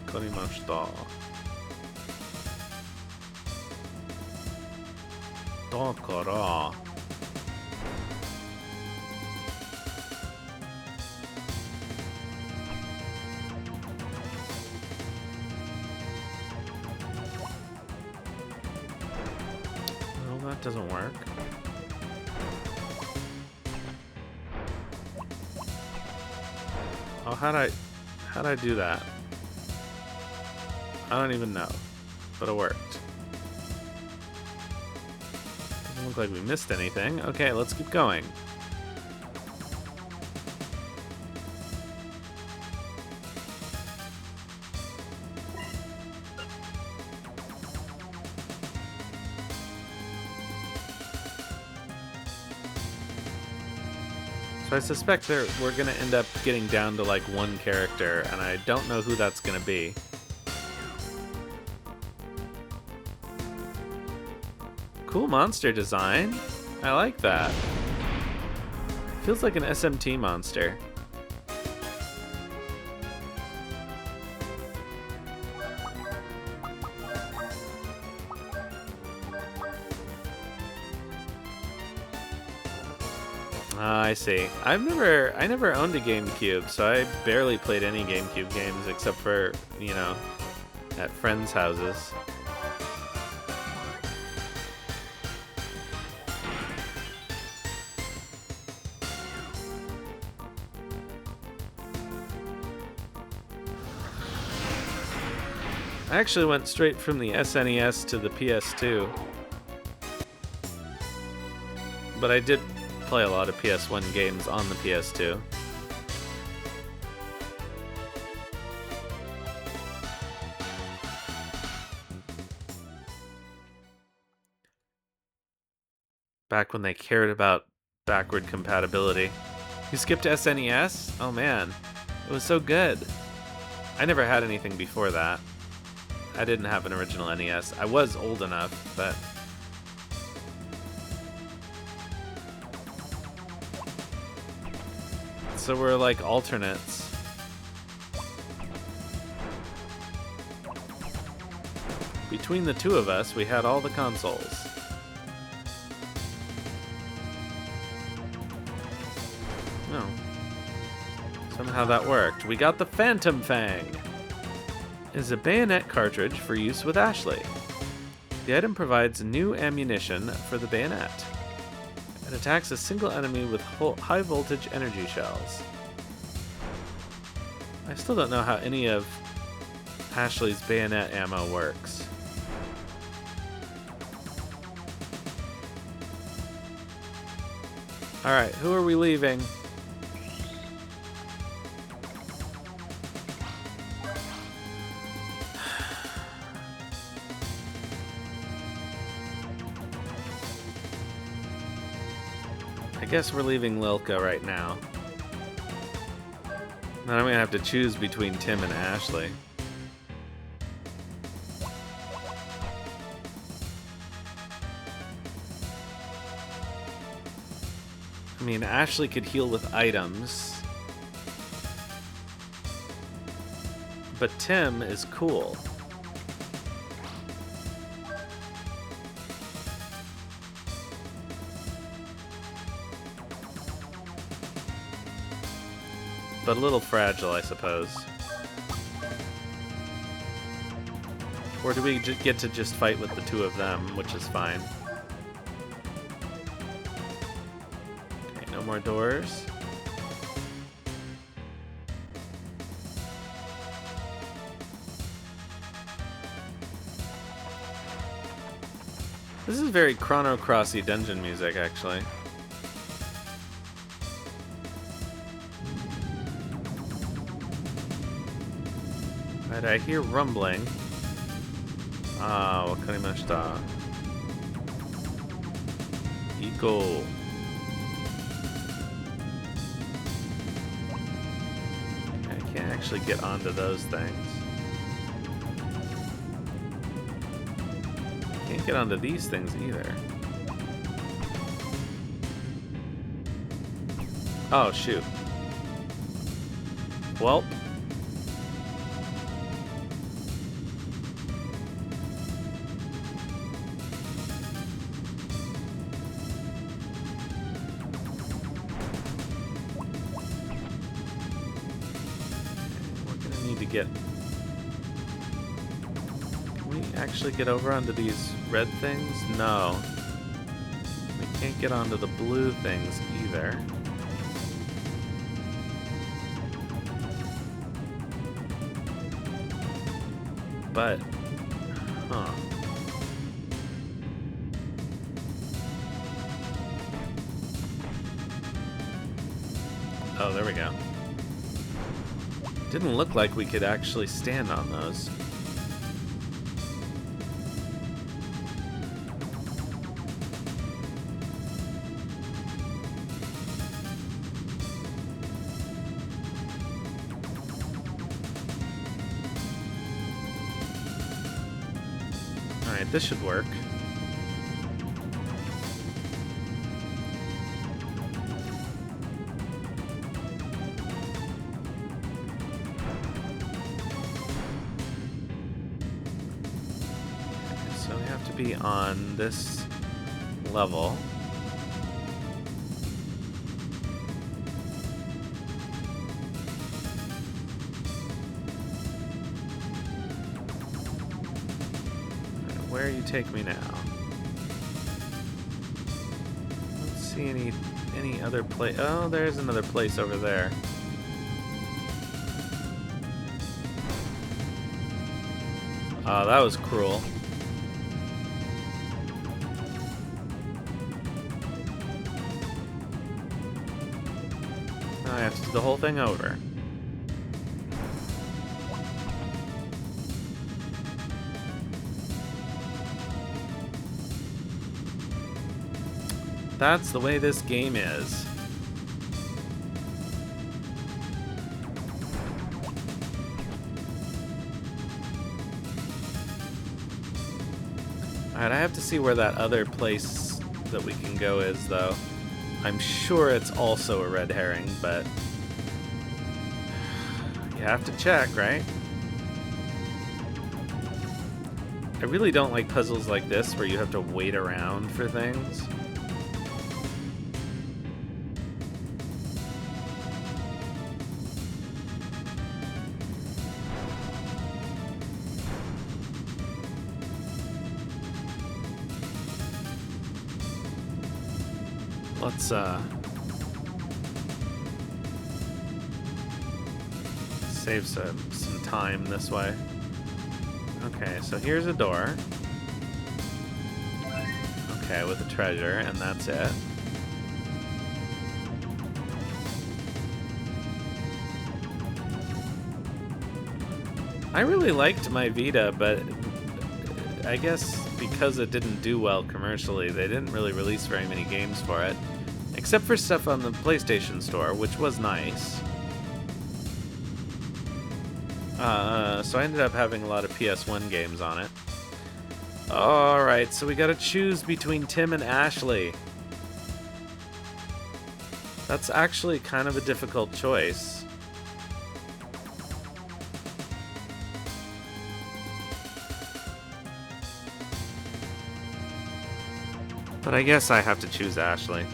Karimashita. だから Well, that doesn't work. Oh, how'd I do that? I don't even know, but it worked. Doesn't look like we missed anything. Okay, let's keep going. So I suspect we're gonna end up getting down to like one character, and I don't know who that's gonna be. Cool monster design. I like that. Feels like an SMT monster. I see. I never owned a GameCube, so I barely played any GameCube games except for, you know, at friends' houses. I actually went straight from the SNES to the PS2. But I did play a lot of PS1 games on the PS2. Back when they cared about backward compatibility. You skipped SNES? Oh man, it was so good. I never had anything before that. I didn't have an original NES. I was old enough, but... So we're like alternates. Between the two of us, we had all the consoles. No. Somehow that worked. We got the Phantom Fang. Is a bayonet cartridge for use with Ashley. The item provides new ammunition for the bayonet. It attacks a single enemy with high voltage energy shells. I still don't know how any of Ashley's bayonet ammo works. Alright, who are we leaving? I guess we're leaving Lilka right now. Then I'm gonna have to choose between Tim and Ashley. I mean, Ashley could heal with items. But Tim is cool. But a little fragile, I suppose. Or do we get to just fight with the two of them, which is fine. Okay, no more doors. This is very Chrono Crossy dungeon music, actually. Right, I hear rumbling. Ah, wakarimashita. Iko. I can't actually get onto those things. Can't get onto these things either. Oh, shoot. Well. Get. Can we actually get over onto these red things? No. We can't get onto the blue things either. But, huh. Oh, there we go. Didn't look like we could actually stand on those. Alright, this should work. Be on this level. Where you take me now? Don't see any other place. Oh, there's another place over there. Oh, that was cruel. I have to do the whole thing over. That's the way this game is. Alright, I have to see where that other place that we can go is, though. I'm sure it's also a red herring, but you have to check, right? I really don't like puzzles like this where you have to wait around for things. Let's save some time this way. Okay, so here's a door. Okay, with a treasure, and that's it. I really liked my Vita, but I guess because it didn't do well commercially, they didn't really release very many games for it. Except for stuff on the PlayStation Store, which was nice. So I ended up having a lot of PS1 games on it. Alright, so we gotta choose between Tim and Ashley. That's actually kind of a difficult choice. But I guess I have to choose Ashley.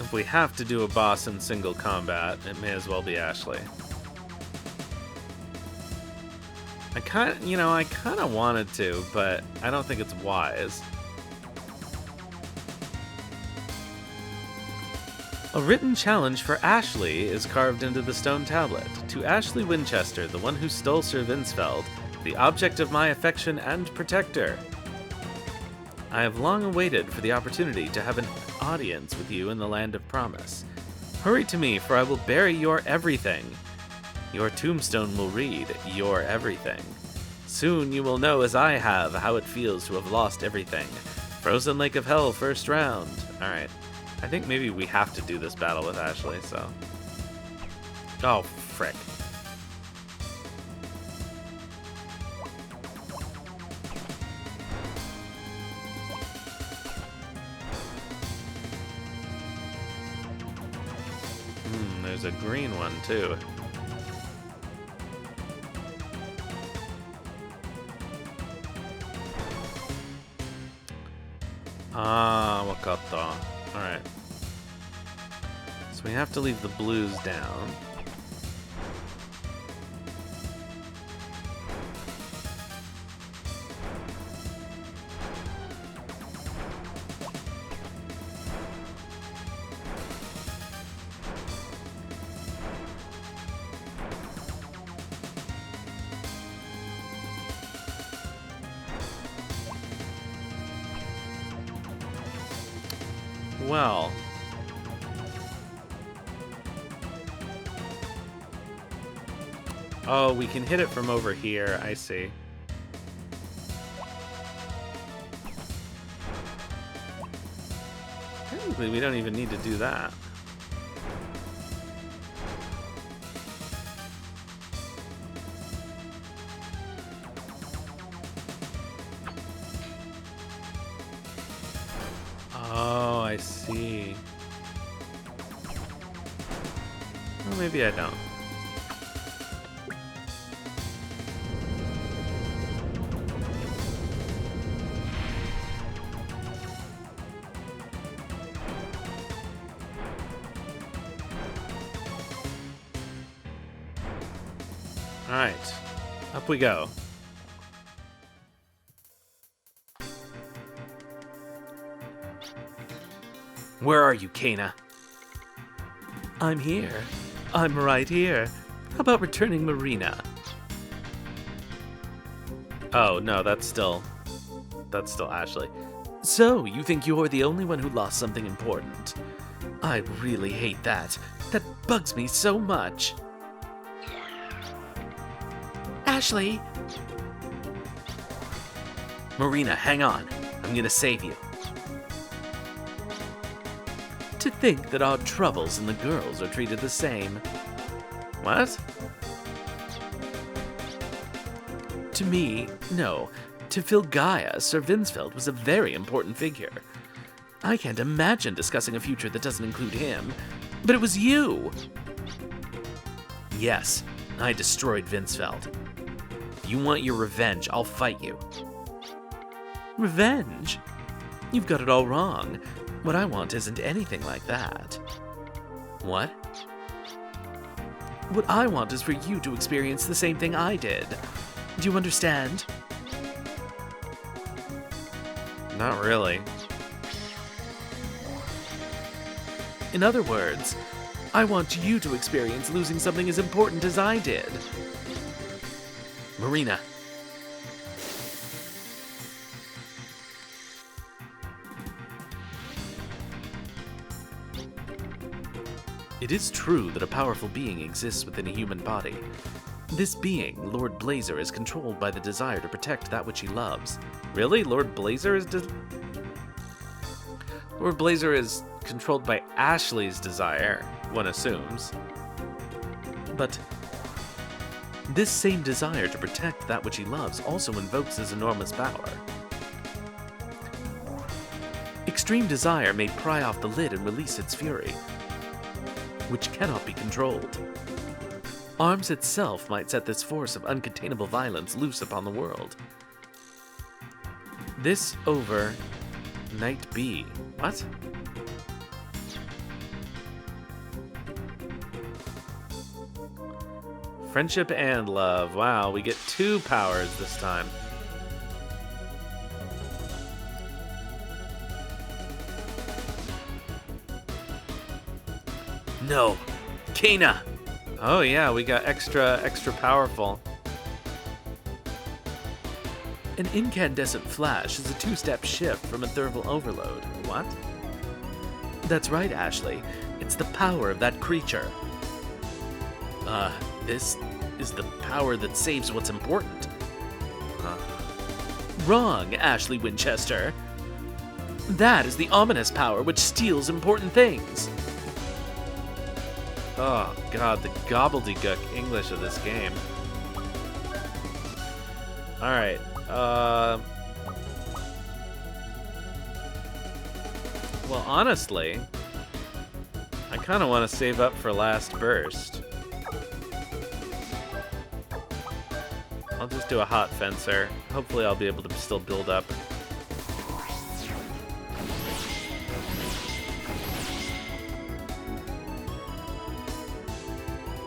If we have to do a boss in single combat, it may as well be Ashley. I kind of wanted to, but I don't think it's wise. A written challenge for Ashley is carved into the stone tablet. To Ashley Winchester, the one who stole Sir Vinsfeld, the object of my affection and protector. I have long awaited for the opportunity to have an audience with you in the land of promise. Hurry to me, for I will bury your everything. Your tombstone will read, your everything. Soon you will know as I have how it feels to have lost everything. Frozen Lake of Hell, first round. Alright. I think maybe we have to do this battle with Ashley, so... Oh, frick. There's a green one, too. Ah, wakatta. Alright. So we have to leave the blues down. Well, oh, we can hit it from over here. I see. Technically, we don't even need to do that. Oh, I see. Well, maybe I don't. Alright, up we go. Where are you, Kana? I'm here. I'm right here. How about returning Marina? Oh, no, that's still Ashley. So, you think you're the only one who lost something important? I really hate that. That bugs me so much. Ashley! Marina, hang on. I'm gonna save you. To think that our troubles and the girls are treated the same. What? To me, no. To Filgaia, Sir Vinsfeld was a very important figure. I can't imagine discussing a future that doesn't include him. But it was you! Yes, I destroyed Vinsfeld. If you want your revenge, I'll fight you. Revenge? You've got it all wrong. What I want isn't anything like that. What? What I want is for you to experience the same thing I did. Do you understand? Not really. In other words, I want you to experience losing something as important as I did. Marina. It is true that a powerful being exists within a human body. This being, Lord Blazer, is controlled by the desire to protect that which he loves. Really? Lord Blazer is Or Blazer is controlled by Ashley's desire, one assumes. But this same desire to protect that which he loves also invokes his enormous power. Extreme desire may pry off the lid and release its fury, which cannot be controlled. Arms itself might set this force of uncontainable violence loose upon the world. This over Night B. What? Friendship and love. Wow, we get 2 powers this time. No, Kana! Oh yeah, we got extra powerful. An incandescent flash is a 2-step shift from a thermal overload. What? That's right, Ashley. It's the power of that creature. This is the power that saves what's important. Wrong, Ashley Winchester. That is the ominous power which steals important things. Oh god, the gobbledygook English of this game. Alright, well, honestly, I kind of want to save up for last burst. I'll just do a hot fencer. Hopefully I'll be able to still build up.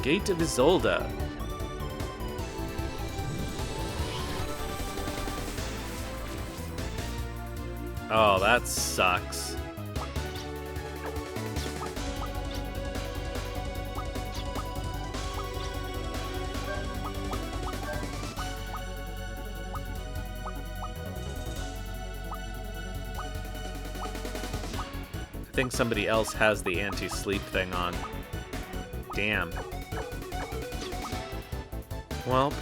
Gate of Isolde. Oh, that sucks. I think somebody else has the anti-sleep thing on. Damn. Well.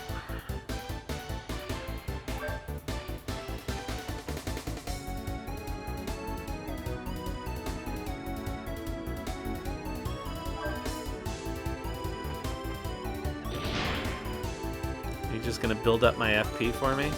You just gonna build up my FP for me?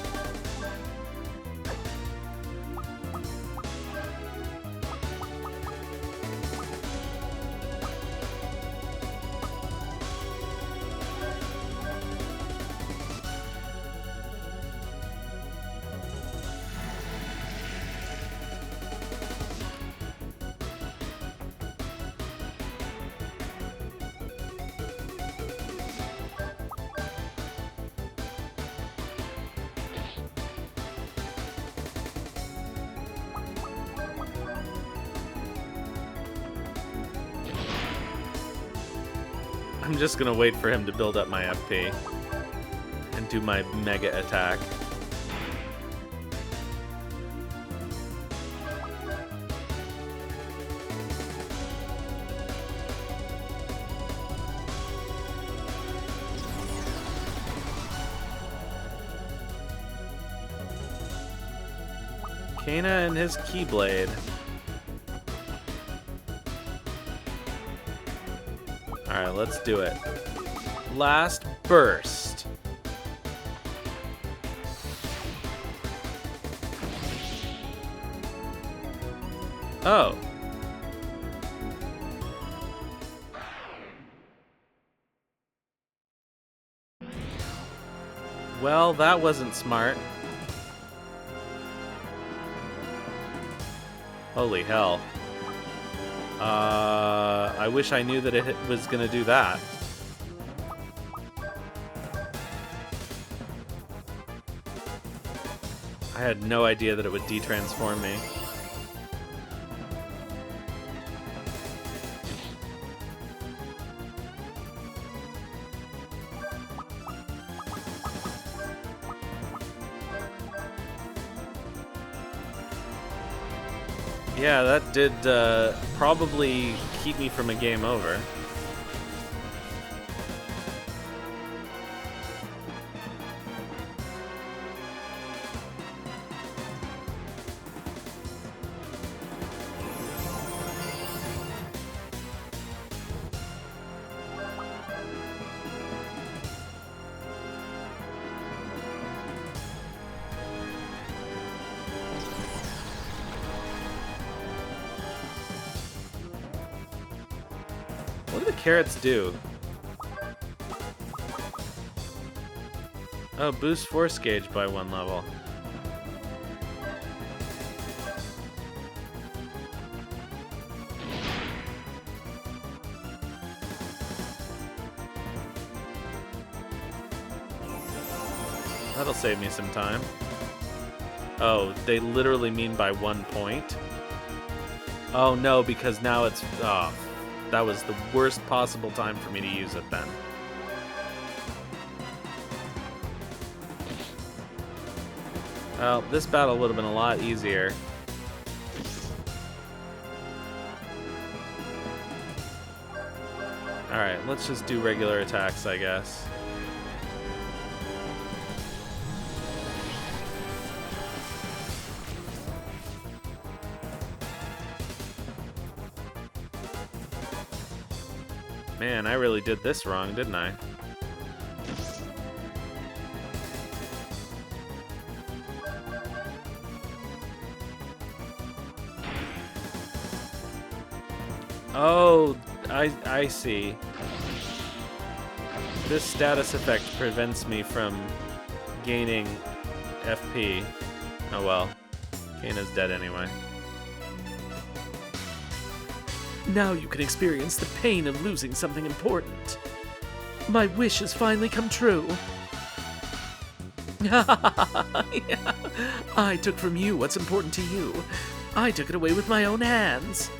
I'm just gonna wait for him to build up my FP and do my mega attack. Kana and his Keyblade. Alright, let's do it. Last burst. Oh. Well, that wasn't smart. Holy hell. I wish I knew that it was gonna do that. I had no idea that it would de-transform me. Yeah, that did probably keep me from a game over. What do the carrots do? Oh, boost force gauge by 1 level. That'll save me some time. Oh, they literally mean by 1 point? Oh no, because now it's... Oh, that was the worst possible time for me to use it then. Well, this battle would have been a lot easier. Alright, let's just do regular attacks, I guess. Man, I really did this wrong, didn't I? Oh, I see. This status effect prevents me from gaining FP. Oh well. Kana's dead anyway. Now you can experience the pain of losing something important. My wish has finally come true. Yeah. I took from you what's important to you. I took it away with my own hands.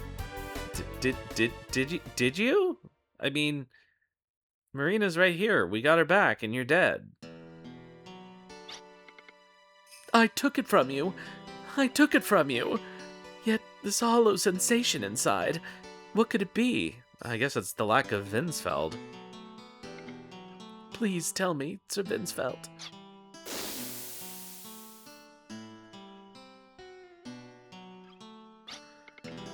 Did you? I mean, Marina's right here. We got her back, and you're dead. I took it from you. I took it from you. Yet this hollow sensation inside. What could it be? I guess it's the lack of Vinsfeld. Please tell me, Sir Vinsfeld.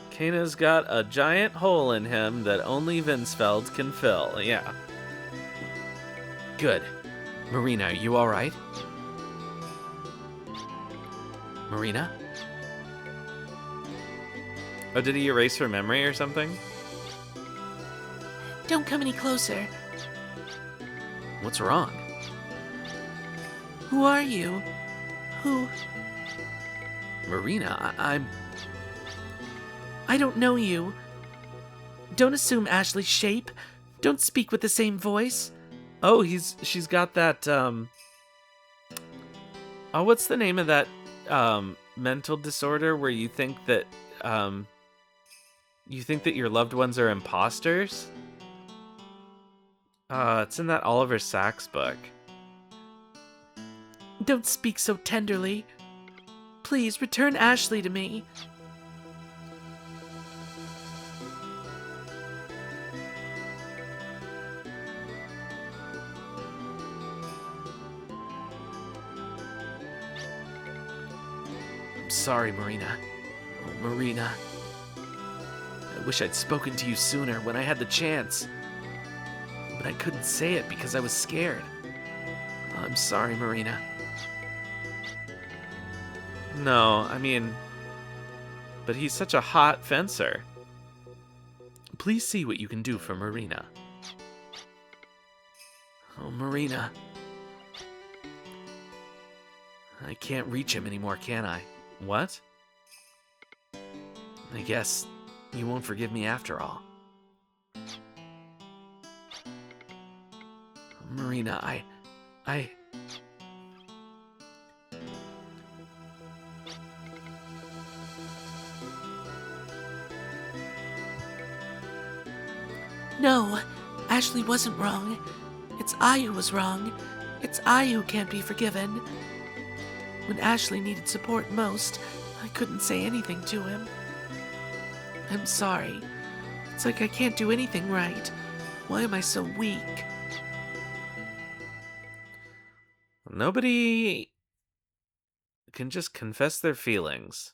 Kana's got a giant hole in him that only Vinsfeld can fill. Yeah. Good. Marina, are you alright? Marina? Oh, did he erase her memory or something? Don't come any closer. What's wrong? Who are you? Who? Marina, I don't know you. Don't assume Ashley's shape. Don't speak with the same voice. Oh, she's got that, Oh, what's the name of that, mental disorder where you think that your loved ones are imposters? It's in that Oliver Sacks book. Don't speak so tenderly. Please return Ashley to me. I'm sorry, Marina. Oh, Marina. I wish I'd spoken to you sooner when I had the chance. But I couldn't say it because I was scared. I'm sorry, Marina. No, I mean... But he's such a hot fencer. Please see what you can do for Marina. Oh, Marina. I can't reach him anymore, can I? What? I guess you won't forgive me after all. Marina, I... No, Ashley wasn't wrong. It's I who was wrong. It's I who can't be forgiven. When Ashley needed support most, I couldn't say anything to him. I'm sorry. It's like I can't do anything right. Why am I so weak? Nobody can just confess their feelings.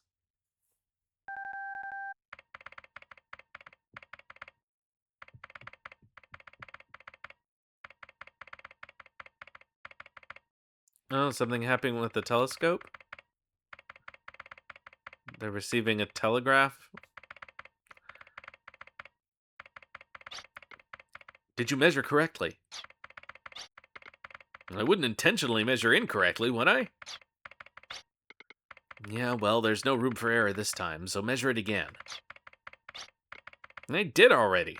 Oh, something happening with the telescope? They're receiving a telegraph? Did you measure correctly? I wouldn't intentionally measure incorrectly, would I? Yeah, well, there's no room for error this time, so measure it again. I did already.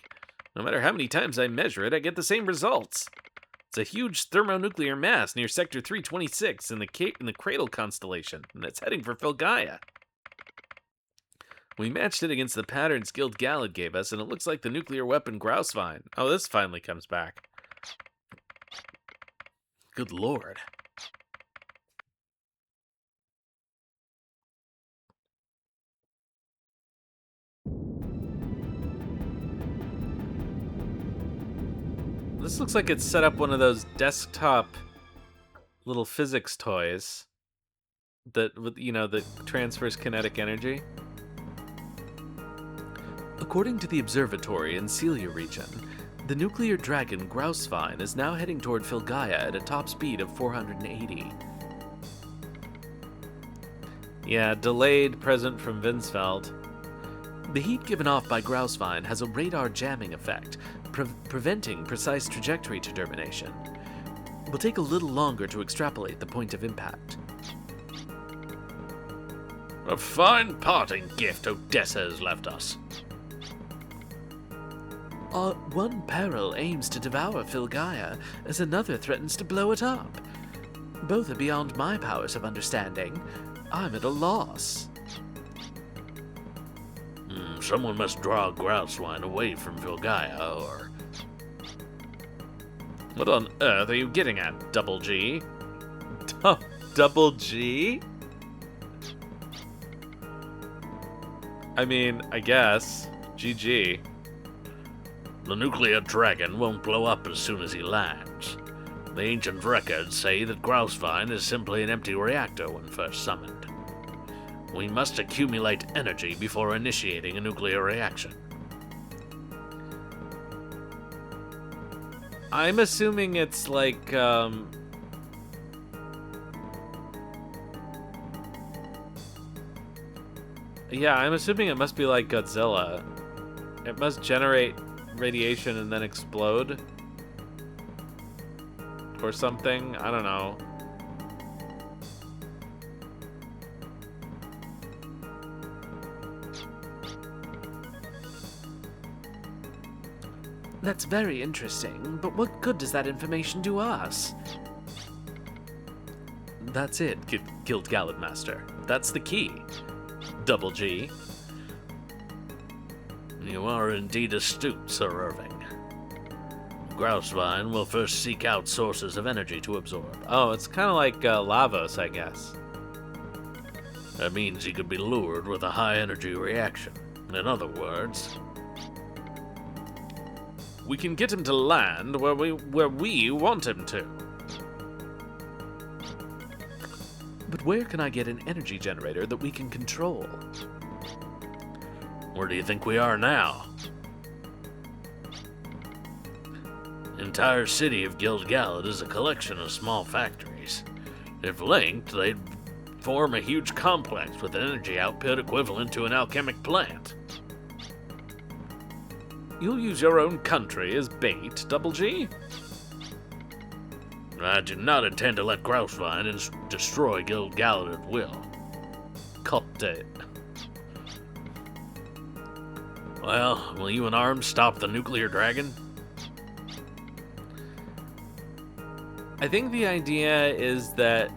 No matter how many times I measure it, I get the same results. It's a huge thermonuclear mass near Sector 326 in the Cradle constellation, and it's heading for Filgaia. We matched it against the patterns Guild Gallad gave us, and it looks like the nuclear weapon Grousevine. Oh, this finally comes back. Good lord. This looks like it's set up one of those desktop little physics toys that, that transfers kinetic energy. According to the observatory in Celia region, the nuclear dragon Grousevine is now heading toward Filgaia at a top speed of 480. Yeah, delayed present from Vinsfeld. The heat given off by Grousevine has a radar jamming effect, preventing precise trajectory determination. It will take a little longer to extrapolate the point of impact. A fine parting gift Odessa has left us. One peril aims to devour Filgaia, as another threatens to blow it up. Both are beyond my powers of understanding. I'm at a loss. Someone must draw Grousevine away from Filgaia, or... What on earth are you getting at, Double G? Double G? I mean, I guess. GG. The nuclear dragon won't blow up as soon as he lands. The ancient records say that Grousevine is simply an empty reactor when first summoned. We must accumulate energy before initiating a nuclear reaction. I'm assuming it's like, yeah, I'm assuming it must be like Godzilla. It must generate radiation and then explode. Or something, I don't know. That's very interesting, but what good does that information do us? That's it, Guild Gallad Master. That's the key. Double G. You are indeed astute, Sir Irving. Grousevine will first seek out sources of energy to absorb. Oh, it's kind of like Lavos, I guess. That means he could be lured with a high-energy reaction. In other words... we can get him to land where we want him to. But where can I get an energy generator that we can control? Where do you think we are now? The entire city of Guild Gallad is a collection of small factories. If linked, they'd form a huge complex with an energy output equivalent to an alchemic plant. You'll use your own country as bait, Double G? I do not intend to let Grousevine destroy Guild Gallad at will. Cut it. Well, will you and Arms stop the nuclear dragon? I think the idea is that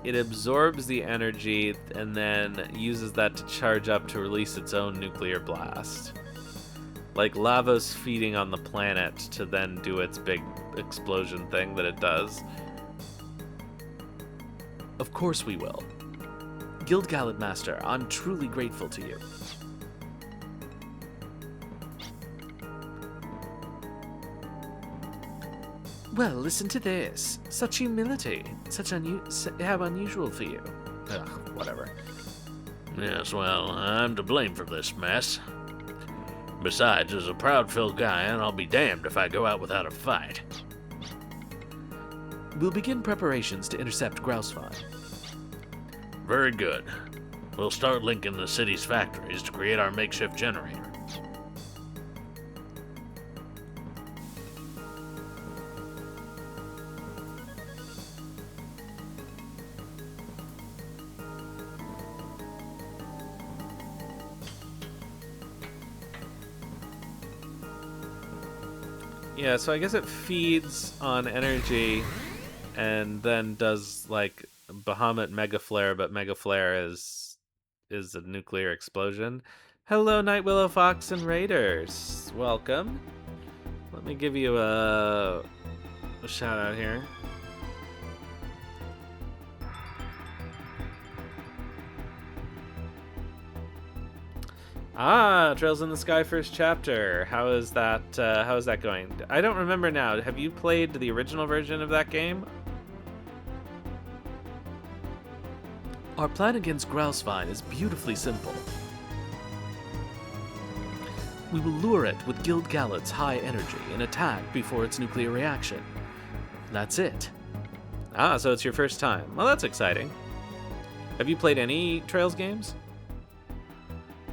it absorbs the energy and then uses that to charge up to release its own nuclear blast. Like Lavos feeding on the planet to then do its big explosion thing that it does. Of course we will. Guild Gallad Master, I'm truly grateful to you. Well, listen to this. Such humility. How unusual for you. Ugh, whatever. Yes, well, I'm to blame for this mess. Besides, as a proud Filgaian, I'll be damned if I go out without a fight. We'll begin preparations to intercept Grousevine. Very good. We'll start linking the city's factories to create our makeshift generator. Yeah, so I guess it feeds on energy and then does like Bahamut Mega Flare, but Mega Flare is a nuclear explosion. Hello, Night Willow Fox and Raiders. Welcome. Let me give you a shout out here. Ah, Trails in the Sky first chapter. How is that? How is that going? I don't remember now. Have you played the original version of that game? Our plan against Grousevine is beautifully simple. We will lure it with Guild Gallet's high energy and attack before its nuclear reaction. That's it. Ah, so it's your first time. Well, that's exciting. Have you played any Trails games?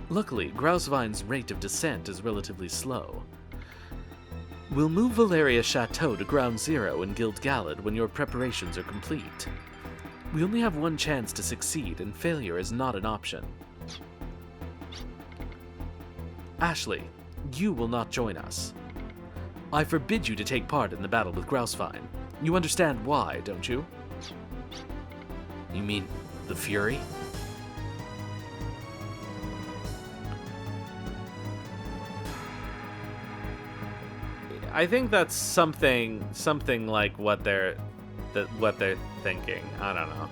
Luckily, Grousevine's rate of descent is relatively slow. We'll move Valeria Chateau to Ground Zero in Guild Gallet when your preparations are complete. We only have one chance to succeed, and failure is not an option. Ashley, you will not join us. I forbid you to take part in the battle with Grousevine. You understand why, don't you? You mean the Fury? I think that's something like what they're thinking. I don't know.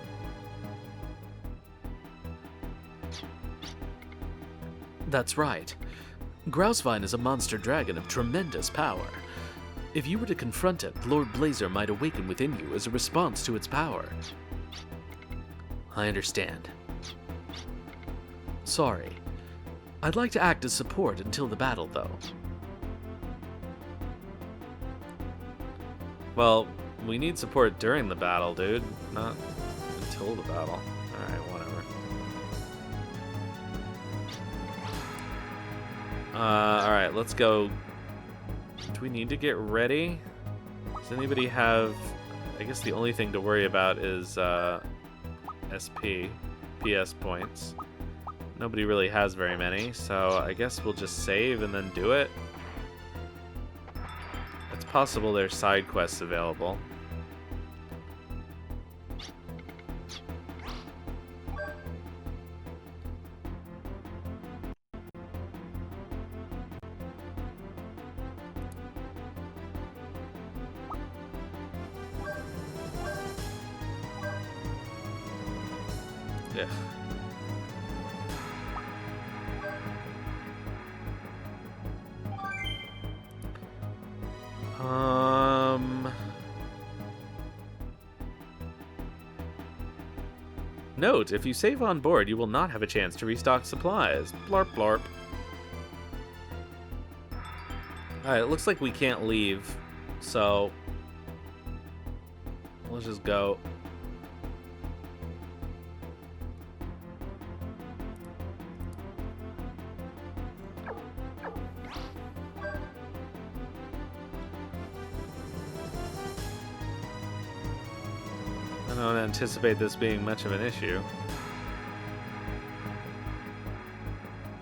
That's right. Grousevine is a monster dragon of tremendous power. If you were to confront it, Lord Blazer might awaken within you as a response to its power. I understand. Sorry. I'd like to act as support until the battle, though. Well, we need support during the battle, dude. Not until the battle. Alright, whatever. Alright, let's go. Do we need to get ready? Does anybody have... I guess the only thing to worry about is PS points. Nobody really has very many, so I guess we'll just save and then do it. It's possible there's side quests available. Yeah. Note, if you save on board, you will not have a chance to restock supplies. Blarp, blarp. Alright, it looks like we can't leave, so let's just go. I don't anticipate this being much of an issue.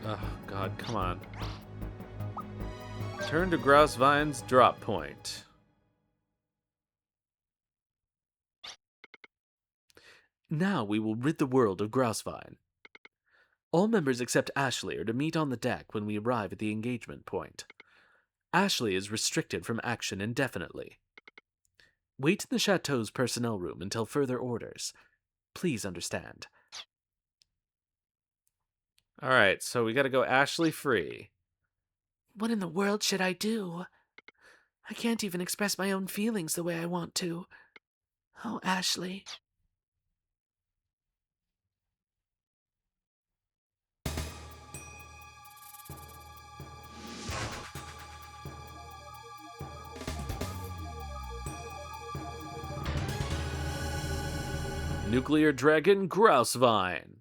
Oh, God, come on. Turn to Grousevine's drop point. Now we will rid the world of Grousevine. All members except Ashley are to meet on the deck when we arrive at the engagement point. Ashley is restricted from action indefinitely. Wait in the chateau's personnel room until further orders. Please understand. Alright, so we gotta go Ashley free. What in the world should I do? I can't even express my own feelings the way I want to. Oh, Ashley. Nuclear Dragon Grousevine.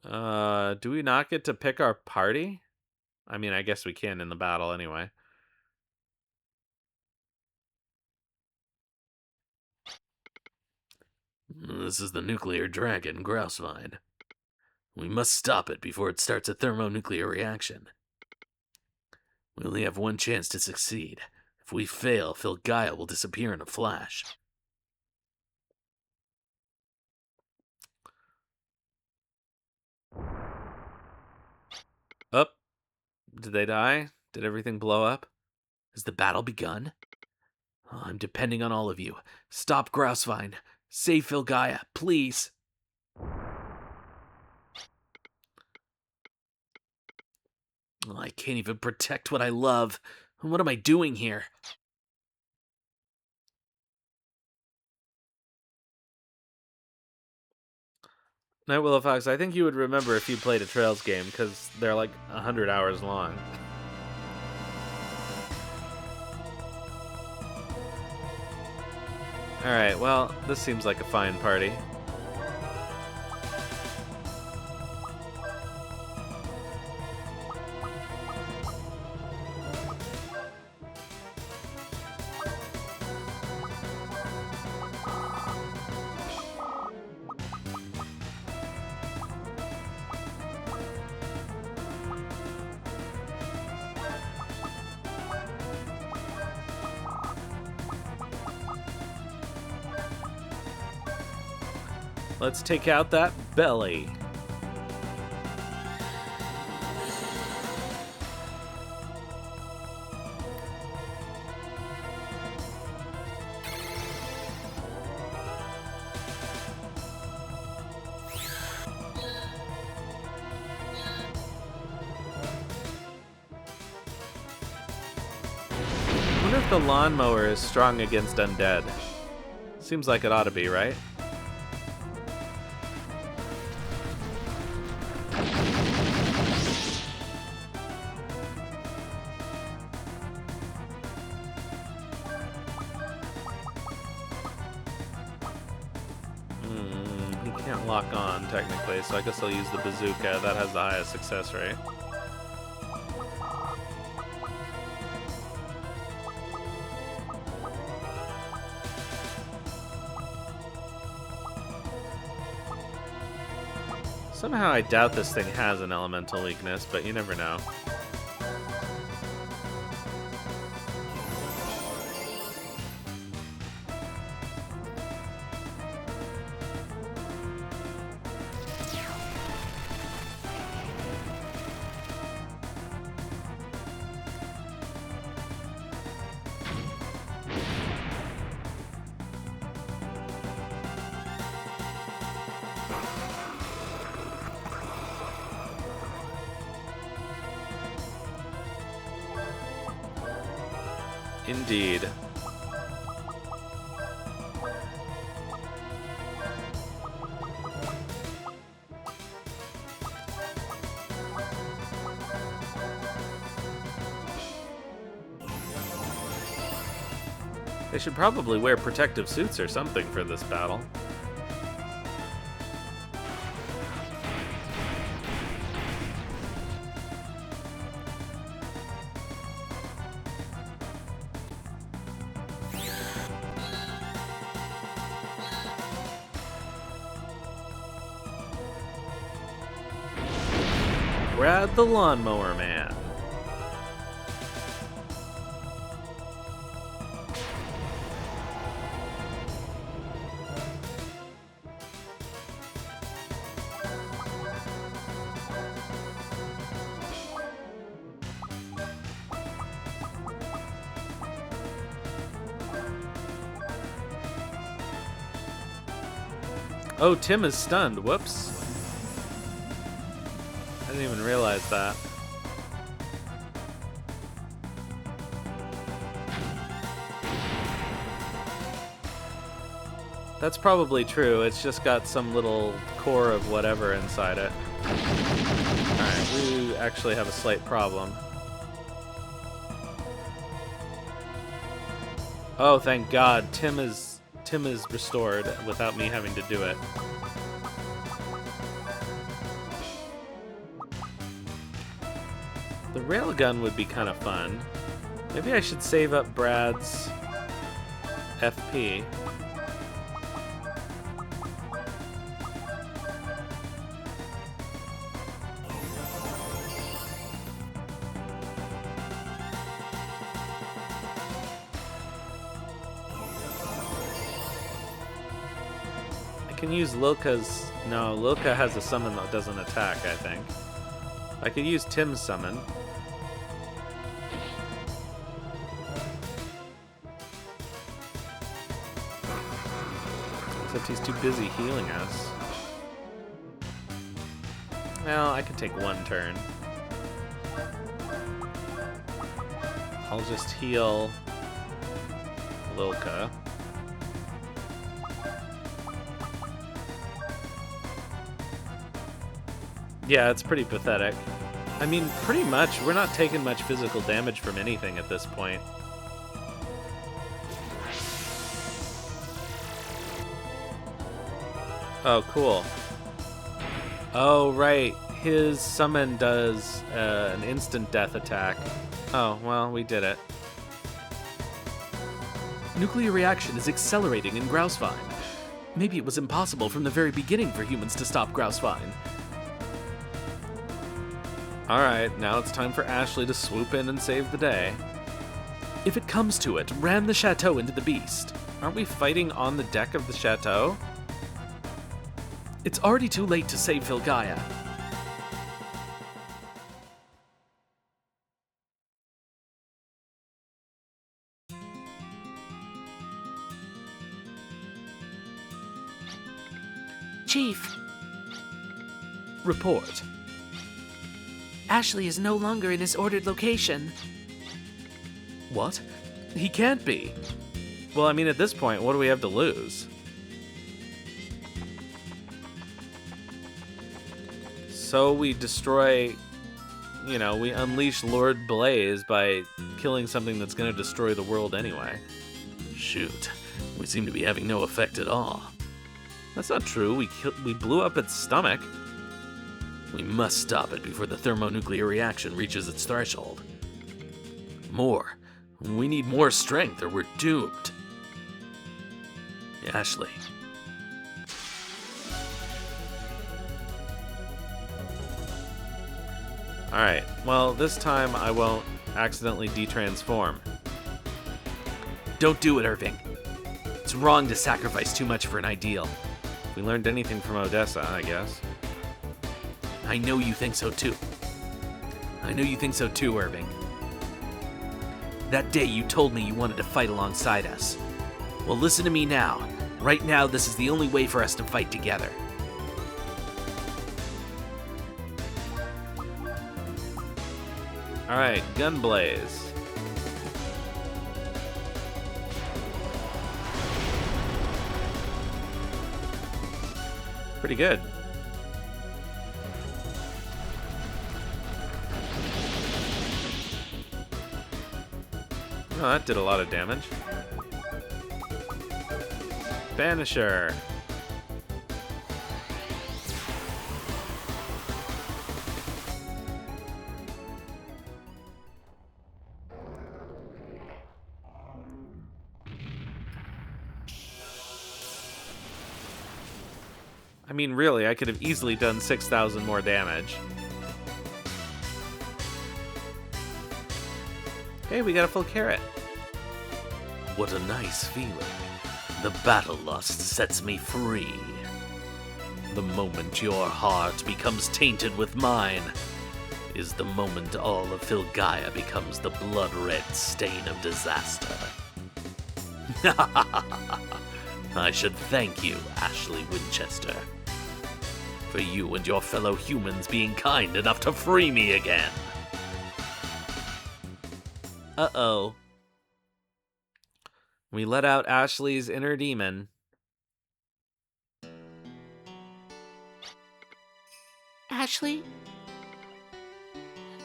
Do we not get to pick our party? I mean, I guess we can in the battle anyway. This is the nuclear dragon, Grousevine. We must stop it before it starts a thermonuclear reaction. We only have one chance to succeed. If we fail, Filgaia will disappear in a flash. Up. Did they die? Did everything blow up? Has the battle begun? Oh, I'm depending on all of you. Stop Grousevine. Save Filgaia, please. Oh, I can't even protect what I love. What am I doing here? Night Willow Fox, I think you would remember if you played a Trails game, because they're like 100 hours long. Alright, well, this seems like a fine party. Let's take out that belly. I wonder if the lawnmower is strong against undead. Seems like it ought to be, right? He can't lock on, technically, so I guess I'll use the bazooka. That has the highest success rate. Somehow I doubt this thing has an elemental weakness, but you never know. Indeed. They should probably wear protective suits or something for this battle. Brad the Lawnmower Man. Oh, Tim is stunned. Whoops. I didn't even realize that. That's probably true. It's just got some little core of whatever inside it. Alright, we actually have a slight problem. Oh, thank God. Tim is restored without me having to do it. The railgun would be kind of fun. Maybe I should save up Brad's FP. can use Lilka's... No, Lilka has a summon that doesn't attack, I think. I could use Tim's summon. Except he's too busy healing us. Well, I can take one turn. I'll just heal Lilka. Yeah, it's pretty pathetic. I mean, pretty much, we're not taking much physical damage from anything at this point. Oh, cool. Oh, right. His summon does an instant death attack. Oh, well, we did it. Nuclear reaction is accelerating in Grousevine. Maybe it was impossible from the very beginning for humans to stop Grousevine. Alright, now it's time for Ashley to swoop in and save the day. If it comes to it, ram the chateau into the beast. Aren't we fighting on the deck of the chateau? It's already too late to save Filgaia. Chief, Report. Ashley is no longer in his ordered location. What? He can't be. Well, I mean, at this point, what do we have to lose? So we destroy, you know, we unleash Lord Blaze by killing something that's going to destroy the world anyway. Shoot, we seem to be having no effect at all. That's not true. We blew up its stomach. We must stop it before the thermonuclear reaction reaches its threshold. More. We need more strength or we're doomed. Ashley. Alright, well, this time I won't accidentally detransform. Don't do it, Irving. It's wrong to sacrifice too much for an ideal. If we learned anything from Odessa, I guess. I know you think so too. I know you think so too, Irving. That day you told me you wanted to fight alongside us. Well, listen to me now. Right now, this is the only way for us to fight together. Alright, Gunblaze. Pretty good. Oh, that did a lot of damage. Banisher. I mean, really, I could have easily done 6,000 more damage. Hey, we got a full carrot. What a nice feeling. The battle lust sets me free. The moment your heart becomes tainted with mine is the moment all of Filgaia becomes the blood-red stain of disaster. I should thank you, Ashley Winchester, for you and your fellow humans being kind enough to free me again. Uh-oh. We let out Ashley's inner demon. Ashley?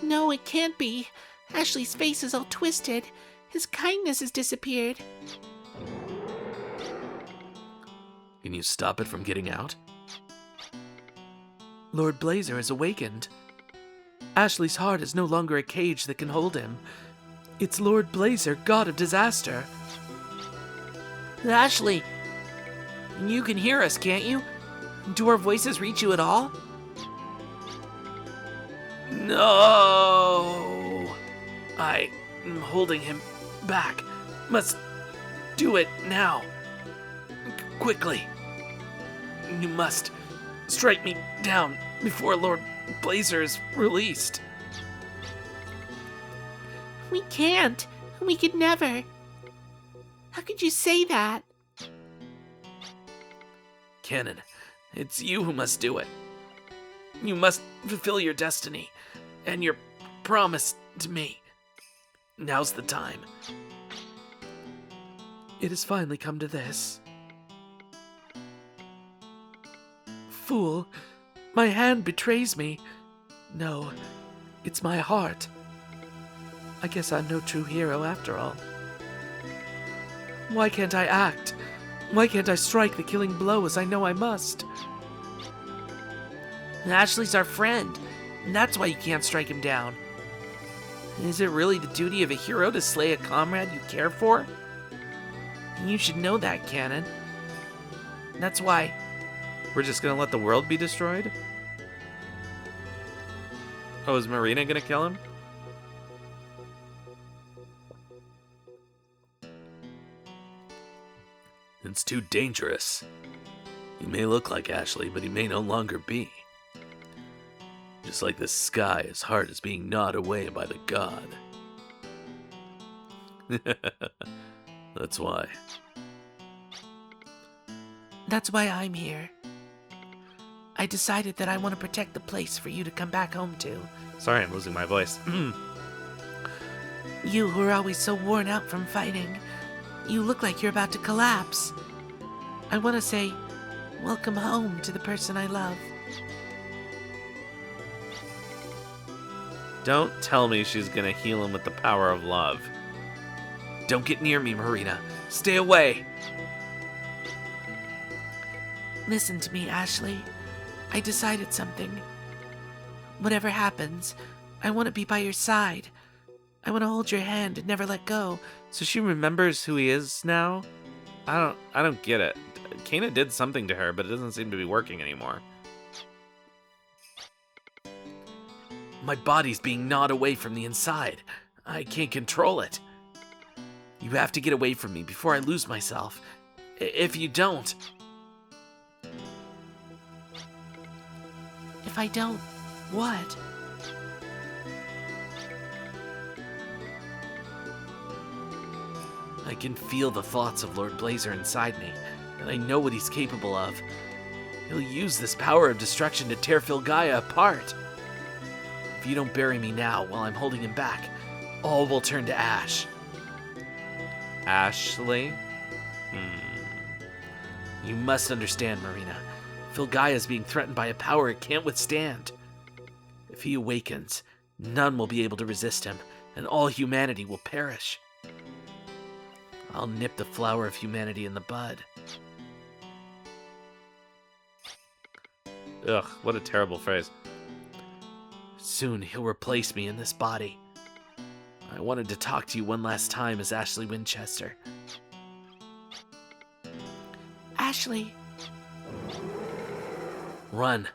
No, it can't be. Ashley's face is all twisted. His kindness has disappeared. Can you stop it from getting out? Lord Blazer has awakened. Ashley's heart is no longer a cage that can hold him. It's Lord Blazer, god of disaster. Ashley, you can hear us, can't you? Do our voices reach you at all? No! I'm holding him back. Must do it now. Quickly. You must strike me down before Lord Blazer is released. We can't. We could never. How could you say that? Canon, it's you who must do it. You must fulfill your destiny and your promise to me. Now's the time. It has finally come to this. Fool, my hand betrays me. No, it's my heart. I guess I'm no true hero after all. Why can't I act? Why can't I strike the killing blow as I know I must? Ashley's our friend, and that's why you can't strike him down. Is it really the duty of a hero to slay a comrade you care for? You should know that, Canon. That's why. We're just gonna let the world be destroyed? Oh, is Marina gonna kill him? It's too dangerous. He may look like Ashley, but he may no longer be. Just like the sky, his heart is being gnawed away by the god. That's why. That's why I'm here. I decided that I want to protect the place for you to come back home to. Sorry, I'm losing my voice. You who are always so worn out from fighting. You look like you're about to collapse. I want to say, welcome home to the person I love. Don't tell me she's gonna heal him with the power of love. Don't get near me, Marina. Stay away. Listen to me, Ashley. I decided something. Whatever happens, I want to be by your side. I want to hold your hand and never let go. So she remembers who he is now? I don't get it. Kana did something to her, but it doesn't seem to be working anymore. My body's being gnawed away from the inside. I can't control it. You have to get away from me before I lose myself. If you don't... If I don't, what? I can feel the thoughts of Lord Blazer inside me, and I know what he's capable of. He'll use this power of destruction to tear Filgaia apart. If you don't bury me now while I'm holding him back, all will turn to ash. Ashley? You must understand, Marina. Filgaia is being threatened by a power it can't withstand. If he awakens, none will be able to resist him, and all humanity will perish. I'll nip the flower of humanity in the bud. Ugh, what a terrible phrase. Soon he'll replace me in this body. I wanted to talk to you one last time as Ashley Winchester. Ashley, Run.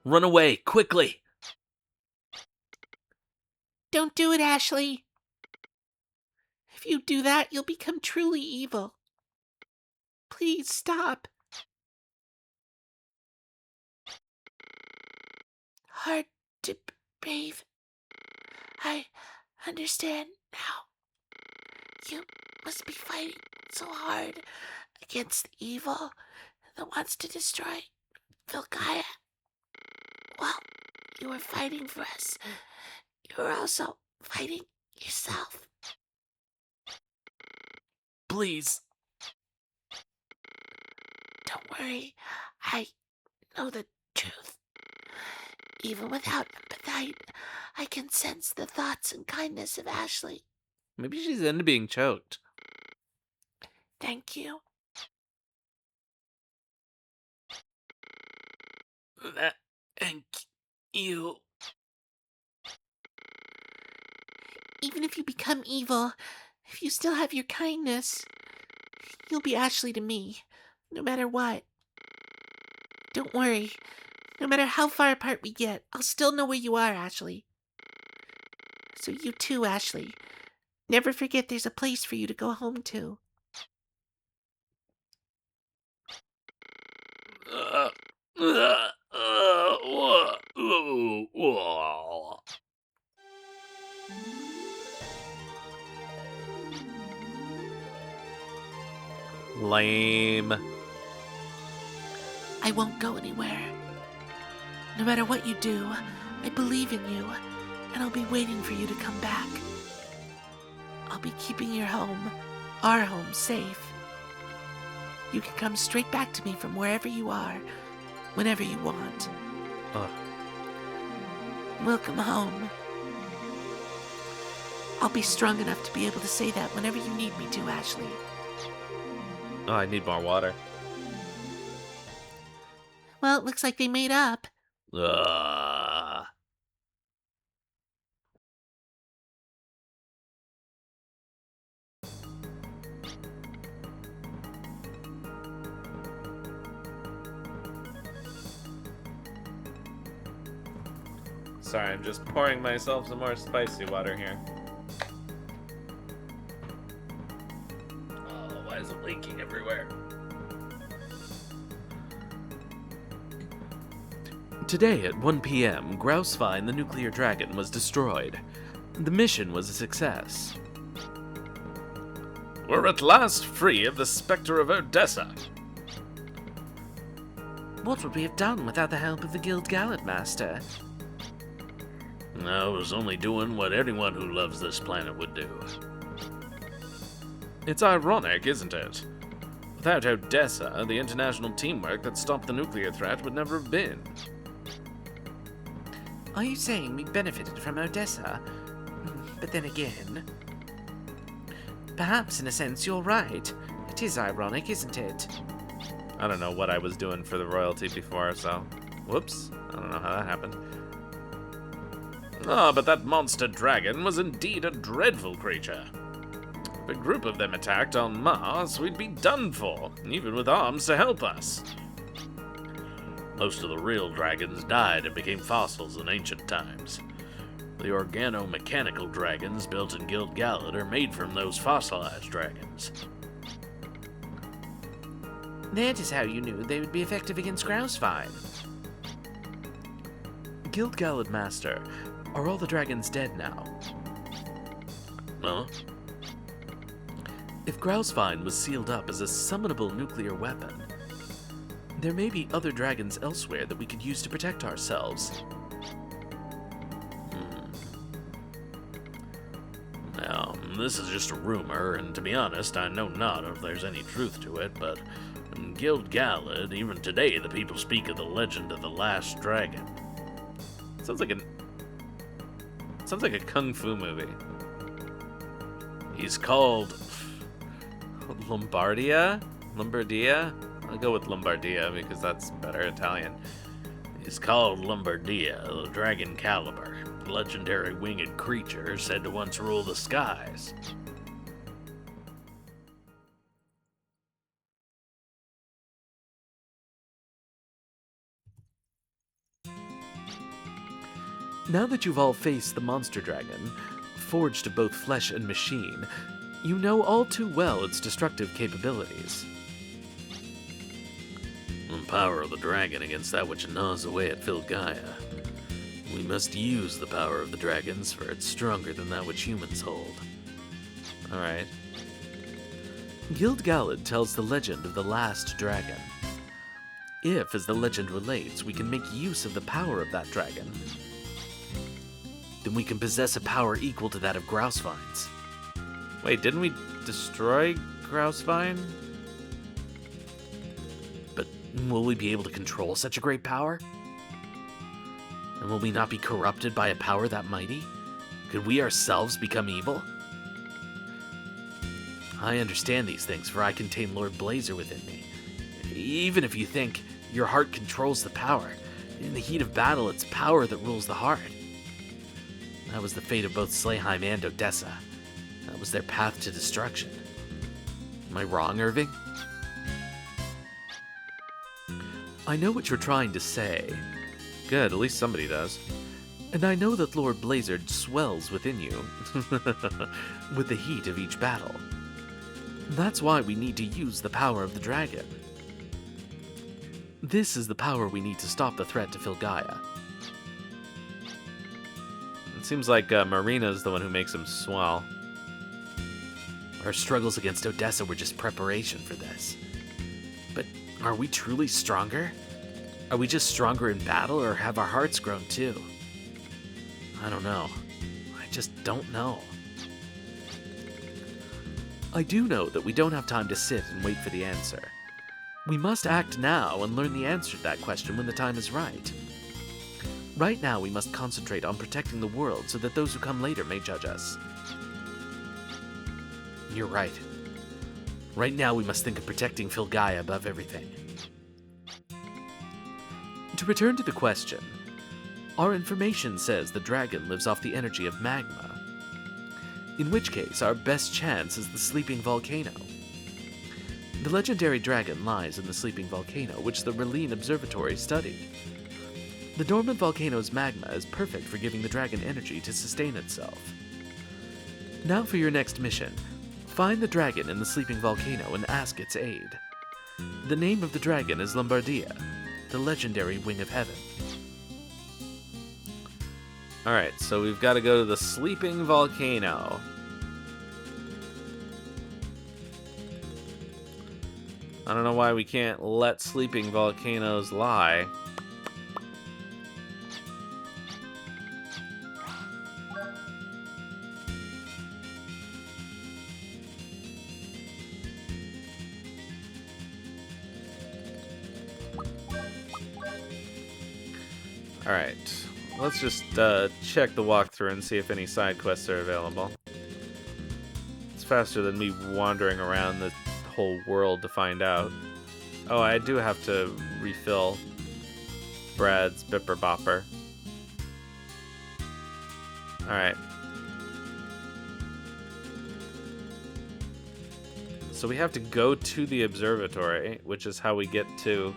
Run away, quickly! don't do it, Ashley. If you do that, you'll become truly evil. Please stop. Hard to breathe. I understand now. You must be fighting so hard against the evil that wants to destroy Vilgaia. Well, you were fighting for us. You were also fighting yourself. Please. Don't worry. I know the truth. Even without empathy, I can sense the thoughts and kindness of Ashley. Maybe she's into being choked. Thank you. Thank you. Even if you become evil, if you still have your kindness, you'll be Ashley to me, no matter what. Don't worry. No matter how far apart we get, I'll still know where you are, Ashley. So you too, Ashley. Never forget there's a place for you to go home to. Lame. I won't go anywhere. No matter what you do, I believe in you, and I'll be waiting for you to come back. I'll be keeping your home, our home, safe. You can come straight back to me from wherever you are, whenever you want. Ugh. Welcome home. I'll be strong enough to be able to say that whenever you need me to, Ashley. Oh, I need more water. Well, it looks like they made up. Uh, Sorry, I'm just pouring myself some more spicy water here. Oh, why is it leaking everywhere? Today at 1 p.m., Grousevine the nuclear dragon was destroyed. The mission was a success. We're at last free of the specter of Odessa. What would we have done without the help of the Guild Gallant Master? I was only doing what anyone who loves this planet would do. It's ironic, isn't it? Without Odessa, the international teamwork that stopped the nuclear threat would never have been. Are you saying we benefited from Odessa? But then again... Perhaps in a sense you're right. It is ironic, isn't it? I don't know what I was doing for the royalty before, so... Whoops. I don't know how that happened. Ah, but that monster dragon was indeed a dreadful creature. If a group of them attacked en masse, we'd be done for, even with arms to help us. Most of the real dragons died and became fossils in ancient times. The organo-mechanical dragons built in Guild Galad are made from those fossilized dragons. That is how you knew they would be effective against Grousevine. Guild Galad Master, are all the dragons dead now? Huh? If Grousevine was sealed up as a summonable nuclear weapon, there may be other dragons elsewhere that we could use to protect ourselves. Now, this is just a rumor, and to be honest, I know not if there's any truth to it, but in Guild Galad, even today the people speak of the legend of the last dragon. Sounds like a kung fu movie. He's called... Lombardia? I'll go with Lombardia because that's better Italian. He's called Lombardia, the Dragon Caliber, a legendary winged creature said to once rule the skies. Now that you've all faced the monster dragon, forged of both flesh and machine, you know all too well its destructive capabilities. The power of the dragon against that which gnaws away at Filgaia. We must use the power of the dragons, for it's stronger than that which humans hold. Alright. Guild Galad tells the legend of the last dragon. If, as the legend relates, we can make use of the power of that dragon, then we can possess a power equal to that of Grousevine's. Wait, didn't we destroy Grousevine? But will we be able to control such a great power? And will we not be corrupted by a power that mighty? Could we ourselves become evil? I understand these things, for I contain Lord Blazer within me. Even if you think your heart controls the power, in the heat of battle, it's power that rules the heart. That was the fate of both Slayheim and Odessa. That was their path to destruction. Am I wrong, Irving? I know what you're trying to say, Good, at least somebody does. and I know that Lord Blazer swells within you with the heat of each battle. That's why we need to use the power of the dragon. This is the power we need to stop the threat to Filgaia. It seems like Marina's the one who makes him swell. Our struggles against Odessa were just preparation for this. But are we truly stronger? Are we just stronger in battle, or have our hearts grown too? I don't know. I just don't know. I do know that we don't have time to sit and wait for the answer. We must act now and learn the answer to that question when the time is right. Right now, we must concentrate on protecting the world so that those who come later may judge us. You're right. Right now, we must think of protecting Filgaia above everything. To return to the question, our information says the dragon lives off the energy of magma, in which case our best chance is the Sleeping Volcano. The legendary dragon lies in the Sleeping Volcano, which the Relene Observatory studied. The dormant volcano's magma is perfect for giving the dragon energy to sustain itself. Now for your next mission. Find the dragon in the Sleeping Volcano and ask its aid. The name of the dragon is Lombardia, the legendary Wing of Heaven. Alright, so we've got to go to the Sleeping Volcano. I don't know why we can't let sleeping volcanoes lie. Alright, let's just check the walkthrough and see if any side quests are available. It's faster than me wandering around the whole world to find out. Oh, I do have to refill Brad's Bipper Bopper. Alright. So we have to go to the observatory, which is how we get to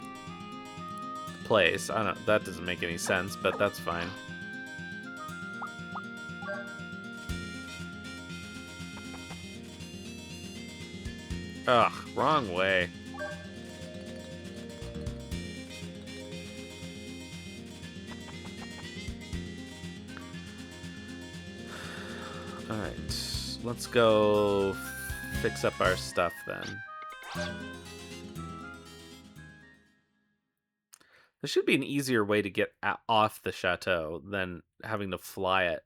the place. I don't, that doesn't make any sense, but that's fine. Ugh, wrong way. Alright, let's go fix up our stuff then. There should be an easier way to get off the chateau than having to fly it.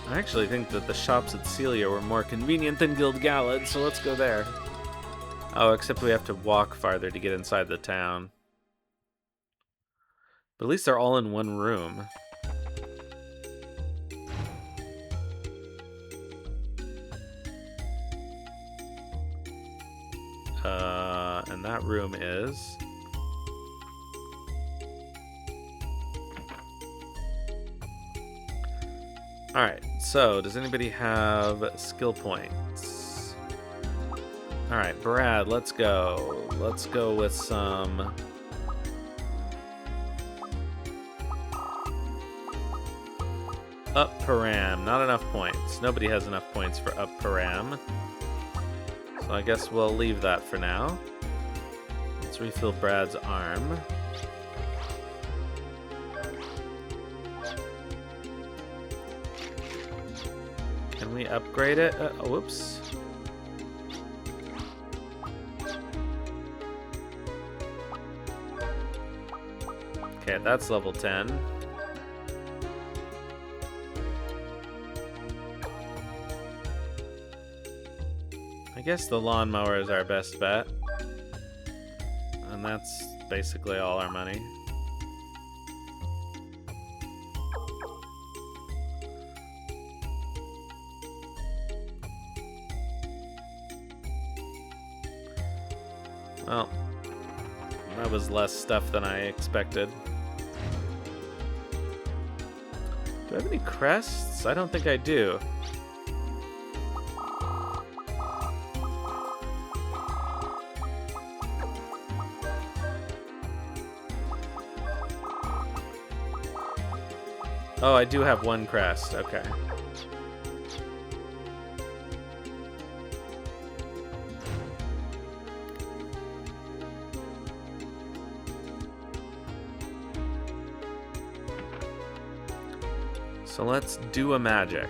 I actually think that the shops at Celia were more convenient than Guild Gallad, so let's go there. Oh, except we have to walk farther to get inside the town. But at least they're all in one room. And that room is... Alright, so does anybody have skill points? Alright, Brad, let's go. Let's go with some... Up Param. Not enough points. Nobody has enough points for Up Param. So I guess we'll leave that for now. Let's refill Brad's arm. Can we upgrade it? Whoops. Okay, that's level 10. I guess the lawnmower is our best bet. And that's basically all our money. Well, that was less stuff than I expected. Do I have any crests? I don't think I do. Oh, I do have one crest. Okay. So let's do a magic.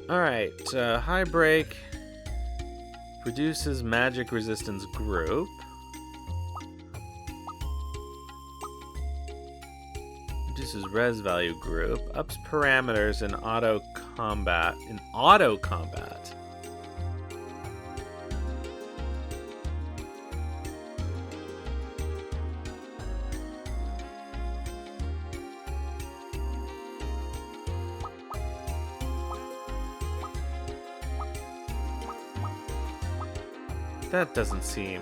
Alright, high break reduces magic resistance group. Reduces res value group. Ups parameters in auto combat. In auto combat. That doesn't seem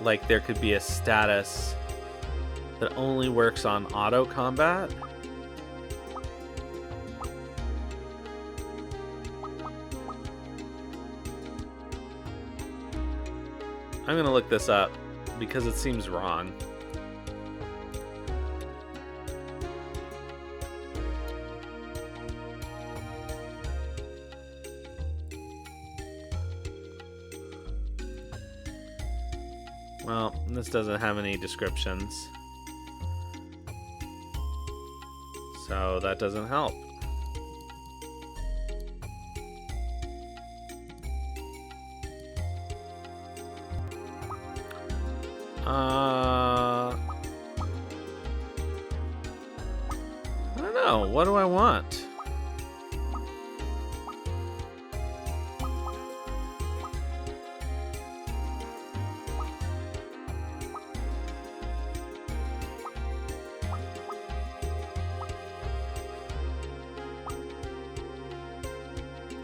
like there could be a status that only works on auto combat. I'm gonna look this up because it seems wrong. Well, this doesn't have any descriptions, so that doesn't help. I don't know. What do I want?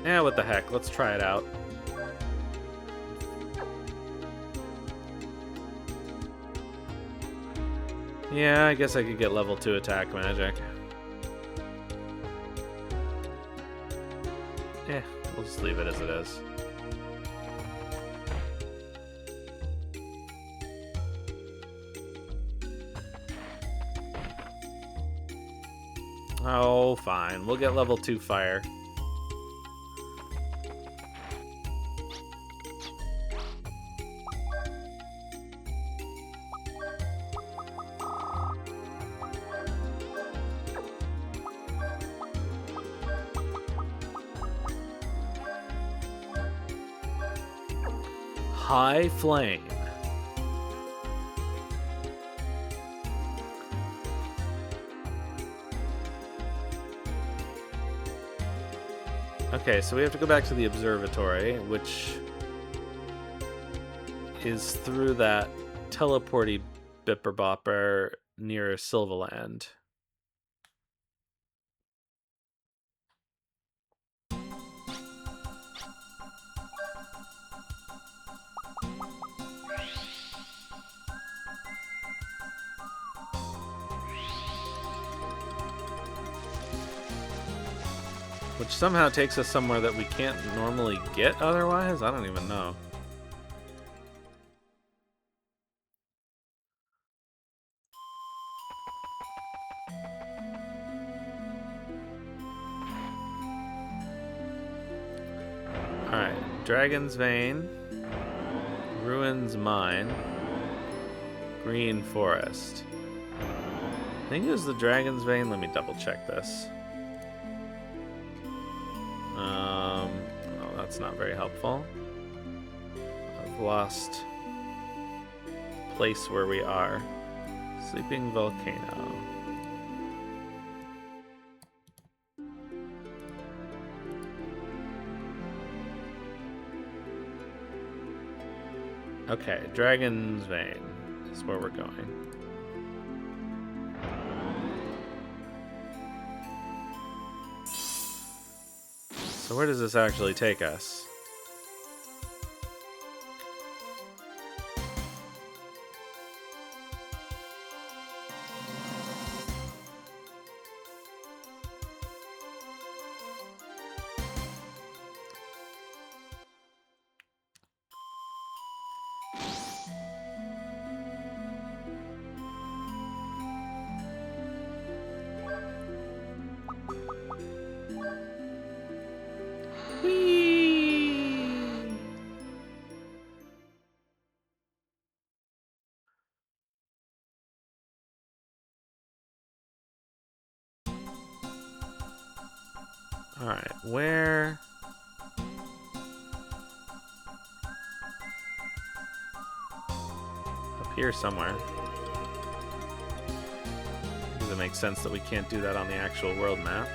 Yeah, what the heck? Let's try it out. Yeah, I guess I could get level 2 attack magic. Yeah, we'll just leave it as it is. Oh, fine. We'll get level 2 fire. High flame. Okay, so we have to go back to the observatory, which is through that teleporty bipper bopper near Silvaland. Which somehow takes us somewhere that we can't normally get otherwise? I don't even know. Alright, Dragon's Vein, Ruins Mine, Green Forest. I think it was the Dragon's Vein. Let me double check this. Oh, that's not very helpful. I've lost the place where we are. Sleeping Volcano. Okay, Dragon's Vein is where we're going. So where does this actually take us? Alright, where... Up here somewhere. Does it make sense that we can't do that on the actual world map?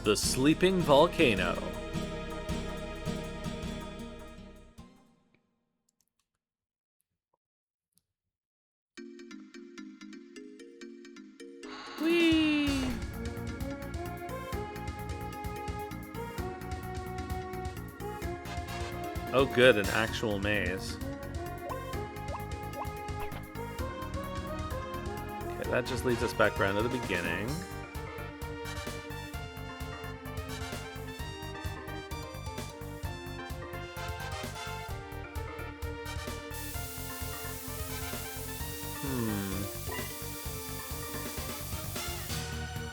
The Sleeping Volcano. Whee! Oh good, an actual maze. Okay, that just leads us back around to the beginning.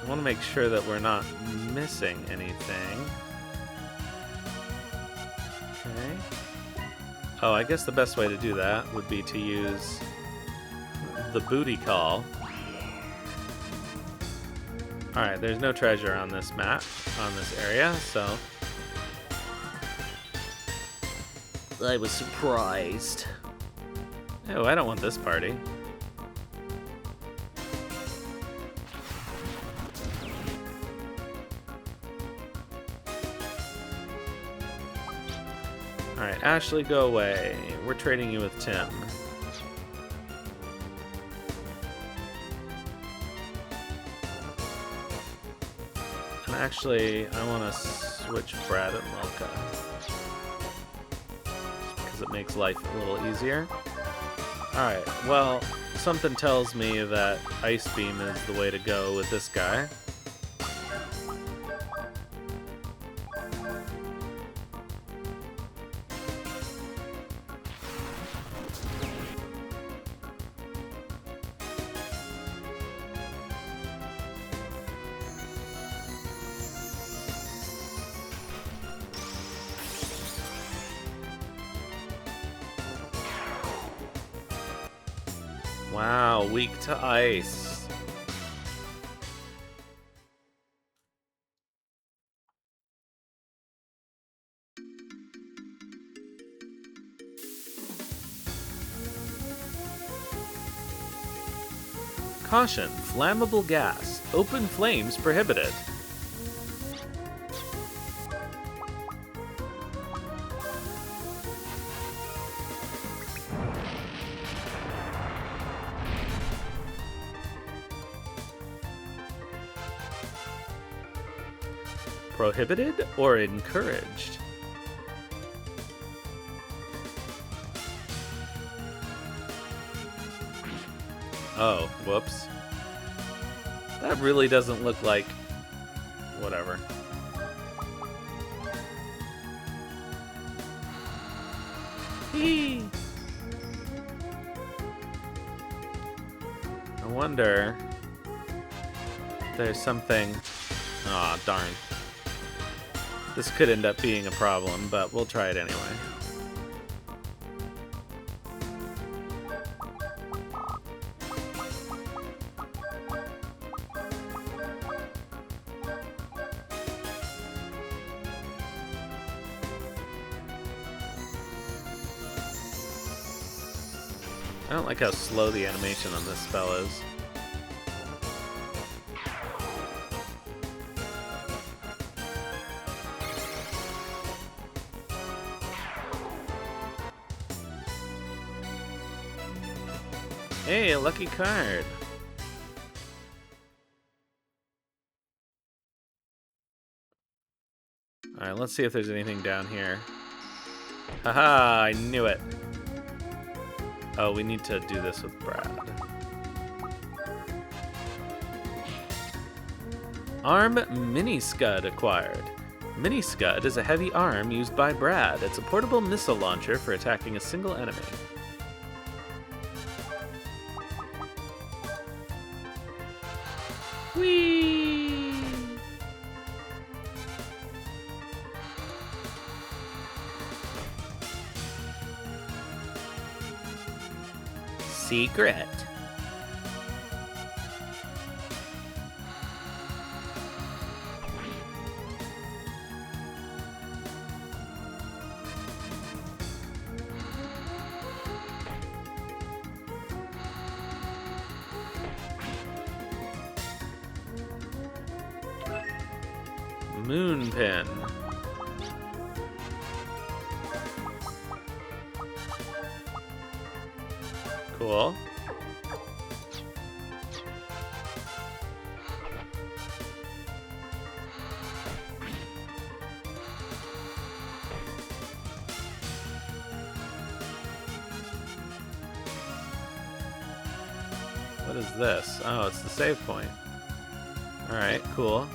I want to make sure that we're not missing anything. Okay. Oh, I guess the best way to do that would be to use the booty call. Alright, there's no treasure on this map, on this area, so... I was surprised. Oh, I don't want this party. Alright, Ashley, go away. We're trading you with Tim. And actually, I want to switch Brad and Milka. Because it makes life a little easier. Alright, well, something tells me that Ice Beam is the way to go with this guy. Wow, weak to ice. Caution, flammable gas. Open flames prohibited. Prohibited or encouraged? Oh, whoops. That really doesn't look like... whatever. Hee! I wonder... if there's something... Aw, darn. This could end up being a problem, but we'll try it anyway. I don't like how slow the animation on this spell is. Hey, a lucky card. Alright, let's see if there's anything down here. Haha, I knew it. Oh, we need to do this with Brad. Arm Mini Scud acquired. Mini Scud is a heavy arm used by Brad. It's a portable missile launcher for attacking a single enemy. Whee! Secret. Moon pin. Cool. What is this? Oh, it's the save point. Alright, cool.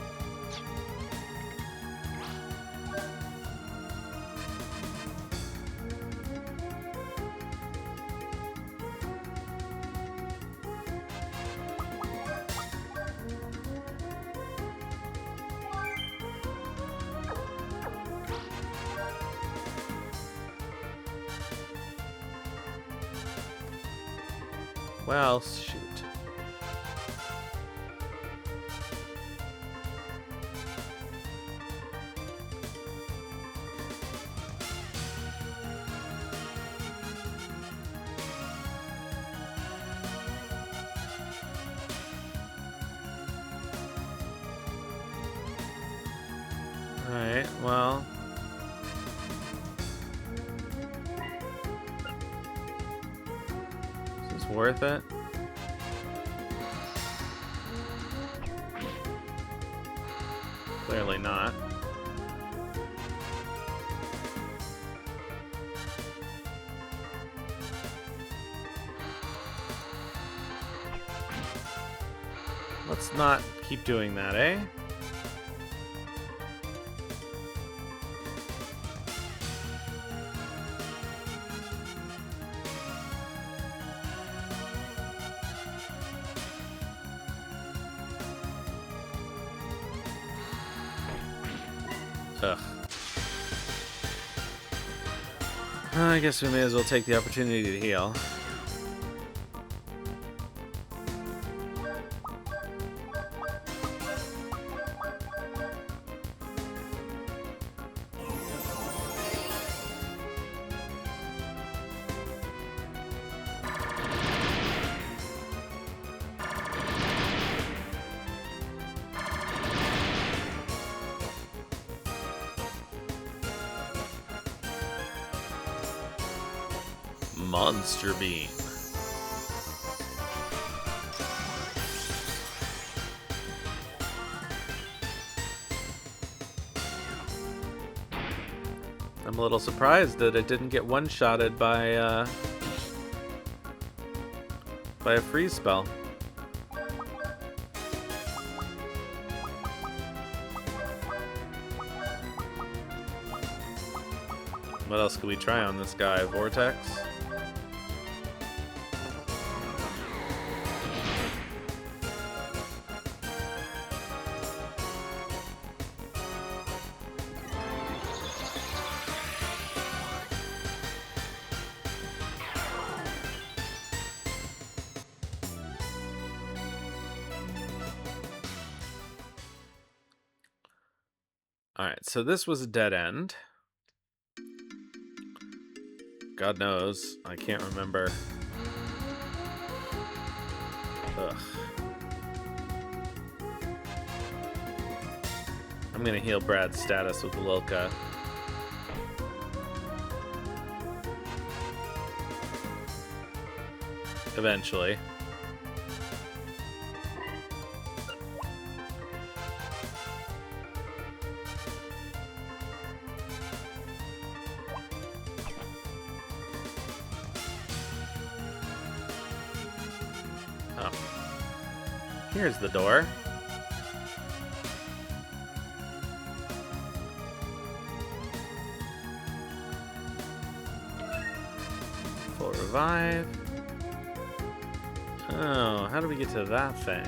Well, shoot. Alright, well. Is this worth it? Clearly not. Let's not keep doing that, eh? Ugh. I guess we may as well take the opportunity to heal. Monster Beam. I'm a little surprised that it didn't get one-shotted by a freeze spell. What else could we try on this guy? Vortex? Alright, so this was a dead end. God knows, I can't remember. Ugh. I'm gonna heal Brad's status with Lilka. Eventually. Oh. Here's the door. Full revive. Oh, how do we get to that thing?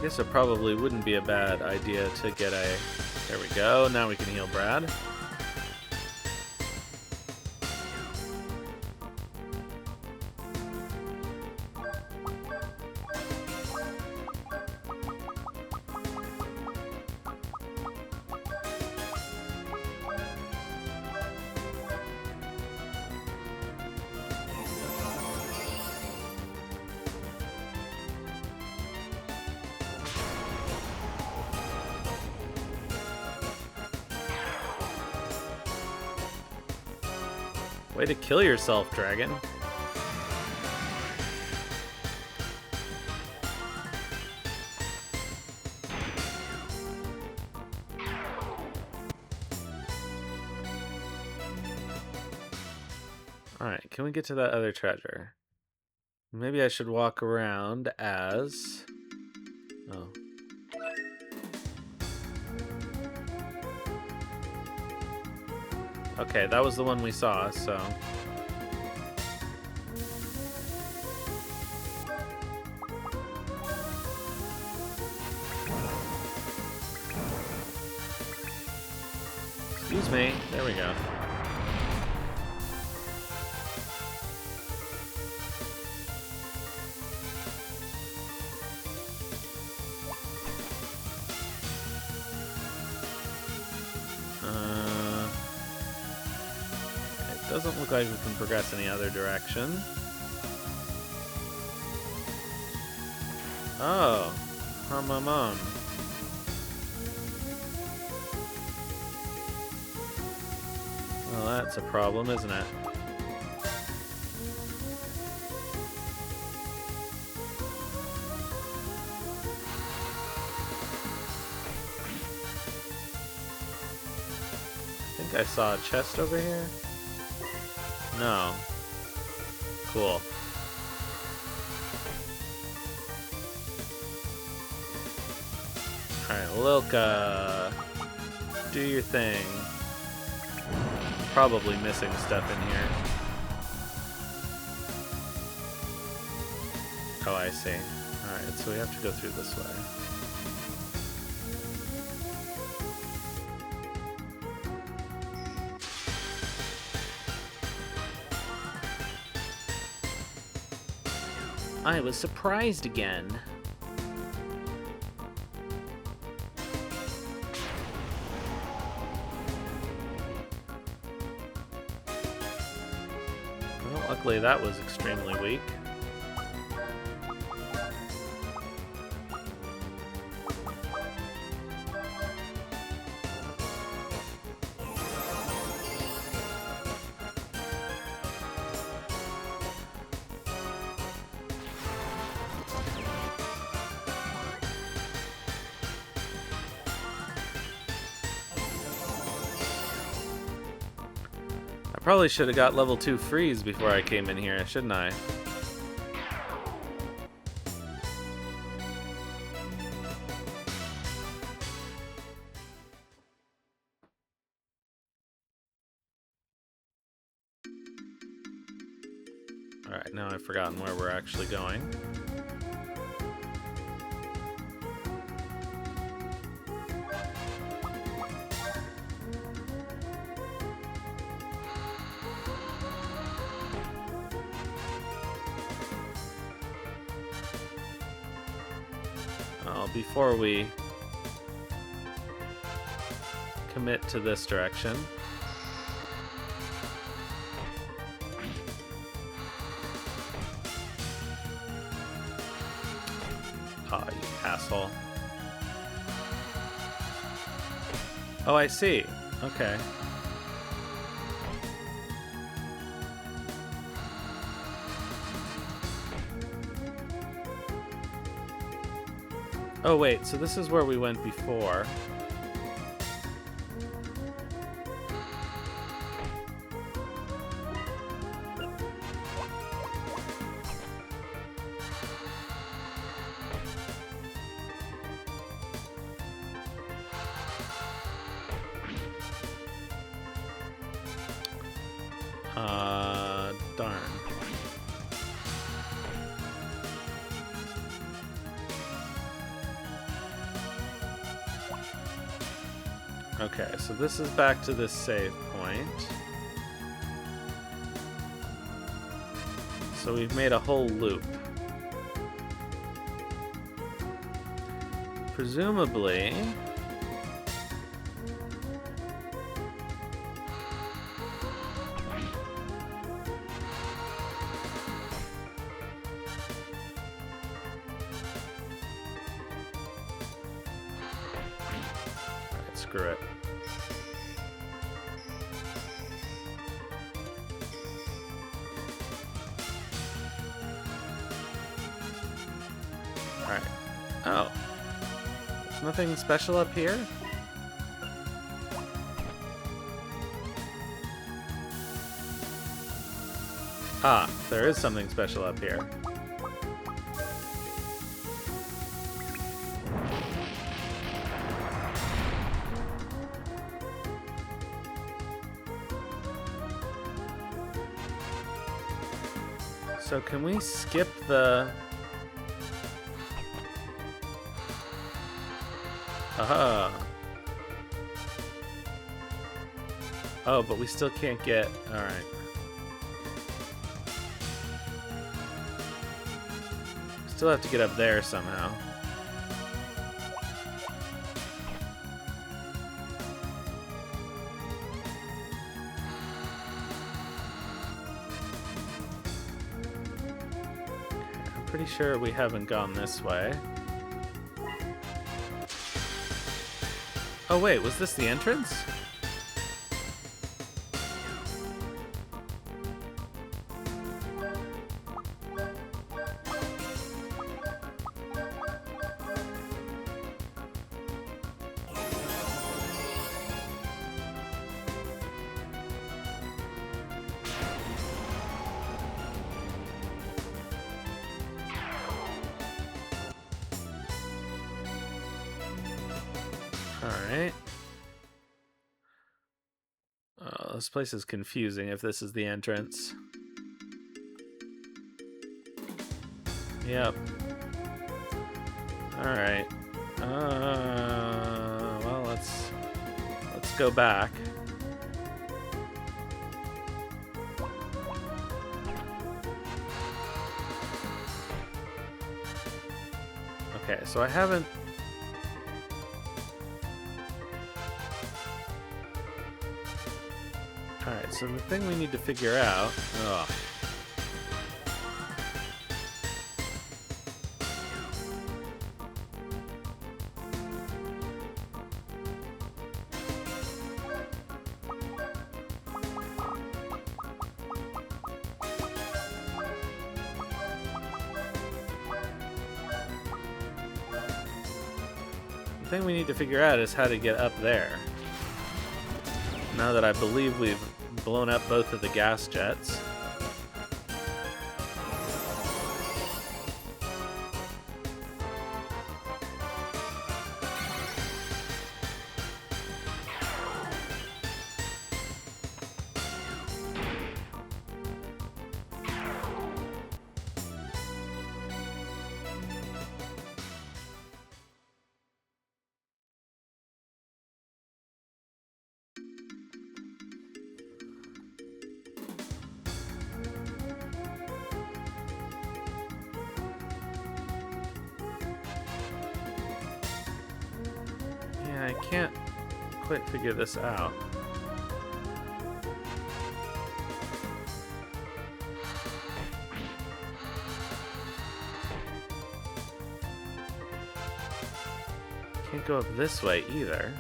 I guess it probably wouldn't be a bad idea to get a... There we go. Now we can heal Brad. Way to kill yourself, dragon. Alright, can we get to that other treasure? Maybe I should walk around as... Oh. Okay, that was the one we saw, so... Excuse me. There we go. Doesn't look like we can progress any other direction. Oh, mom. Well, that's a problem, isn't it? I think I saw a chest over here. No. Cool. Alright, Lilka. Do your thing. Probably missing stuff in here. Oh, I see. Alright, so we have to go through this way. I was surprised again. Well, luckily that was extremely weak. Probably should have got level 2 freeze before I came in here, shouldn't I? Alright, now I've forgotten where we're actually going. Before we commit to this direction. Oh, you asshole. Oh, I see. Okay. Oh wait, so this is where we went before. Darn. Okay, so this is back to this save point. So we've made a whole loop. Presumably... Alright, screw it. Alright. Oh. There's nothing special up here? Ah, there is something special up here. So can we skip the... Aha. Oh, but we still can't get... Alright. Still have to get up there somehow. I'm pretty sure we haven't gone this way. Oh wait, was this the entrance? Alright. Oh, this place is confusing if this is the entrance. Yep. Alright. Well, let's go back. Okay, so I haven't... Alright, so the thing we need to figure out... Ugh. The thing we need to figure out is how to get up there. Now that I believe we've blown up both of the gas jets. I can't quite figure this out. Can't go up this way either.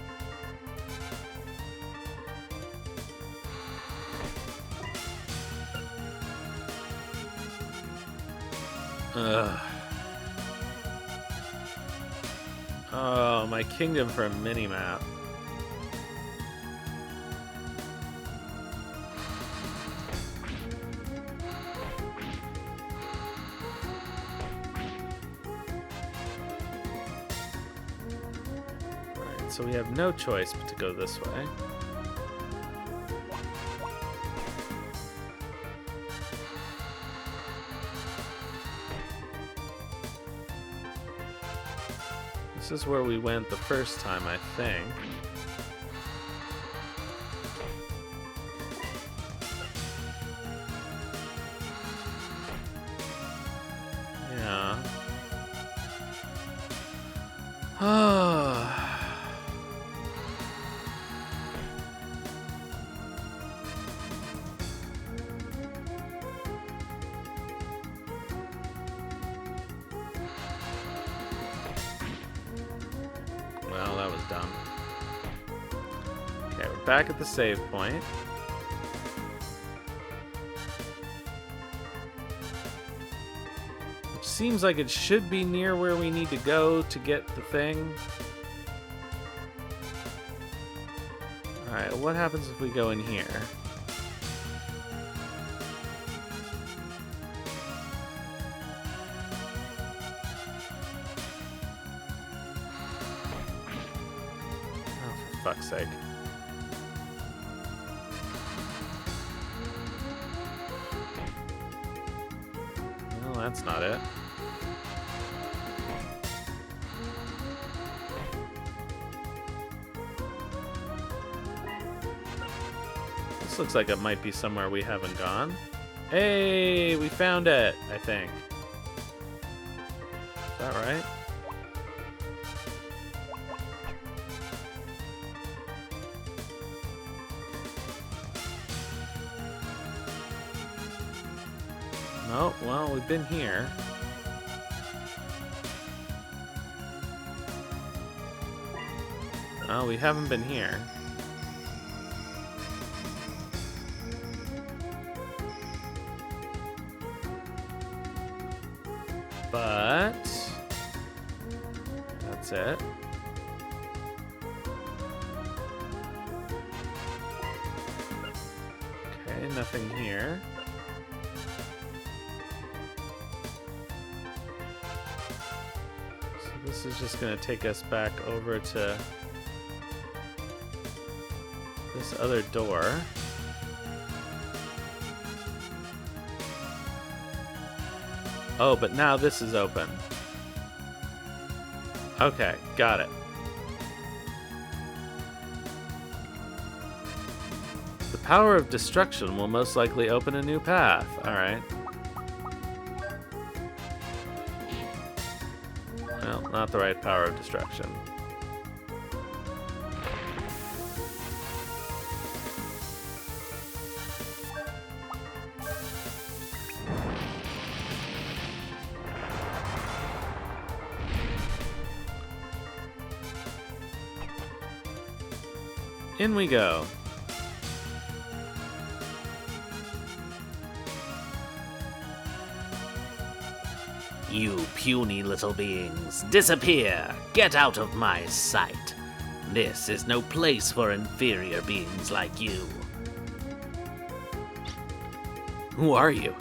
Ugh. Oh, my kingdom for a mini-map. Alright, so we have no choice but to go this way. This is where we went the first time, I think. back at the save point. Which seems like it should be near where we need to go to get the thing. Alright, what happens if we go in here? Oh, for fuck's sake. Well, that's not it. This looks like it might be somewhere we haven't gone. Hey, we found it, I think. Is that right? No, well, we've been here. Oh, we haven't been here. But that's it. Okay, nothing here. So this is just going to take us back over to this other door. Oh, but now this is open. Okay, got it. The power of destruction will most likely open a new path. Alright. Well, not the right power of destruction. In we go. You puny little beings, disappear! Get out of my sight! This is no place for inferior beings like you. Who are you?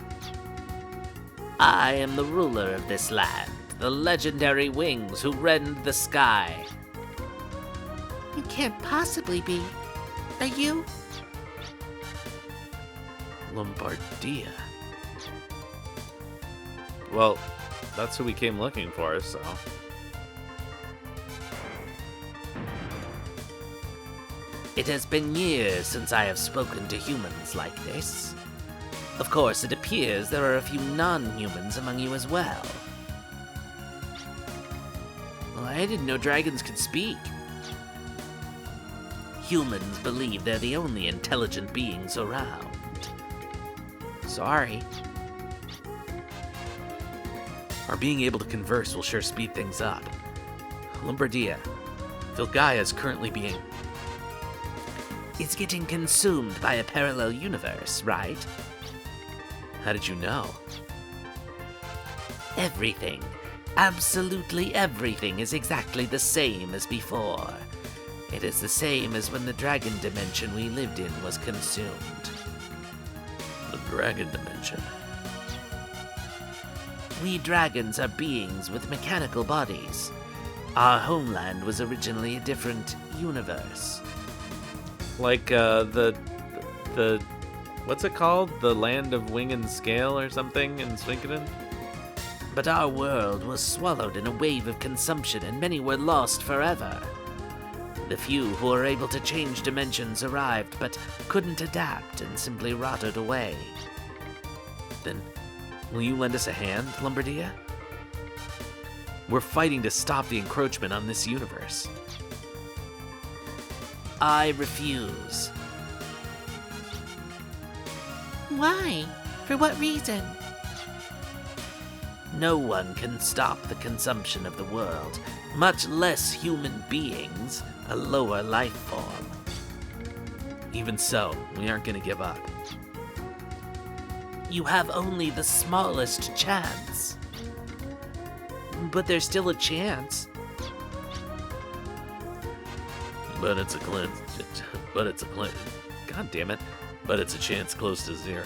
I am the ruler of this land, the legendary wings who rend the sky. You can't possibly be. Are you? Lombardia. Well, that's who we came looking for, so. It has been years since I have spoken to humans like this. Of course, it appears there are a few non-humans among you as well. Well, I didn't know dragons could speak. Humans believe they're the only intelligent beings around. Sorry. Our being able to converse will sure speed things up. Lombardia, Vilgaia is currently being... It's getting consumed by a parallel universe, right? How did you know? Everything, absolutely everything is exactly the same as before. It is the same as when the dragon dimension we lived in was consumed. The dragon dimension. We dragons are beings with mechanical bodies. Our homeland was originally a different universe. Like, the what's it called? The Land of Wing and Scale or something in Suikoden? But our world was swallowed in a wave of consumption and many were lost forever. The few who were able to change dimensions arrived, but couldn't adapt and simply rotted away. Then, will you lend us a hand, Lombardia? We're fighting to stop the encroachment on this universe. I refuse. Why? For what reason? No one can stop the consumption of the world, much less human beings, a lower life form. Even so, we aren't gonna give up. You have only the smallest chance. But there's still a chance. But it's a cleanse. But it's a cleanse. God damn it. But it's a chance close to 0.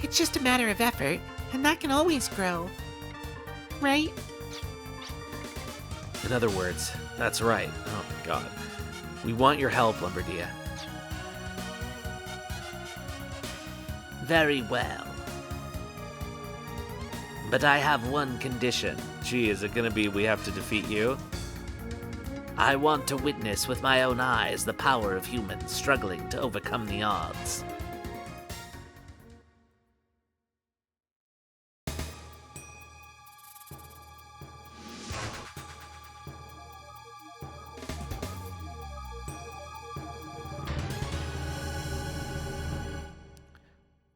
It's just a matter of effort, and that can always grow. Right? In other words, that's right. Oh my god. We want your help, Lumbardia. Very well. But I have one condition. Gee, is it gonna be we have to defeat you? I want to witness with my own eyes the power of humans struggling to overcome the odds.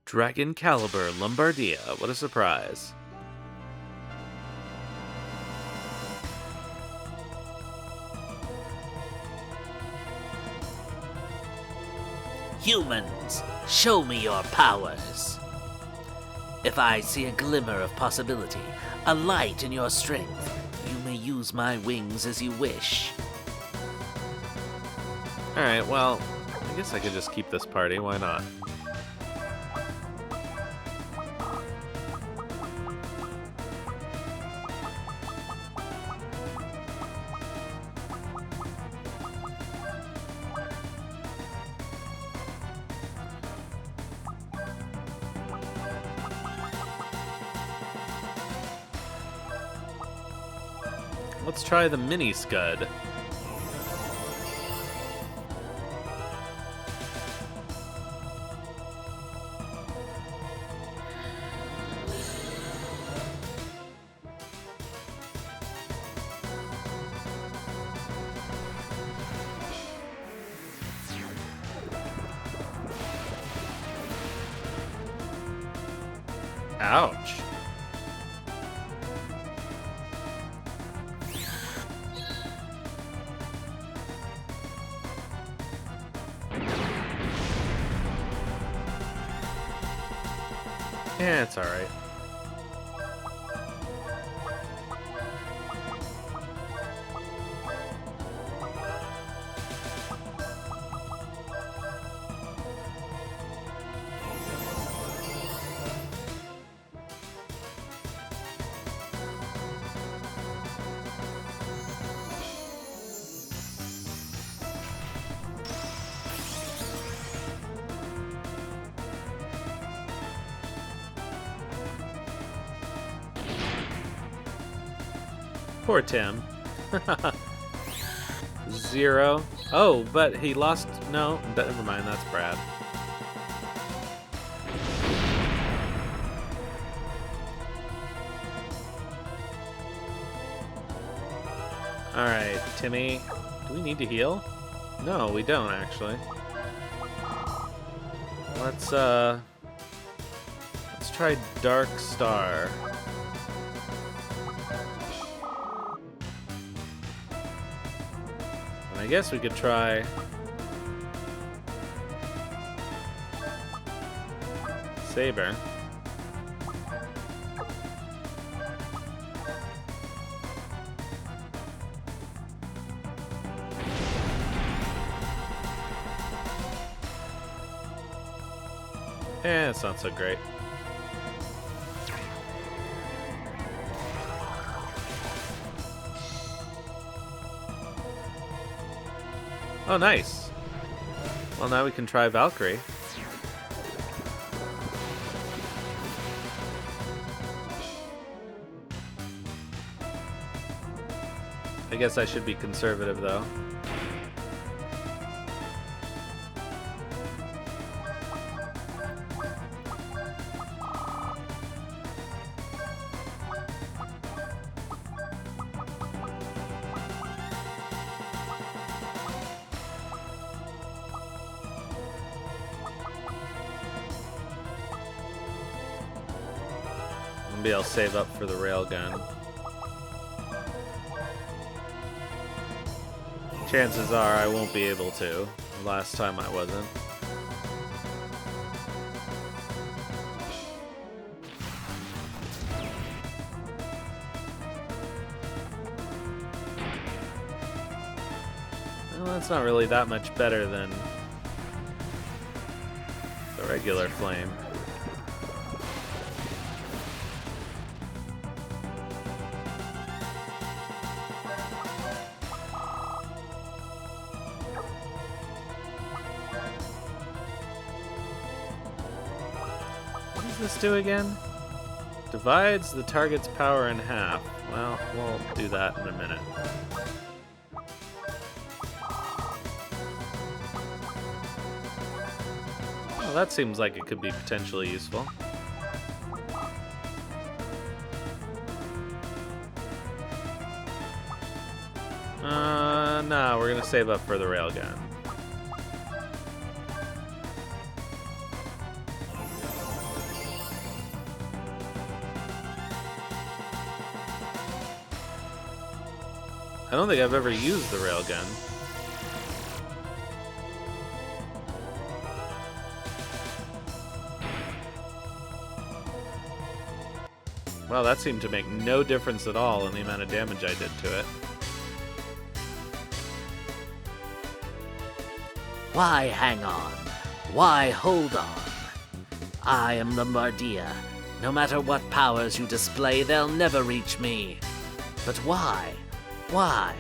Dragon Caliber Lumbardia. What a surprise. Humans, show me your powers. If I see a glimmer of possibility, a light in your strength, you may use my wings as you wish. Alright, well, I guess I could just keep this party. Why not? Let's try the mini scud. Ouch. Yeah, it's alright. Poor Tim. 0. Oh, but he lost. No, never mind. That's Brad. Alright, Timmy. Do we need to heal? No, we don't actually. Let's try Dark Star. I guess we could try Saber. It's not so great. Oh, nice. Well, now we can try Valkyrie. I guess I should be conservative, though. Maybe I'll save up for the railgun. chances are I won't be able to. Last time I wasn't. Well, that's not really that much better than the regular flame. What does this do again? Divides the target's power in half. Well, we'll do that in a minute. Well, that seems like it could be potentially useful. No, we're gonna save up for the railgun. I don't think I've ever used the railgun. Well, that seemed to make no difference at all in the amount of damage I did to it. Why hang on? Why hold on? I am Lombardia. No matter what powers you display, they'll never reach me. But why? Why?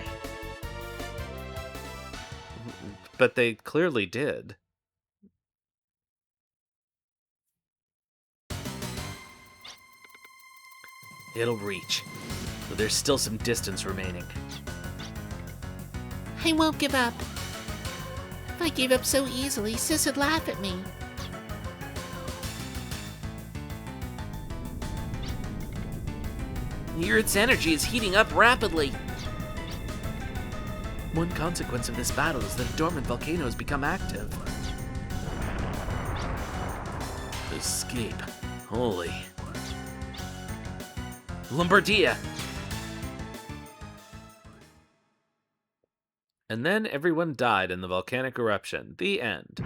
But they clearly did. It'll reach, but there's still some distance remaining. I won't give up. If I gave up so easily, Sis would laugh at me. The Earth's energy is heating up rapidly. One consequence of this battle is that a dormant volcano has become active. Escape. Holy. Lombardia! And then everyone died in the volcanic eruption. The end.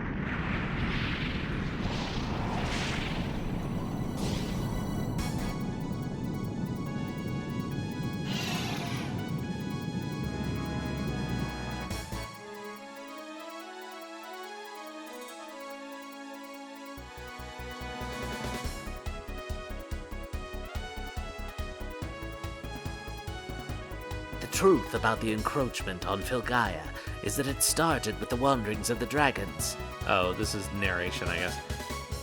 The truth about the encroachment on Filgaia is that it started with the wanderings of the dragons. Oh, this is narration, I guess.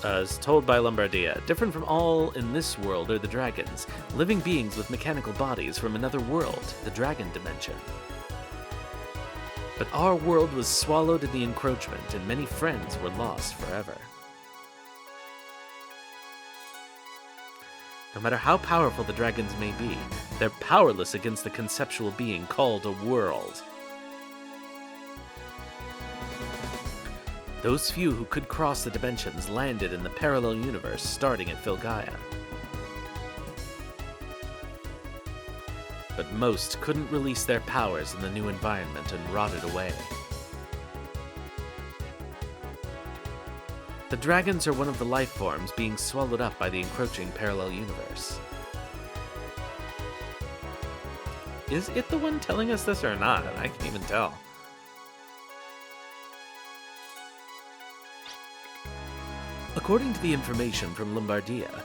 It's told by Lombardia. Different from all in this world are the dragons, living beings with mechanical bodies from another world, the dragon dimension. But our world was swallowed in the encroachment, and many friends were lost forever. No matter how powerful the dragons may be, they're powerless against the conceptual being called a world. Those few who could cross the dimensions landed in the parallel universe starting at Filgaia. But most couldn't release their powers in the new environment and rotted away. The dragons are one of the life forms being swallowed up by the encroaching parallel universe. Is it the one telling us this or not? I can't even tell. According to the information from Lombardia,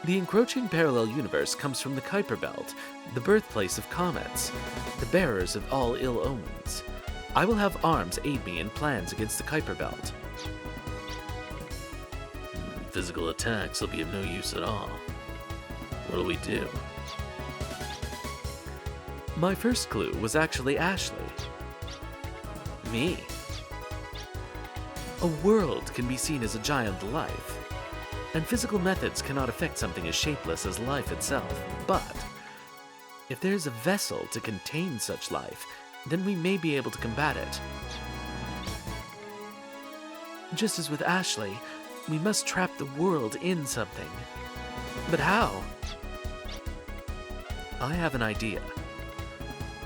the encroaching parallel universe comes from the Kuiper Belt, the birthplace of comets, the bearers of all ill omens. I will have arms aid me in plans against the Kuiper Belt. Physical attacks will be of no use at all. What'll we do? My first clue was actually Ashley. Me. A world can be seen as a giant life, and physical methods cannot affect something as shapeless as life itself. But if there's a vessel to contain such life, then we may be able to combat it. Just as with Ashley, we must trap the world in something. But how? I have an idea.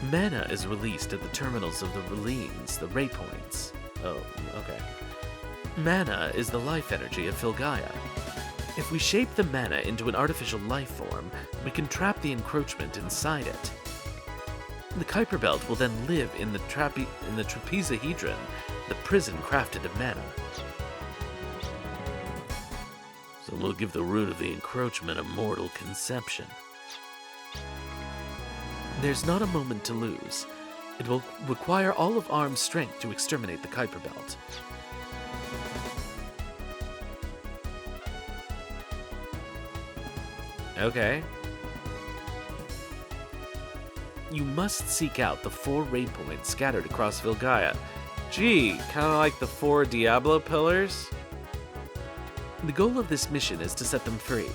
Mana is released at the terminals of the Relines, the ray points. Oh, okay. Mana is the life energy of Filgaia. If we shape the mana into an artificial life form, we can trap the encroachment inside it. The Kuiper Belt will then live in the trapezohedron, the prison crafted of mana. So we'll give the root of the encroachment a mortal conception. There's not a moment to lose. It will require all of Arm's strength to exterminate the Kuiper Belt. Okay. You must seek out the 4 ray points scattered across Filgaia. Gee, kind of like the 4 Diablo pillars? The goal of this mission is to set them free.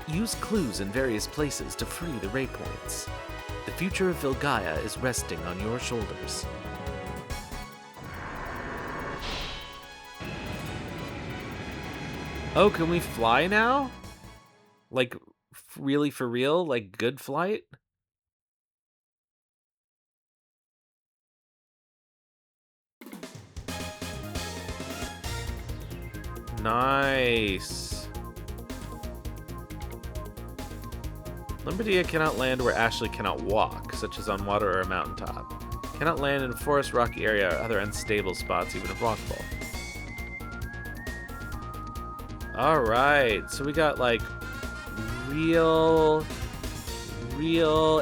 Use clues in various places to free the ray points. The future of Filgaia is resting on your shoulders. Oh, can we fly now? Like, really for real? Like, good flight? Nice. Lumbardia cannot land where Ashley cannot walk, such as on water or a mountaintop. Cannot land in a forest, rocky area, or other unstable spots, even if walkable. Alright, so we got, like, real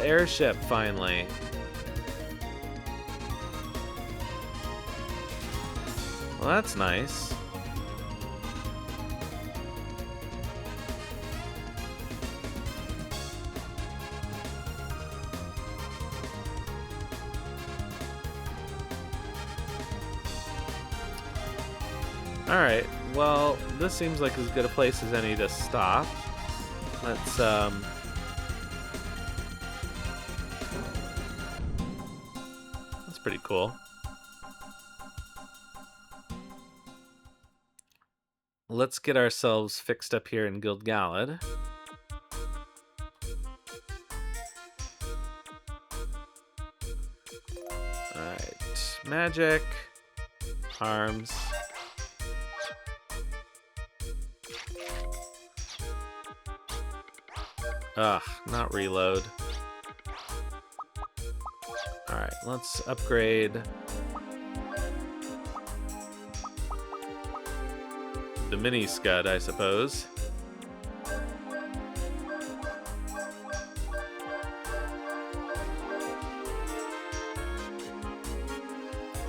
airship, finally. Well, that's nice. Alright, well, this seems like as good a place as any to stop. Let's, that's pretty cool. Let's get ourselves fixed up here in Gilgalad. Alright, magic, arms. Ugh, not reload. Alright, let's upgrade the mini scud, I suppose.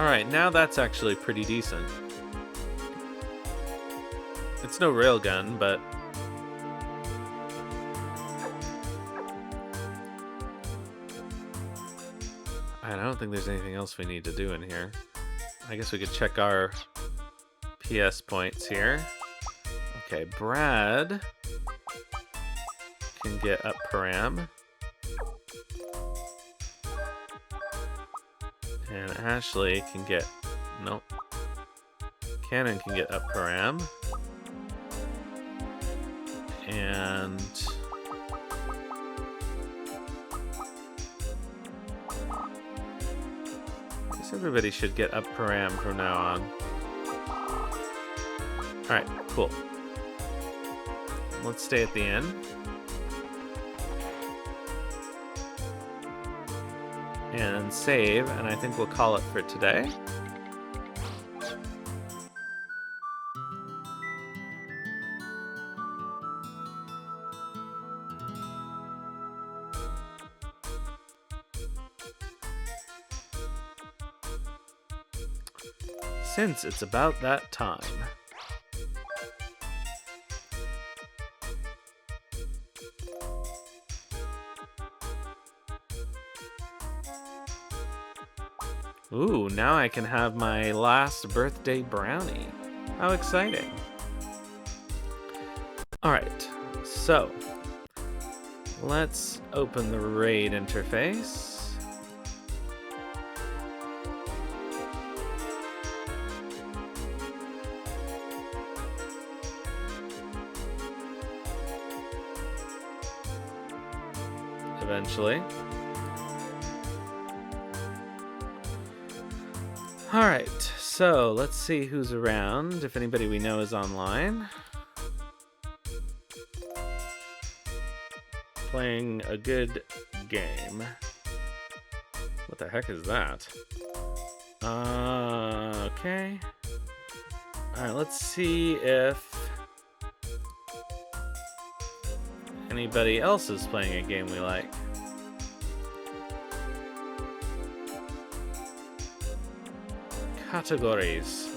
Alright, now that's actually pretty decent. It's no railgun, but I don't think there's anything else we need to do in here. I guess we could check our PS points here. Okay, Brad can get up param. And Ashley can get... Nope. Cannon can get up param. And... I guess everybody should get up param from now on. Alright, cool. Let's stay at the inn. And save, and I think we'll call it for today. Since it's about that time. Ooh, now I can have my last birthday brownie. How exciting. Alright, so let's open the raid interface. Eventually. Alright, so let's see who's around, if anybody we know is online. Playing a good game. What the heck is that? Okay. Alright, let's see if anybody else is playing a game we like. Categories.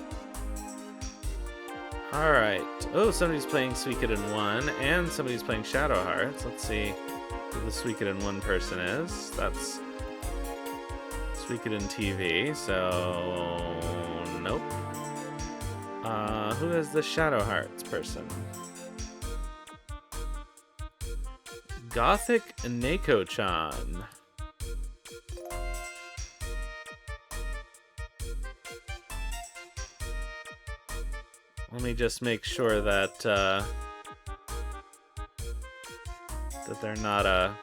Alright. Oh, somebody's playing Suikoden 1, and somebody's playing Shadow Hearts. Let's see who the Suikoden 1 person is. That's Suikoden TV, so... nope. Who is the Shadow Hearts person? Gothic Neko-chan. Let me just make sure that that they're not a...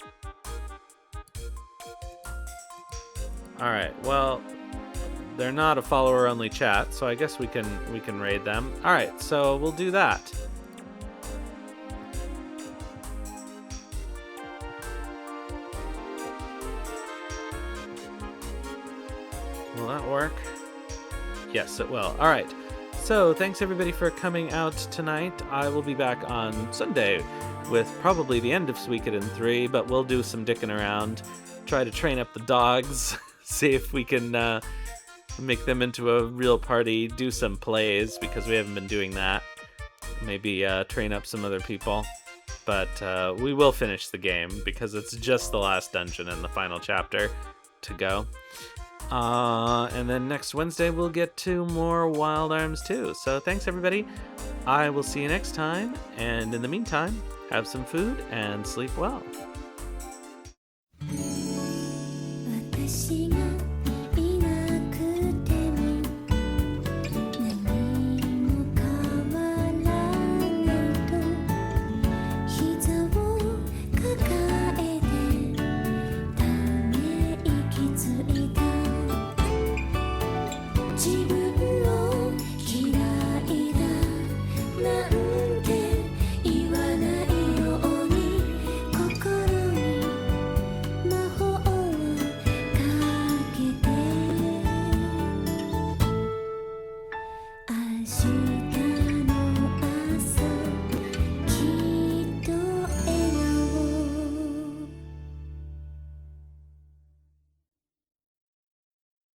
Alright, well, they're not a follower-only chat, so I guess we can raid them. Alright, so we'll do that. Will that work? Yes, it will. Alright. So, thanks everybody for coming out tonight. I will be back on Sunday with probably the end of Suikoden 3, but we'll do some dicking around, try to train up the dogs, see if we can make them into a real party, do some plays, because we haven't been doing that. Maybe train up some other people. But we will finish the game, because it's just the last dungeon and the final chapter to go. And then next Wednesday we'll get to more Wild Arms 2. So thanks everybody. I will see you next time. And in the meantime, have some food and sleep well. 私がいなくても何も変わらないと膝を抱えてため息ついた自分を嫌いだなんて言わないように心に魔法をかけて明日